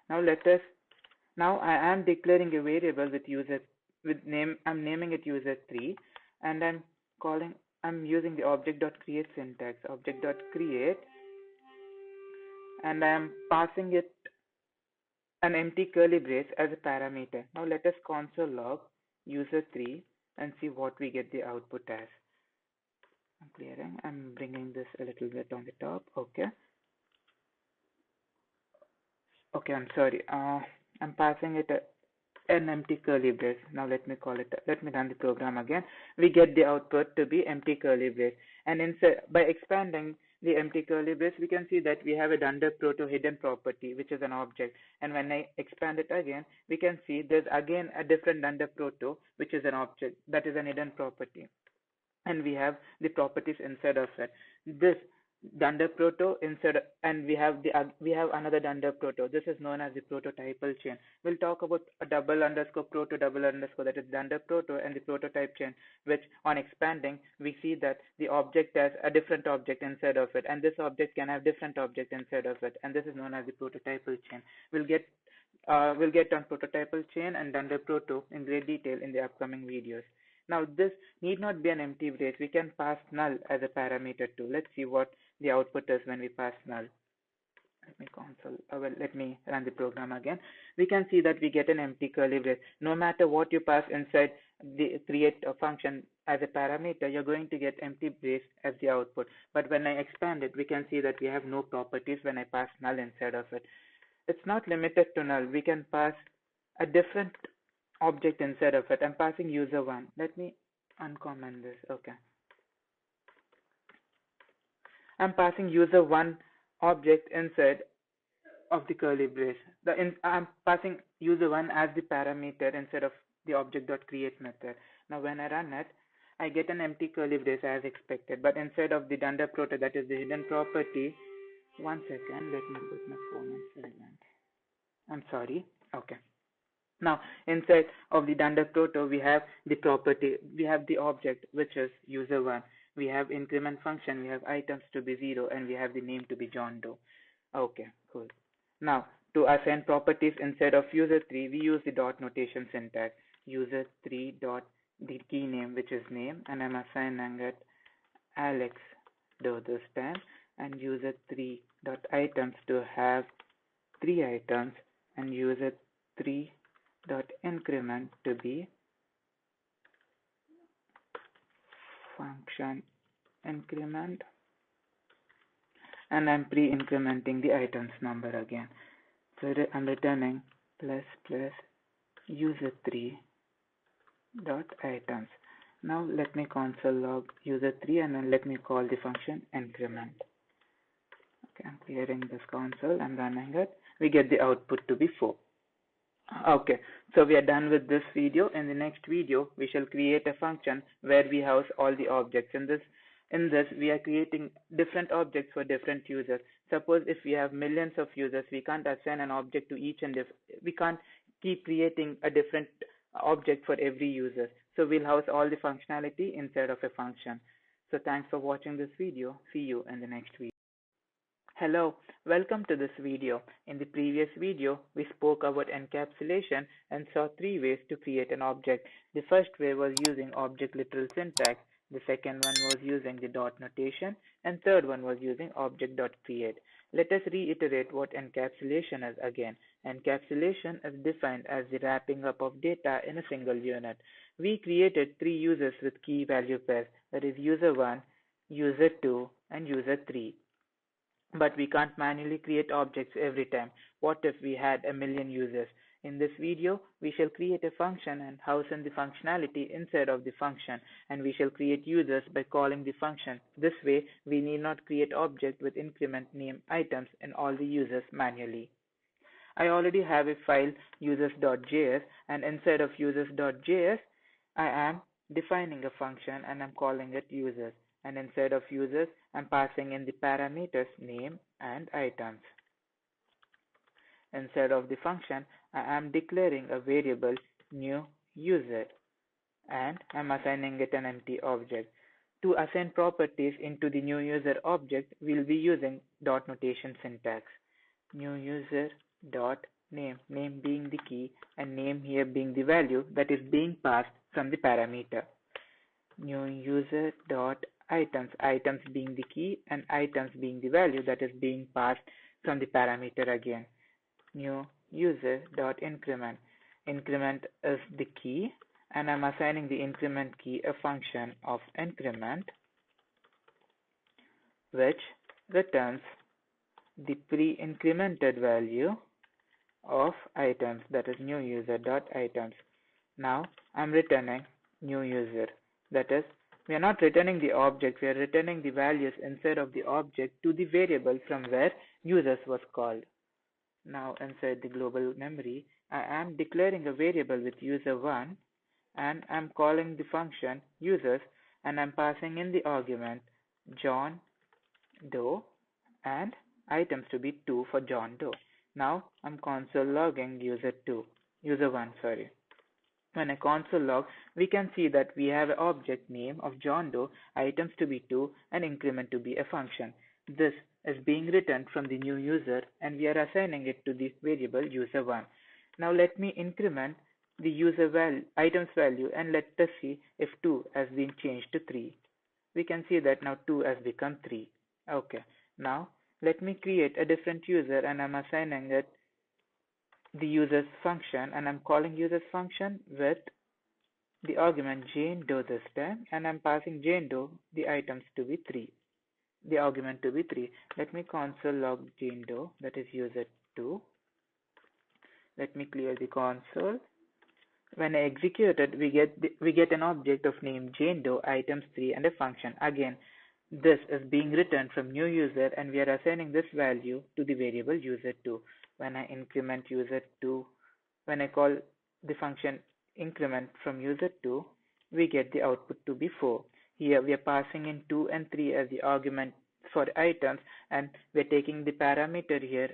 now I am declaring a variable with name. I'm naming it user3, and I'm using the object dot create syntax. Object dot create, and I am passing it an empty curly brace as a parameter. Now let us console log user3 and see what we get the output as. I'm bringing this a little bit on the top. Okay, I'm sorry. I'm passing it an empty curly brace. Now let me run the program again. We get the output to be empty curly brace, and by expanding the empty curly brace, we can see that we have a dunder proto hidden property, which is an object. And when I expand it again, we can see there's again a different dunder proto, which is an object, that is an hidden property. And we have the properties inside of it. This dunder proto inside, and we have another dunder proto. This is known as the prototypal chain. We'll talk about a double underscore proto double underscore, that is dunder proto, and the prototype chain, which on expanding we see that the object has a different object inside of it, and this object can have different object inside of it, and this is known as the prototypal chain. We'll get on prototypal chain and dunder proto in great detail in the upcoming videos. Now this need not be an empty brace. We can pass null as a parameter too. Let's see what the output is when we pass null. Let me run the program again. We can see that we get an empty curly brace. No matter what you pass inside the create function as a parameter, you're going to get empty brace as the output. But when I expand it, we can see that we have no properties when I pass null inside of it. It's not limited to null. We can pass a different object inside of it. I'm passing user1. Let me uncomment this. Okay, I'm passing user1 object inside of the curly brace. I'm passing user1 as the parameter inside of the object.create method. Now when I run it, I get an empty curly brace as expected, but inside of the dunder proto, that is the hidden property. One second, let me put my phone on silent. I'm sorry. Okay. Now, inside of the dunder proto, we have the property, we have the object, which is user1. We have increment function, we have items to be 0, and we have the name to be John Doe. Okay, cool. Now, To assign properties inside of user3, we use the dot notation syntax. User3 dot the key name, which is name, and I'm assigning it Alex do this time, and user3 dot items to have 3 items, and user3 dot increment to be function increment, and I'm pre-incrementing the items number again. So I'm returning plus plus user3 dot items. Now let me console log user3 and then let me call the function increment. Okay, I'm clearing this console and running it. We get the output to be 4. Okay, so we are done with this video. In the next video, we shall create a function where we house all the objects. In this, we are creating different objects for different users. Suppose if we have millions of users, we can't assign an object to each and we can't keep creating a different object for every user. So we'll house all the functionality inside of a function. So thanks for watching this video. See you in the next video. Hello, welcome to this video. In the previous video, we spoke about encapsulation and saw 3 ways to create an object. The first way was using object literal syntax, the second one was using the dot notation, and third one was using object.create. Let us reiterate what encapsulation is again. Encapsulation is defined as the wrapping up of data in a single unit. We created 3 users with key value pairs, that is user1, user2, and user3. But we can't manually create objects every time. What if we had a million users? In this video, we shall create a function and house in the functionality inside of the function, and we shall create users by calling the function. This way, we need not create object with increment name items in all the users manually. I already have a file users.js, and inside of users.js, I am defining a function and I'm calling it users, and inside of users I'm passing in the parameters name and items. Inside of the function I am declaring a variable new user and I'm assigning it an empty object. To assign properties into the new user object, we'll be using dot notation syntax. New user dot name, name being the key and name here being the value that is being passed from the parameter. New user dot items, items being the key and items being the value that is being passed from the parameter again. New user dot increment, increment is the key and I'm assigning the increment key a function of increment which returns the pre-incremented value of items, that is new user dot items. Now I'm returning new user, that is we are not returning the object, we are returning the values inside of the object to the variable from where users was called. Now inside the global memory I am declaring a variable with user1 and I'm calling the function users and I'm passing in the argument John Doe and items to be 2 for John Doe. Now I'm console logging user1, sorry. When I console log, we can see that we have an object name of John Doe, items to be 2, and increment to be a function. This is being returned from the new user, and we are assigning it to the variable user1. Now let me increment the items value, and let us see if 2 has been changed to 3. We can see that now 2 has become 3. Okay. Now let me create a different user, and I'm assigning it the users function and I'm calling users function with the argument Jane Doe this time and I'm passing Jane Doe the items to be 3, the argument to be 3. Let me console log Jane Doe, that is user2. Let me clear the console. When I execute it, we get an object of name Jane Doe items 3 and a function. Again, this is being returned from new user and we are assigning this value to the variable user2. When I increment user2, when I call the function increment from user2, we get the output to be 4. Here we are passing in 2 and 3 as the argument for items and we are taking the parameter here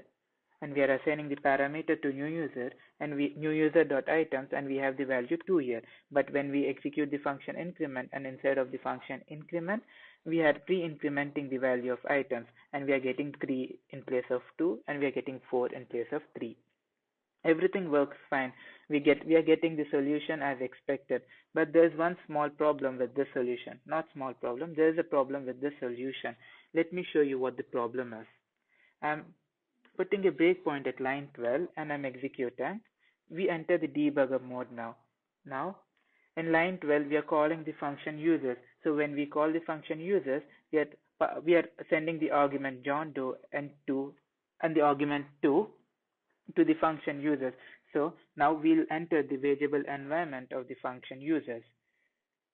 and we are assigning the parameter to new user and we new user dot items, and we have the value 2 here. But when we execute the function increment, and inside of the function increment, we are pre-incrementing the value of items, and we are getting 3 in place of 2, and we are getting 4 in place of 3. Everything works fine. We are getting the solution as expected. But there's one small problem with this solution. Not small problem, there is a problem with this solution. Let me show you what the problem is. I'm putting a breakpoint at line 12 and I'm executing. We enter the debugger mode now. Now, in line 12, we are calling the function users. So when we call the function users, we are sending the argument John Doe and 2 and the argument 2 to the function users. So now we'll enter the variable environment of the function users.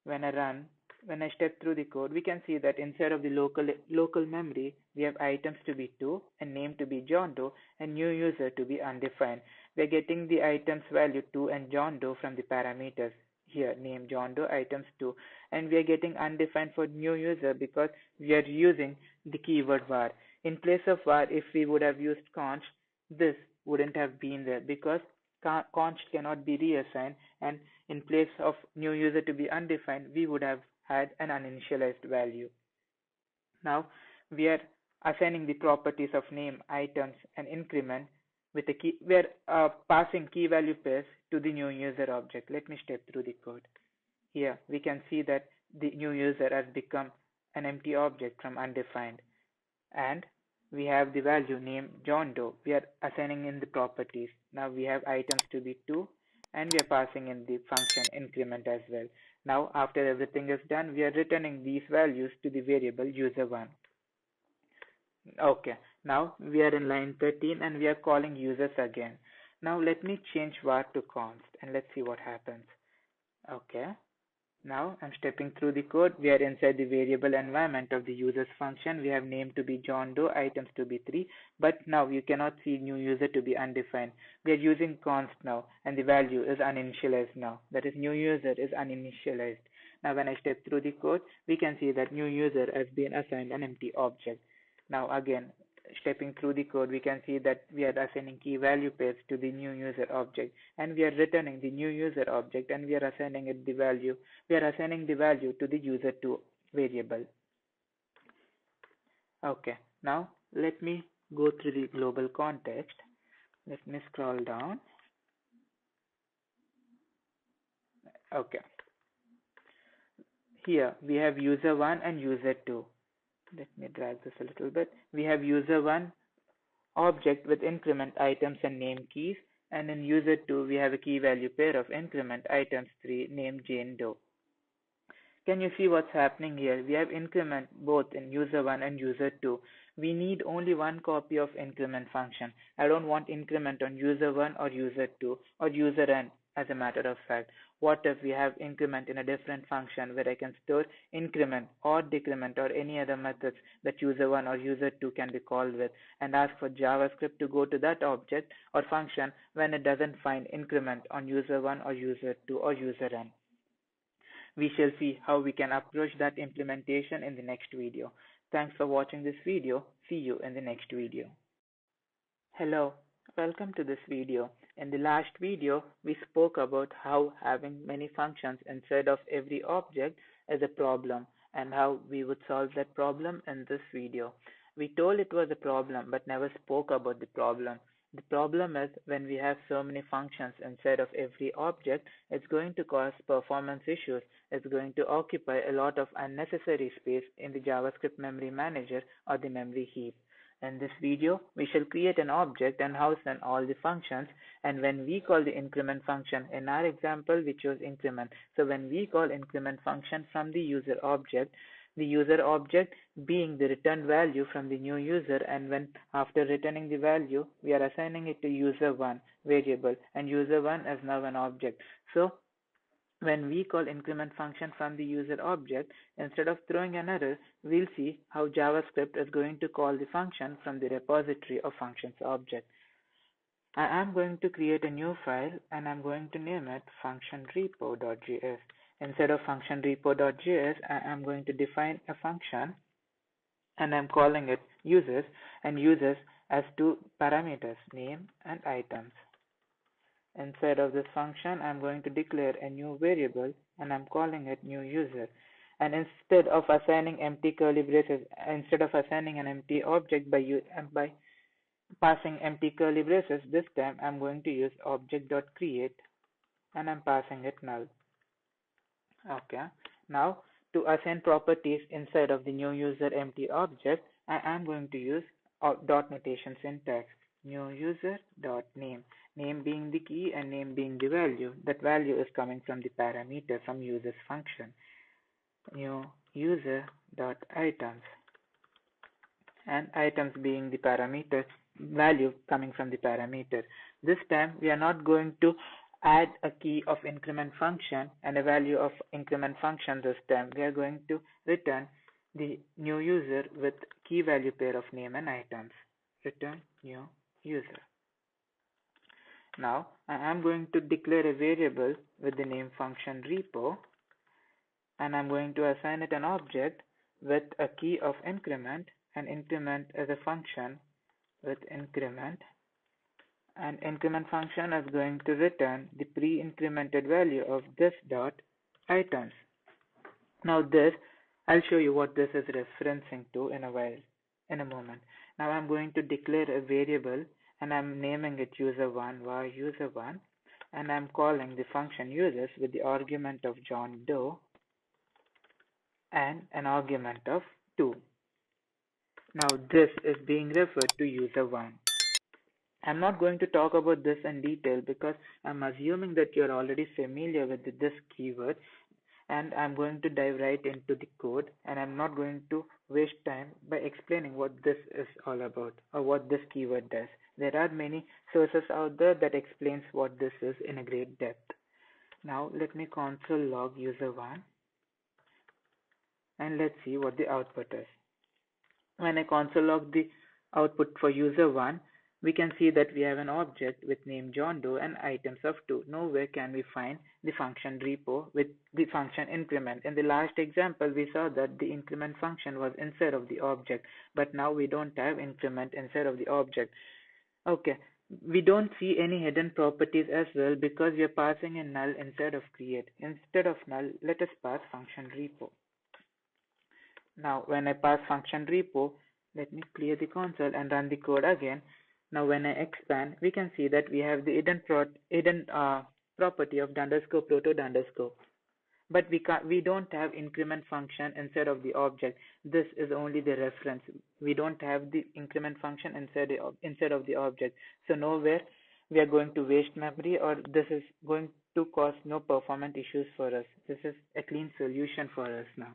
When I step through the code, we can see that inside of the local memory, we have items to be 2 and name to be John Doe and new user to be undefined. We're getting the items value 2 and John Doe from the parameters here, name John Doe items 2, and we are getting undefined for new user because we are using the keyword var. In place of var, if we would have used const, this wouldn't have been there because const cannot be reassigned, and in place of new user to be undefined, we would have had an uninitialized value. Now we are assigning the properties of name, items, and increment with a key. We are passing key value pairs to the new user object. Let me step through the code. Here we can see that the new user has become an empty object from undefined, and we have the value name John Doe. We are assigning in the properties. Now we have items to be 2 and we are passing in the function increment as well. Now after everything is done, we are returning these values to the variable user1. Okay, now we are in line 13 and we are calling users again. Now let me change var to const and let's see what happens. Okay. Now I'm stepping through the code. We are inside the variable environment of the users function. We have name to be John Doe, items to be 3, but now you cannot see new user to be undefined. We are using const now and the value is uninitialized now. That is, new user is uninitialized. Now when I step through the code, we can see that new user has been assigned an empty object. Now again, stepping through the code, we can see that we are assigning key value pairs to the new user object, and we are returning the new user object, and we are assigning it the value. We are assigning the value to the user2 variable. Okay, now let me go through the global context. Let me scroll down. Okay, here we have user1 and user2. Let me drag this a little bit. We have user1 object with increment items and name keys, and in user2 we have a key value pair of increment items 3 name Jane Doe. Can you see what's happening here? We have increment both in user1 and user2. We need only one copy of increment function. I don't want increment on user1 or user2 or user_n as a matter of fact. What if we have increment in a different function where I can store increment or decrement or any other methods that user1 or user2 can be called with, and ask for JavaScript to go to that object or function when it doesn't find increment on user1 or user2 or user_n. We shall see how we can approach that implementation in the next video. Thanks for watching this video. See you in the next video. Hello, welcome to this video. In the last video, we spoke about how having many functions inside of every object is a problem and how we would solve that problem in this video. We told it was a problem but never spoke about the problem. The problem is when we have so many functions inside of every object, it's going to cause performance issues. It's going to occupy a lot of unnecessary space in the JavaScript memory manager or the memory heap. In this video, we shall create an object and house in all the functions, and when we call the increment function, in our example we chose increment. So when we call increment function from the user object being the returned value from the new user, and when after returning the value, we are assigning it to user1 variable, and user1 is now an object. So when we call increment function from the user object, instead of throwing an error, we'll see how JavaScript is going to call the function from the repository of functions object. I am going to create a new file and I'm going to name it functionrepo.js. Instead of functionrepo.js, I am going to define a function and I'm calling it users, and users as two parameters, name and items. Inside of this function, I'm going to declare a new variable and I'm calling it new user. And instead of assigning empty curly braces, instead of assigning an empty object by passing empty curly braces, this time I'm going to use object.create and I'm passing it null. Okay. Now to assign properties inside of the new user empty object, I am going to use dot notation syntax. New user dot name. Name being the key and name being the value. That value is coming from the parameter from user's function. New user dot items, and items being the parameter value coming from the parameter. This time we are not going to add a key of increment function and a value of increment function. This time we are going to return the new user with key value pair of name and items. Return new user. Now I am going to declare a variable with the name function repo, and I'm going to assign it an object with a key of increment, and increment as a function with increment, and increment function is going to return the pre-incremented value of this dot items. Now this, I'll show you what this is referencing to in a moment. Now I'm going to declare a variable and I'm naming it user1 var user1, and I'm calling the function users with the argument of John Doe and an argument of 2. Now this is being referred to user1. I'm not going to talk about this in detail because I'm assuming that you're already familiar with this keyword, and I'm going to dive right into the code, and I'm not going to waste time by explaining what this is all about or what this keyword does. There are many sources out there that explains what this is in a great depth. Now let me console log user1 and let's see what the output is. When I console log the output for user1, we can see that we have an object with name John Doe and items of 2. Nowhere can we find the function repo with the function increment. In the last example, we saw that the increment function was inside of the object, but now we don't have increment inside of the object. Okay, we don't see any hidden properties as well because we are passing a null instead of create. Instead of null, let us pass function repo. Now when I pass function repo, let me clear the console and run the code again. Now when I expand, we can see that we have the hidden property of underscore proto underscore. But we don't have increment function inside of the object. This is only the reference. We don't have the increment function inside of the object. So nowhere we are going to waste memory, or this is going to cause no performance issues for us. This is a clean solution for us now.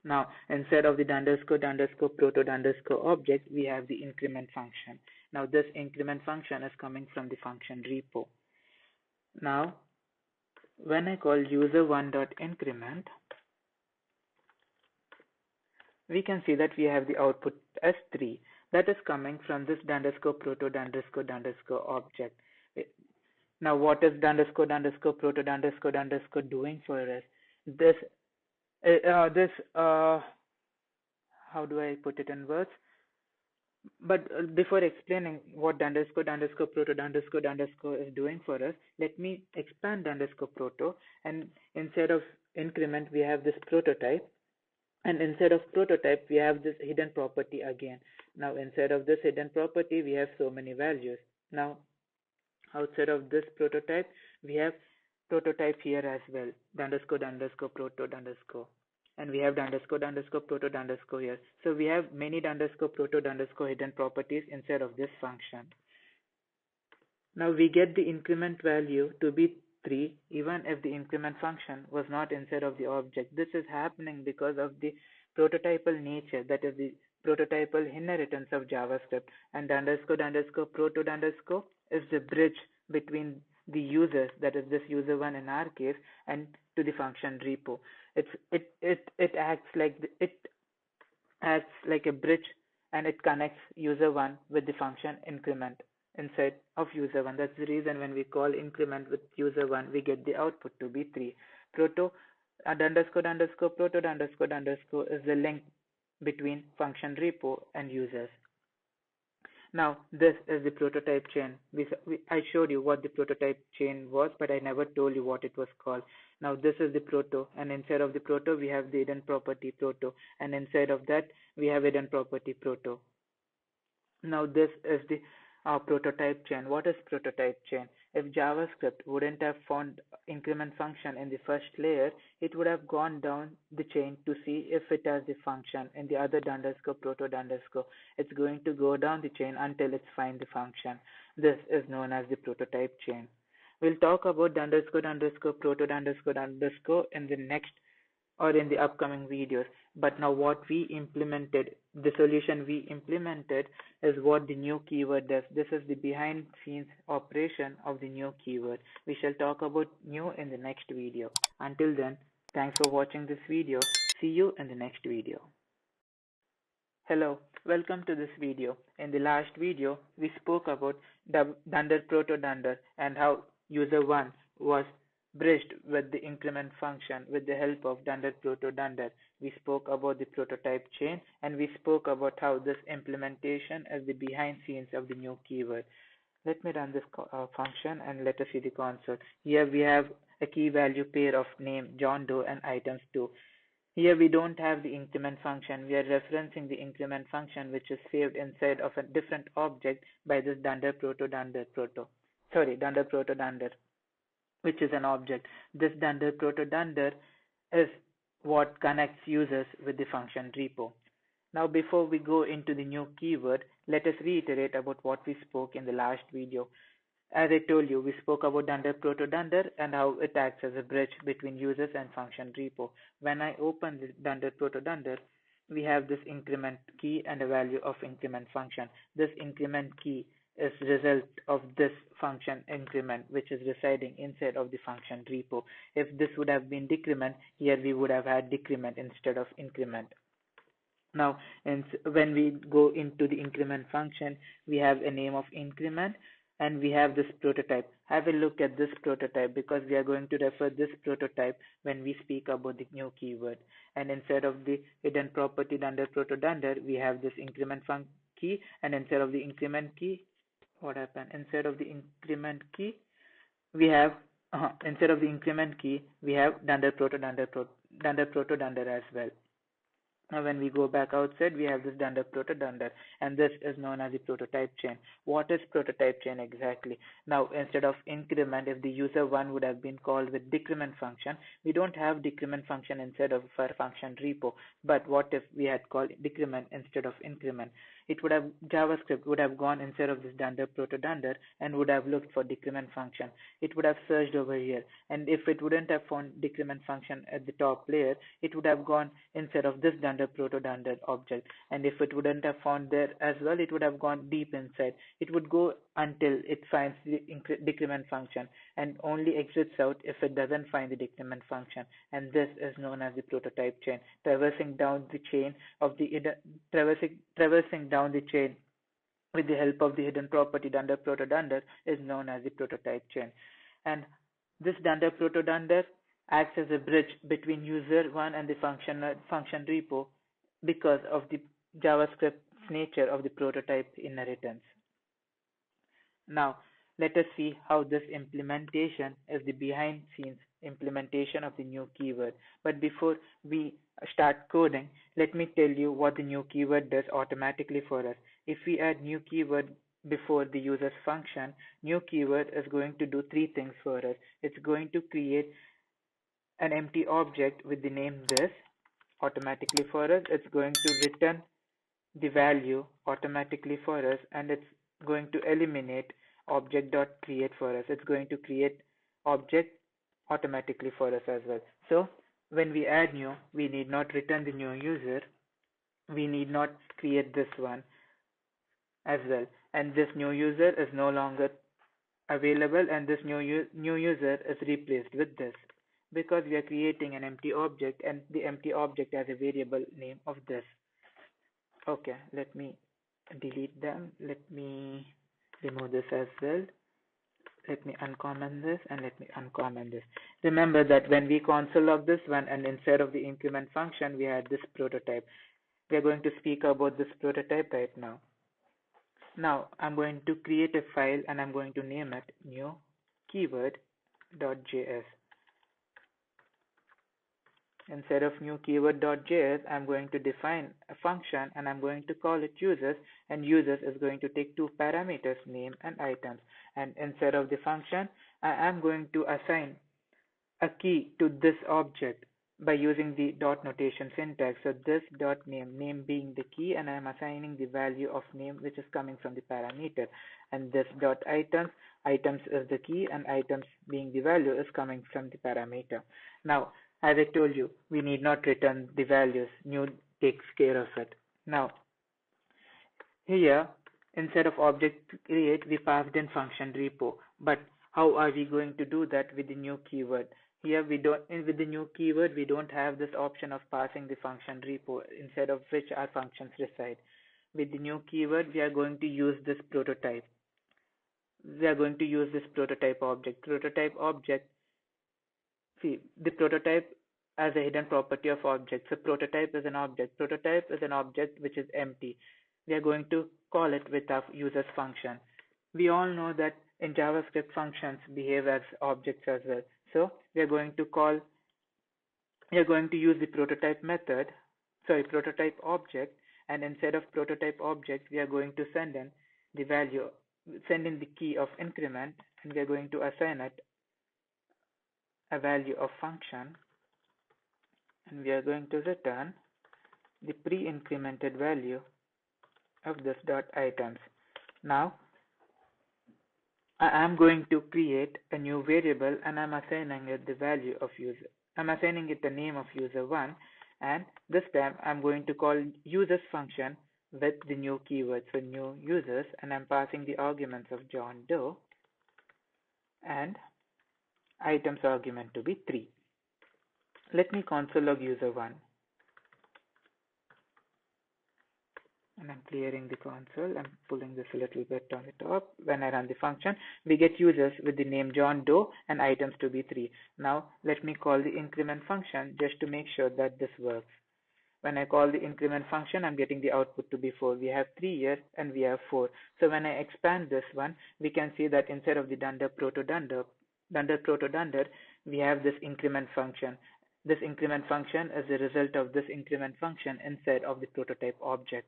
Now, instead of the underscore proto underscore object, we have the increment function. Now, this increment function is coming from the function repo. Now, when I call user1.increment, we can see that we have the output as 3. That is coming from this underscore proto underscore object. Now, what is underscore proto underscore doing for us? How do I put it in words? But before explaining what underscore proto underscore is doing for us, let me expand underscore proto, and instead of increment we have this prototype, and instead of prototype we have this hidden property again. Now inside of this hidden property we have so many values. Now outside of this prototype we have prototype here as well, the underscore proto underscore, and we have the underscore proto underscore here. So we have many underscore proto underscore hidden properties inside of this function. Now we get the increment value to be 3 even if the increment function was not inside of the object. This is happening because of the prototypal nature, that is the prototypal inheritance of JavaScript, and the underscore proto underscore is the bridge between the users, that is this user1 in our case, and to the function repo. It acts like a bridge, and it connects user1 with the function increment inside of user1. That's the reason when we call increment with user1, we get the output to be 3. Proto and underscore proto underscore is the link between function repo and users. Now, this is the prototype chain. I showed you what the prototype chain was, but I never told you what it was called. Now, this is the proto, and inside of the proto, we have the hidden property proto, and inside of that, we have hidden property proto. Now this is the prototype chain. What is prototype chain? If JavaScript wouldn't have found increment function in the first layer, it would have gone down the chain to see if it has the function in the other underscore proto underscore. It's going to go down the chain until it finds the function. This is known as the prototype chain. We'll talk about the underscore underscore proto underscore underscore in the next or in the upcoming videos. But now what we implemented, the solution we implemented is what the new keyword does. This is the behind scenes operation of the new keyword. We shall talk about new in the next video. Until then, thanks for watching this video. See you in the next video. Hello, welcome to this video. In the last video, we spoke about dunder proto dunder and how user 1 was bridged with the increment function with the help of dunder proto dunder. We spoke about the prototype chain and we spoke about how this implementation is the behind scenes of the new keyword. Let me run this function and let us see the console. Here we have a key value pair of name John Doe and items 2. Here we don't have the increment function. We are referencing the increment function which is saved inside of a different object by this dunder proto dunder which is an object. This dunder proto dunder is what connects users with the function repo. Now before we go into the new keyword, let us reiterate about what we spoke in the last video. As I told you, we spoke about dunder proto dunder and how it acts as a bridge between users and function repo. When I open the dunder proto dunder, we have this increment key and a value of increment function. This increment key is result of this function increment, which is residing inside of the function repo. If this would have been decrement, here we would have had decrement instead of increment. Now, when we go into the increment function, we have a name of increment and we have this prototype. Have a look at this prototype because we are going to refer this prototype when we speak about the new keyword. And instead of the hidden property dunder proto dunder, we have this increment key, and instead of the increment key, what happened? Instead of the increment key, we have dunder proto dunder as well. Now when we go back outside, we have this dunder proto dunder, and this is known as the prototype chain. What is prototype chain exactly? Now instead of increment, if the user 1 would have been called with decrement function, we don't have decrement function inside of our function repo. But what if we had called decrement instead of increment? JavaScript would have gone instead of this dunder proto dunder and would have looked for decrement function. It would have searched over here, and if it wouldn't have found decrement function at the top layer, it would have gone instead of this dunder proto dunder object, and if it wouldn't have found there as well, it would have gone deep inside. It would go until it finds the decrement function and only exits out if it doesn't find the decrement function, and this is known as the prototype chain. Traversing down the chain with the help of the hidden property dunder proto dunder is known as the prototype chain. And this dunder proto dunder acts as a bridge between user 1 and the function repo because of the JavaScript's nature of the prototype inheritance. Now, let us see how this implementation is the behind scenes implementation of the new keyword. But before we start coding, let me tell you what the new keyword does automatically for us. If we add new keyword before the user's function, new keyword is going to do three things for us. It's going to create an empty object with the name this automatically for us. It's going to return the value automatically for us, and it's going to eliminate object.create for us. It's going to create object automatically for us as well. So when we add new, we need not return the new user. We need not create this one as well. And this new user is no longer available, and this new user is replaced with this because we are creating an empty object, and the empty object has a variable name of this. Okay, let me delete them. Let me remove this as well. Let me uncomment this and let me uncomment this. Remember that when we console log this one, and instead of the increment function, we had this prototype. We are going to speak about this prototype right now. Now I'm going to create a file and I'm going to name it new keyword.js. Instead of new keyword.js, I'm going to define a function and I'm going to call it users, and users is going to take two parameters, name and items. And instead of the function, I am going to assign a key to this object by using the dot notation syntax. So this dot name, name being the key, and I am assigning the value of name which is coming from the parameter. And this dot items, items is the key, and items being the value is coming from the parameter. Now, as I told you, we need not return the values. New takes care of it. Now, here, instead of object create, we passed in function repo. But how are we going to do that with the new keyword? Here we don't, with the new keyword, we don't have this option of passing the function repo, instead of which our functions reside. With the new keyword, we are going to use this prototype. We are going to use this prototype object. Prototype object, see, the prototype as a hidden property of object. So prototype is an object. Prototype is an object which is empty. We are going to call it with our users function. We all know that in JavaScript functions behave as objects as well. So we are going to use the prototype method, sorry, prototype object, and instead of prototype object, we are going to send in the value, send in the key of increment, and we are going to assign it a value of function, and we are going to return the pre-incremented value of this dot items. Now I am going to create a new variable and I'm assigning it the value of user. I'm assigning it the name of user1, and this time I'm going to call users function with the new keyword, so new users, and I'm passing the arguments of John Doe and items argument to be 3. Let me console log user1. And I'm clearing the console. I'm pulling this a little bit on the top. When I run the function, we get users with the name John Doe and items to be 3. Now let me call the increment function just to make sure that this works. When I call the increment function, I'm getting the output to be 4. We have 3 here and we have 4. So when I expand this one, we can see that instead of the dunder proto dunder, we have this increment function. This increment function is the result of this increment function inside of the prototype object.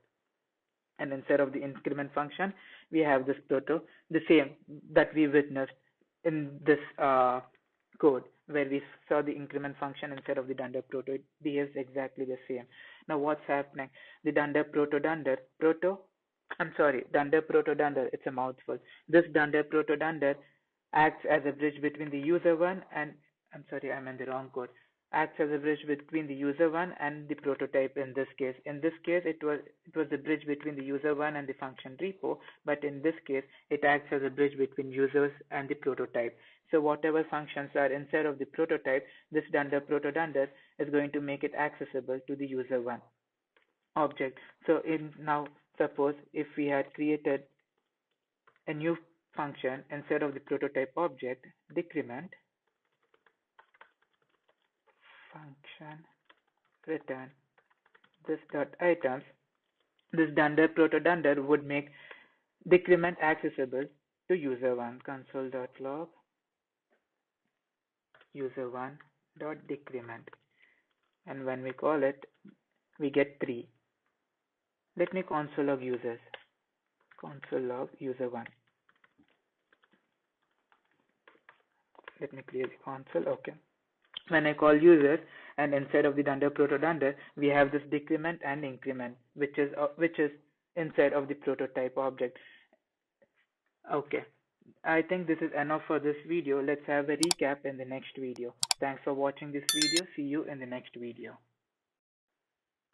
And instead of the increment function, we have this the same that we witnessed in this code, where we saw the increment function instead of the dunder proto. It behaves exactly the same. Now what's happening? The dunder proto dunder it's a mouthful. This dunder proto dunder acts as a bridge between the user1 and, I'm in the wrong code, acts as a bridge between the user1 and the prototype in this case. In this case, it was the bridge between the user1 and the function repo, but in this case, it acts as a bridge between users and the prototype. So whatever functions are inside of the prototype, this dunder proto dunder is going to make it accessible to the user1 object. So now suppose if we had created a new function instead of the prototype object, decrement function return this dot items, this dunder proto dunder would make decrement accessible to user1. Console.log user1 dot decrement, and when we call it, we get 3. Let me console log users. Console log user1. Let me clear the console. Okay. When I call users, and instead of the dunder proto dunder, we have this decrement and increment, which is inside of the prototype object. Okay, I think this is enough for this video. Let's have a recap in the next video. Thanks for watching this video. See you in the next video.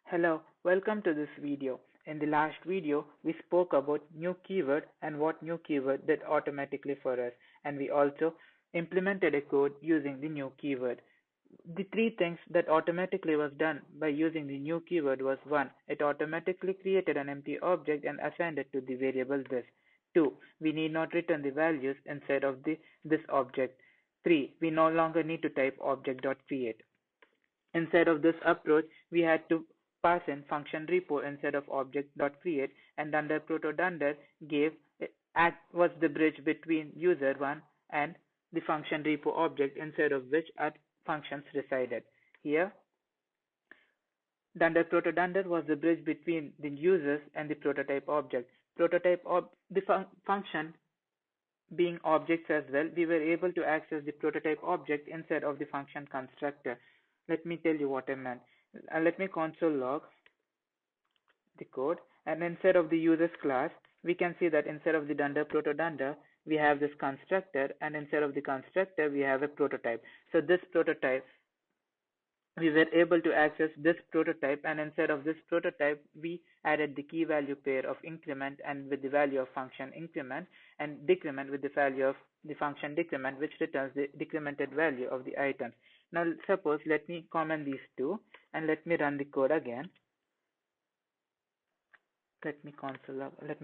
Hello, welcome to this video. In the last video, we spoke about new keyword and what new keyword did automatically for us, and we also implemented a code using the new keyword. The 3 things that automatically was done by using the new keyword was: 1. It automatically created an empty object and assigned it to the variable this. 2. We need not return the values inside of this object. 3. We no longer need to type object.create. Instead of this approach, we had to pass in function repo instead of object.create, and dunder proto dunder gave act was the bridge between user 1 and the function repo object inside of which our functions resided. Here, dunder proto dunder was the bridge between the users and the prototype object. The function being objects as well, we were able to access the prototype object instead of the function constructor. Let me tell you what I meant. Let me console log the code, and instead of the users class, we can see that instead of the dunder proto dunder, we have this constructor, and instead of the constructor, we have a prototype. So this prototype, we were able to access this prototype, and instead of this prototype, we added the key value pair of increment and with the value of function increment, and decrement with the value of the function decrement, which returns the decremented value of the items. Now suppose, let me comment these two, and let me run the code again. Let me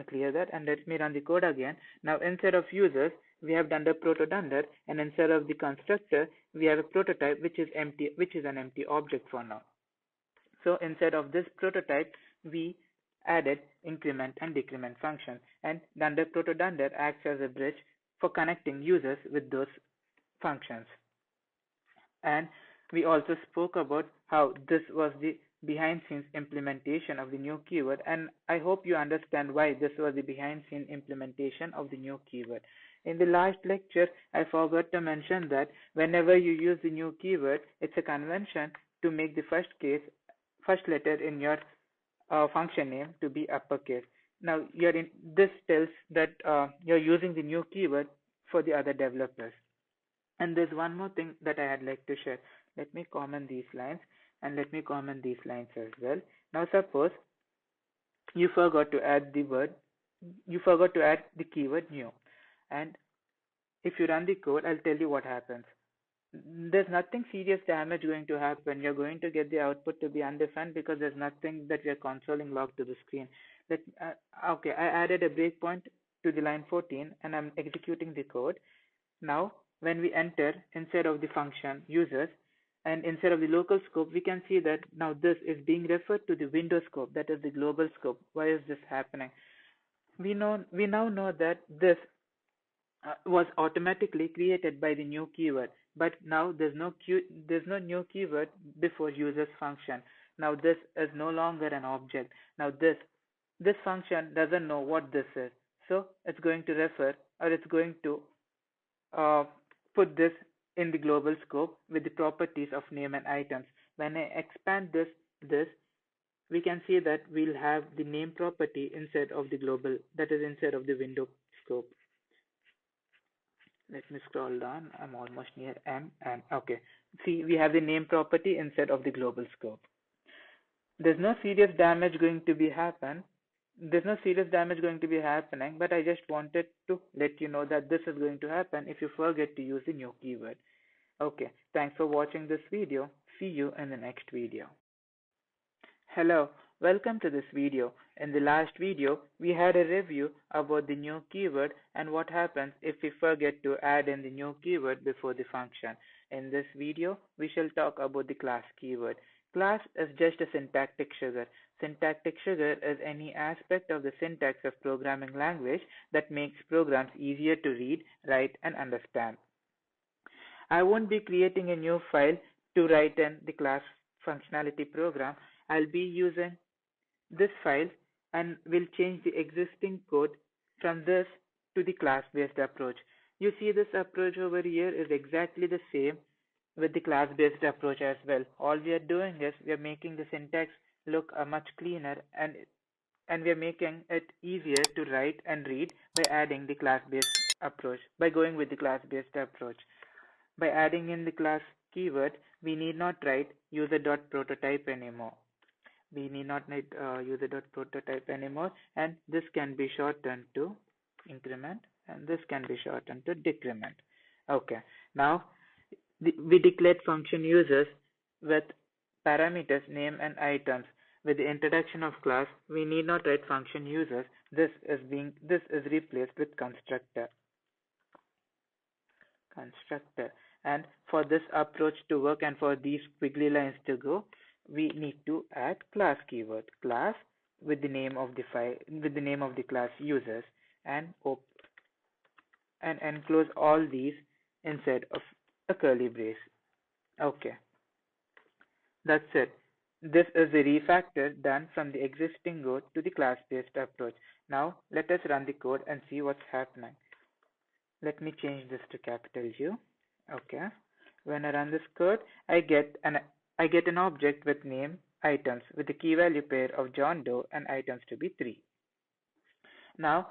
clear that, and let me run the code again. Now instead of users, we have dunder proto dunder, and instead of the constructor, we have a prototype which is empty, which is an empty object for now. So instead of this prototype, we added increment and decrement function, and dunder proto dunder acts as a bridge for connecting users with those functions. And we also spoke about how this was the behind scenes implementation of the new keyword, and I hope you understand why this was the behind scene implementation of the new keyword. In the last lecture, I forgot to mention that whenever you use the new keyword, it's a convention to make the first letter in your function name to be uppercase. Now, this tells that you're using the new keyword for the other developers. And there's one more thing that I had like to share. Let me comment these lines, and let me comment these lines as well. Now suppose you forgot to add the keyword new, and if you run the code, I'll tell you what happens. There's nothing serious damage going to happen. You're going to get the output to be undefined because there's nothing that we are consoling logged to the screen. Okay, I added a breakpoint to the line 14, and I'm executing the code. Now, when we enter instead of the function users and instead of the local scope, we can see that now this is being referred to the window scope, that is the global scope. Why is this happening? We now know that this was automatically created by the new keyword, but now there's no new keyword before users function. Now this is no longer an object. Now this function doesn't know what this is, so it's going to refer, or it's going to uh, put this in the global scope with the properties of name and items. When I expand this, we can see that we'll have the name property instead of the global, that is instead of the window scope. Let me scroll down. I'm almost near M, and okay. See, we have the name property instead of the global scope. There's no serious damage going to be happen. There's no serious damage going to be happening, but I just wanted to let you know that this is going to happen if you forget to use the new keyword. Okay, thanks for watching this video. See you in the next video. Hello, welcome to this video. In the last video, we had a review about the new keyword and what happens if we forget to add in the new keyword before the function. In this video, we shall talk about the class keyword. Class is just a syntactic sugar. Syntactic sugar is any aspect of the syntax of programming language that makes programs easier to read, write, and understand. I won't be creating a new file to write in the class functionality program. I'll be using this file and will change the existing code from this to the class-based approach. You see this approach over here is exactly the same with the class-based approach as well. All we are doing is we are making the syntax look much cleaner, and we are making it easier to write and read by adding the class-based approach, by going with the class-based approach. By adding in the class keyword, we need not write user.prototype anymore. We need not write user.prototype anymore, and this can be shortened to increment, and this can be shortened to decrement. Okay, now we declared function users with parameters name and items. With the introduction of class, we need not write function users. This is replaced with constructor. And for this approach to work and for these squiggly lines to go, we need to add class keyword, class with the name of the file, with the name of the class users, and and enclose all these inside of a curly brace. Okay, that's it. This is the refactor done from the existing code to the class-based approach. Now let us run the code and see what's happening. Let me change this to capital U. Okay. When I run this code, I get an object with name items with the key value pair of John Doe and items to be 3. Now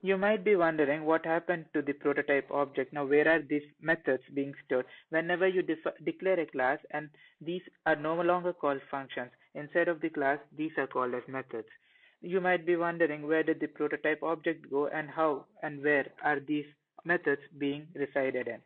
you might be wondering what happened to the prototype object. Now, where are these methods being stored? Whenever you declare a class and these are no longer called functions, inside of the class, these are called as methods. You might be wondering where did the prototype object go and how and where are these methods being resided in.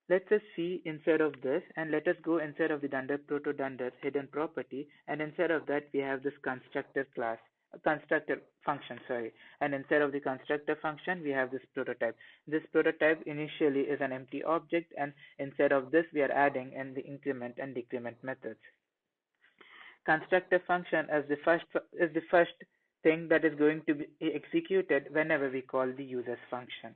Let us see inside of this and let us go inside of the dunder proto dunder hidden property, and inside of that we have this constructor class, a constructor function, sorry, and inside of the constructor function we have this prototype. This prototype initially is an empty object, and inside of this we are adding in the increment and decrement methods. Constructor function is the first thing that is going to be executed whenever we call the users function.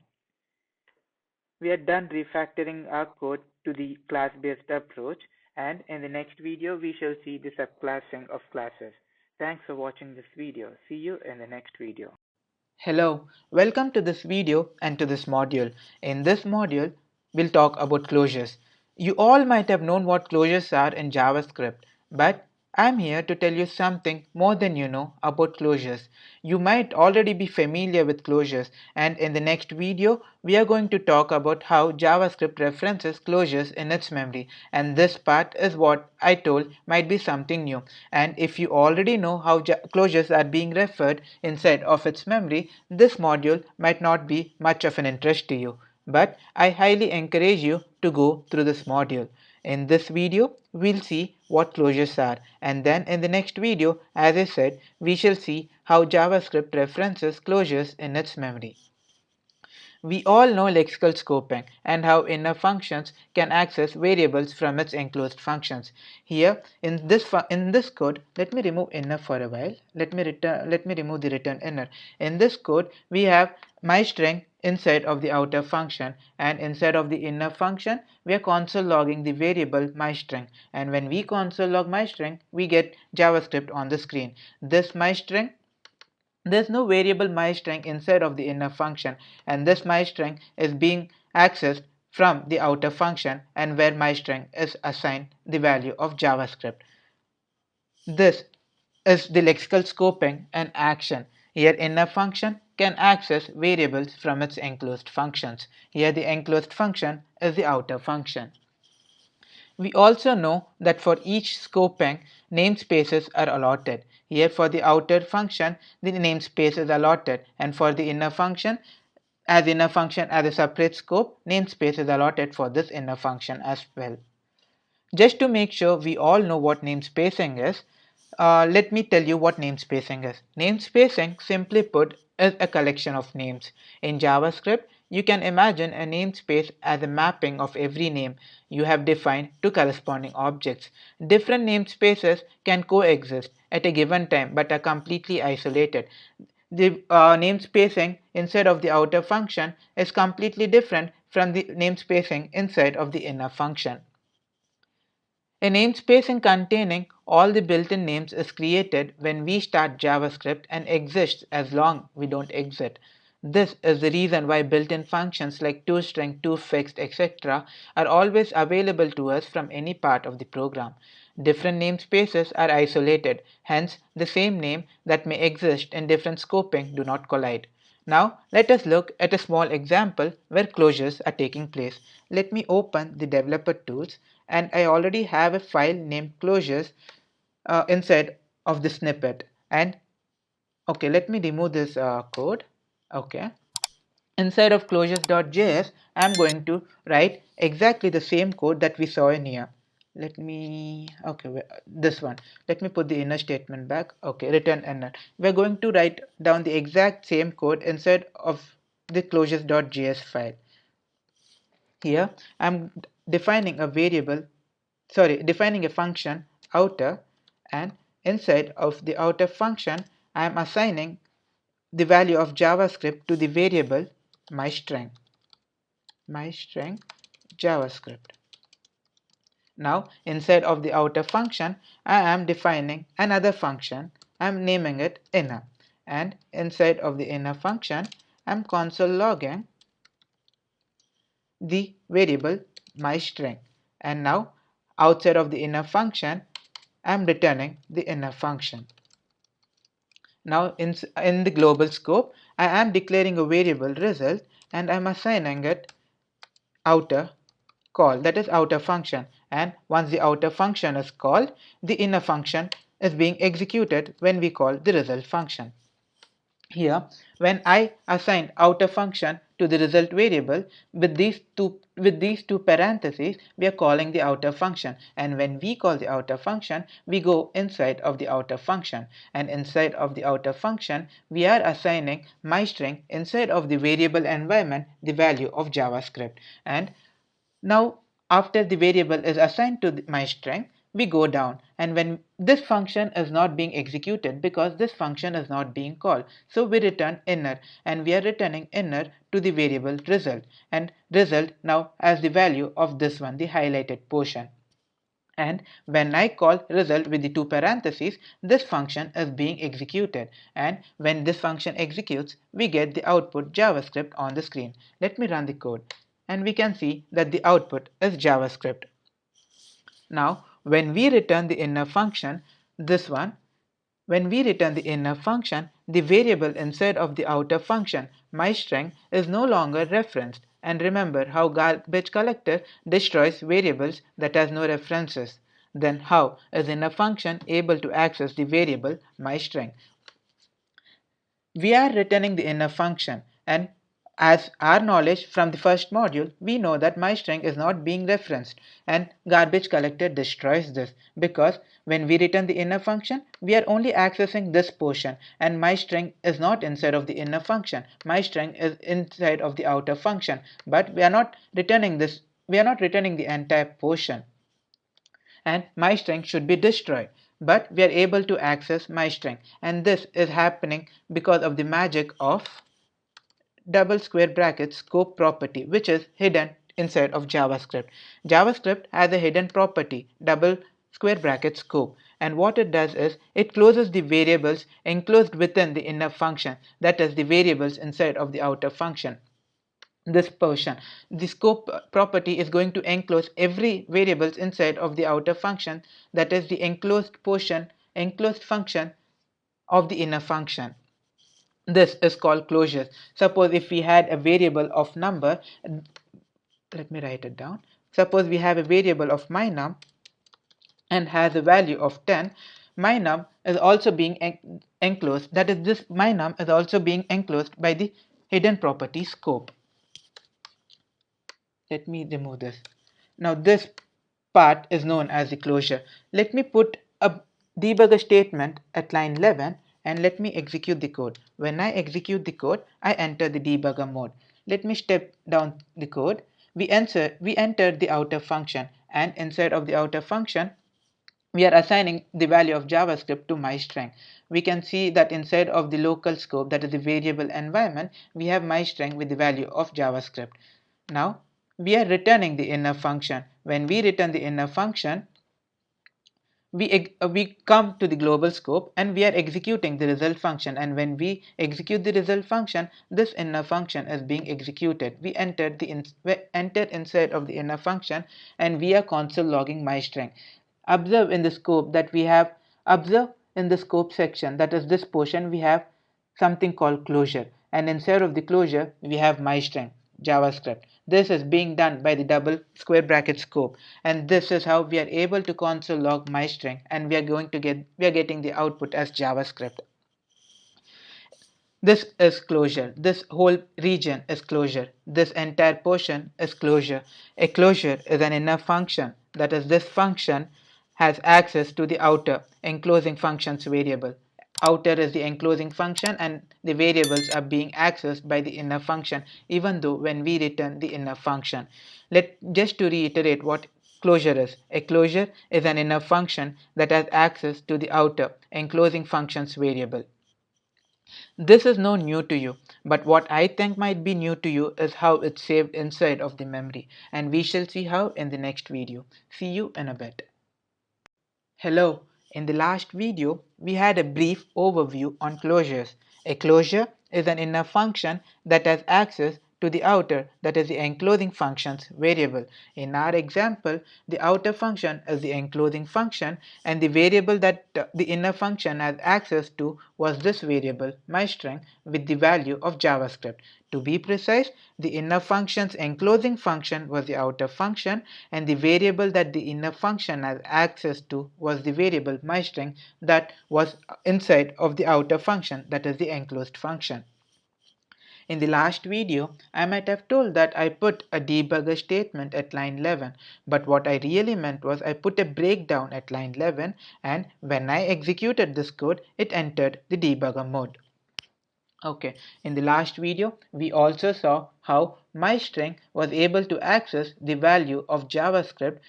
We are done refactoring our code to the class-based approach, and in the next video we shall see the subclassing of classes. Thanks for watching this video. See you in the next video. Hello, welcome to this video and to this module. In this module, we'll talk about closures. You all might have known what closures are in JavaScript, but I'm here to tell you something more than you know about closures. You might already be familiar with closures, and in the next video, we are going to talk about how JavaScript references closures in its memory, and this part is what I told might be something new. And if you already know how closures are being referred inside of its memory, this module might not be much of an interest to you. But I highly encourage you to go through this module. In this video, we'll see what closures are, and then in the next video, as I said, we shall see how JavaScript references closures in its memory. We all know lexical scoping and how inner functions can access variables from its enclosed functions. Here in this code, let me remove inner for a while. Let me remove the return inner. In this code, we have myString inside of the outer function, and inside of the inner function we are console logging the variable myString, and when we console log myString we get JavaScript on the screen. This myString, there's no variable myString inside of the inner function, and this myString is being accessed from the outer function, and where myString is assigned the value of JavaScript. This is the lexical scoping and action. Here inner function can access variables from its enclosed functions. Here the enclosed function is the outer function. We also know that for each scoping, namespaces are allotted. Here for the outer function, the namespace is allotted, and for the inner function as a separate scope, namespace is allotted for this inner function as well. Just to make sure we all know what namespacing is, let me tell you what namespacing is. Namespacing, simply put, is a collection of names. In JavaScript, you can imagine a namespace as a mapping of every name you have defined to corresponding objects. Different namespaces can coexist at a given time but are completely isolated. The namespacing inside of the outer function is completely different from the namespacing inside of the inner function. A namespace containing all the built-in names is created when we start JavaScript and exists as long we don't exit. This is the reason why built-in functions like toString, toFixed, etc. are always available to us from any part of the program. Different namespaces are isolated, hence the same name that may exist in different scoping do not collide. Now let us look at a small example where closures are taking place. Let me open the developer tools, and I already have a file named closures inside of the snippet. And okay, let me remove this code. Okay, inside of closures.js I'm going to write exactly the same code that we saw in here. Let me, okay, this one, let me put the inner statement back. Okay, return inner. We're going to write down the exact same code inside of the closures.js file. Here I'm defining a variable, sorry, defining a function outer, and inside of the outer function I am assigning the value of JavaScript to the variable myString JavaScript. Now inside of the outer function I am defining another function. I am naming it inner, and inside of the inner function I am console logging the variable myString, and now outside of the inner function I am returning the inner function. Now in the global scope I am declaring a variable result, and I am assigning it outer call, that is outer function, and once the outer function is called, the inner function is being executed when we call the result function. Here, when I assign outer function to the result variable with these two parentheses, we are calling the outer function, and when we call the outer function, we go inside of the outer function, and inside of the outer function we are assigning myString inside of the variable environment the value of JavaScript. And now after the variable is assigned to myString, we go down, and when this function is not being executed because this function is not being called, so we return inner, and we are returning inner to the variable result, and result now as the value of this one, the highlighted portion. And when I call result with the two parentheses, this function is being executed, and when this function executes we get the output JavaScript on the screen. Let me run the code, and we can see that the output is JavaScript. Now when we return the inner function, this one, when we return the inner function, the variable inside of the outer function myString is no longer referenced. And remember how garbage collector destroys variables that has no references. Then how is inner function able to access the variable myString? We are returning the inner function, and as our knowledge from the first module, we know that myString is not being referenced, and garbage collector destroys this, because when we return the inner function we are only accessing this portion, and myString is not inside of the inner function. MyString is inside of the outer function, but we are not returning the entire portion, and myString should be destroyed, but we are able to access myString, and this is happening because of the magic of double square bracket scope property, which is hidden inside of JavaScript. JavaScript has a hidden property, double square bracket scope, and what it does is it closes the variables enclosed within the inner function, that is the variables inside of the outer function. This portion, the scope property, is going to enclose every variables inside of the outer function, that is the enclosed portion, enclosed function of the inner function. This is called closures. Suppose if we had a variable of number, let me write it down. Suppose we have a variable of mynum and has a value of 10. Mynum is also being enclosed, that is this mynum is also being enclosed by the hidden property scope. Let me remove this. Now this part is known as the closure. Let me put a debugger statement at line 11, and let me execute the code. When I execute the code, I enter the debugger mode. Let me step down the code. We enter the outer function, and inside of the outer function we are assigning the value of JavaScript to myString. We can see that inside of the local scope, that is the variable environment, we have myString with the value of JavaScript. Now we are returning the inner function. When we return the inner function, we come to the global scope and we are executing the result function, and when we execute the result function, this inner function is being executed. We entered inside of the inner function, and we are console logging myString. Observe in the scope that we have, observe in the scope section, that is this portion, we have something called closure, and inside of the closure we have myString JavaScript. This is being done by the double square bracket scope, and this is how we are able to console log myString, and we are getting the output as JavaScript. This is closure. This whole region is closure. This entire portion is closure. A closure is an inner function, that is this function has access to the outer enclosing functions variable. Outer is the enclosing function, and the variables are being accessed by the inner function, even though when we return the inner function. Just to reiterate what closure is. A closure is an inner function that has access to the outer enclosing functions variable. This is no new to you, but what I think might be new to you is how it's saved inside of the memory, and we shall see how in the next video. See you in a bit. Hello, in the last video we had a brief overview on closures. A closure is an inner function that has access to the outer, that is the enclosing function's variable. In our example, the outer function is the enclosing function and the variable that the inner function has access to was this variable myString with the value of JavaScript. To be precise, the inner function's enclosing function was the outer function and the variable that the inner function has access to was the variable myString that was inside of the outer function, that is the enclosed function. In the last video, I might have told that I put a debugger statement at line 11, but what I really meant was I put a breakdown at line 11 and when I executed this code, it entered the debugger mode. Okay, in the last video, we also saw how myString was able to access the value of JavaScript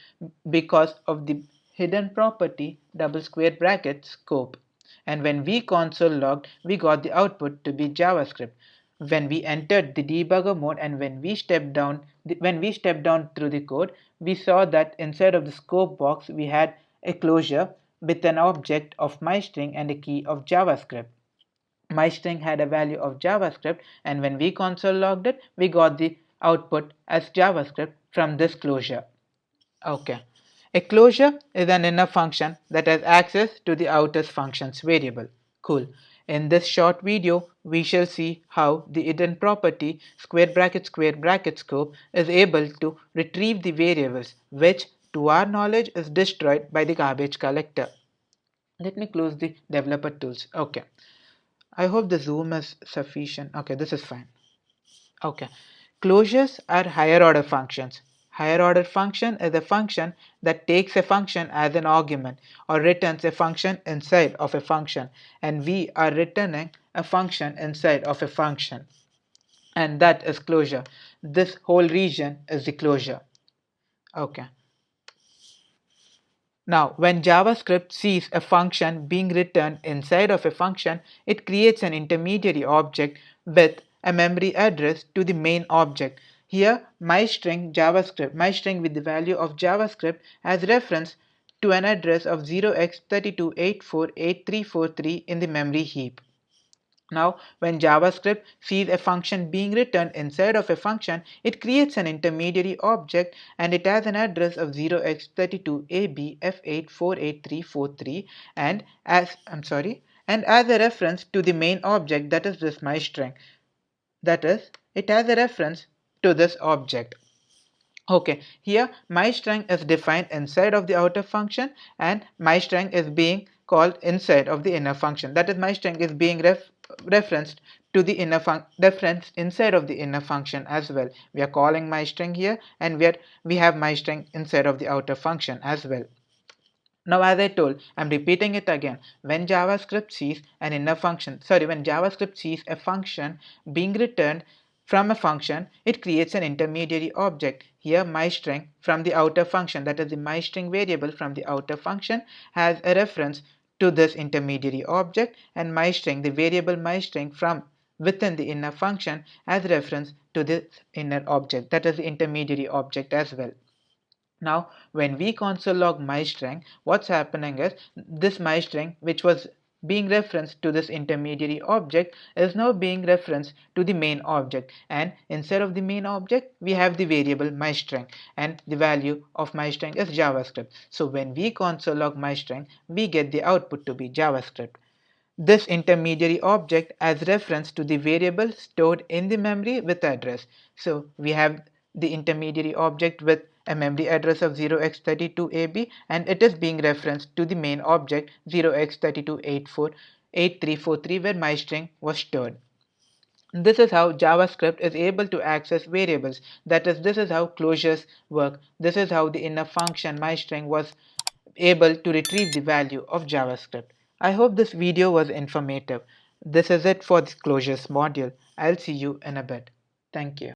because of the hidden property double square bracket scope. And when we console logged, we got the output to be JavaScript. When we entered the debugger mode and when we stepped down through the code, we saw that inside of the scope box we had a closure with an object of myString and a key of JavaScript. MyString had a value of JavaScript, and when we console logged it, we got the output as JavaScript from this closure. Okay. A closure is an inner function that has access to the outer functions variable. Cool. In this short video, we shall see how the hidden property square bracket scope is able to retrieve the variables, which to our knowledge is destroyed by the garbage collector. Let me close the developer tools. Okay. I hope the zoom is sufficient. Okay, this is fine. Okay. Closures are higher order functions. Higher order function is a function that takes a function as an argument or returns a function inside of a function, and we are returning a function inside of a function, and that is closure. This whole region is the closure. Okay. Now, when JavaScript sees a function being returned inside of a function, it creates an intermediary object with a memory address to the main object. Here, myString with the value of JavaScript as reference to an address of 0x32848343 in the memory heap. Now, when JavaScript sees a function being returned inside of a function, it creates an intermediary object and it has an address of 0x32abf8484343 and as a reference to the main object, that is this myString. That is, it has a reference to this object. Okay, here myString is defined inside of the outer function and myString is being called inside of the inner function. That is, myString is being referenced to the inner reference inside of the inner function as well. We are calling myString here and we have myString inside of the outer function as well. Now, as I told, I'm repeating it again. When JavaScript sees a function being returned from a function, it creates an intermediary object. Here, myString from the outer function, that is the myString variable from the outer function, has a reference to this intermediary object, and myString, the variable myString from within the inner function, has reference to this inner object, that is the intermediary object as well. Now, when we console log myString, what's happening is this myString, which was being referenced to this intermediary object, is now being referenced to the main object, and instead of the main object we have the variable myString and the value of myString is JavaScript. So when we console log myString, we get the output to be JavaScript. This intermediary object as reference to the variable stored in the memory with address. So we have the intermediary object with a memory address of 0x32ab and it is being referenced to the main object 0x328343 where myString was stored. This is how JavaScript is able to access variables. That is, this is how closures work. This is how the inner function myString was able to retrieve the value of JavaScript. I hope this video was informative. This is it for this closures module. I'll see you in a bit. Thank you.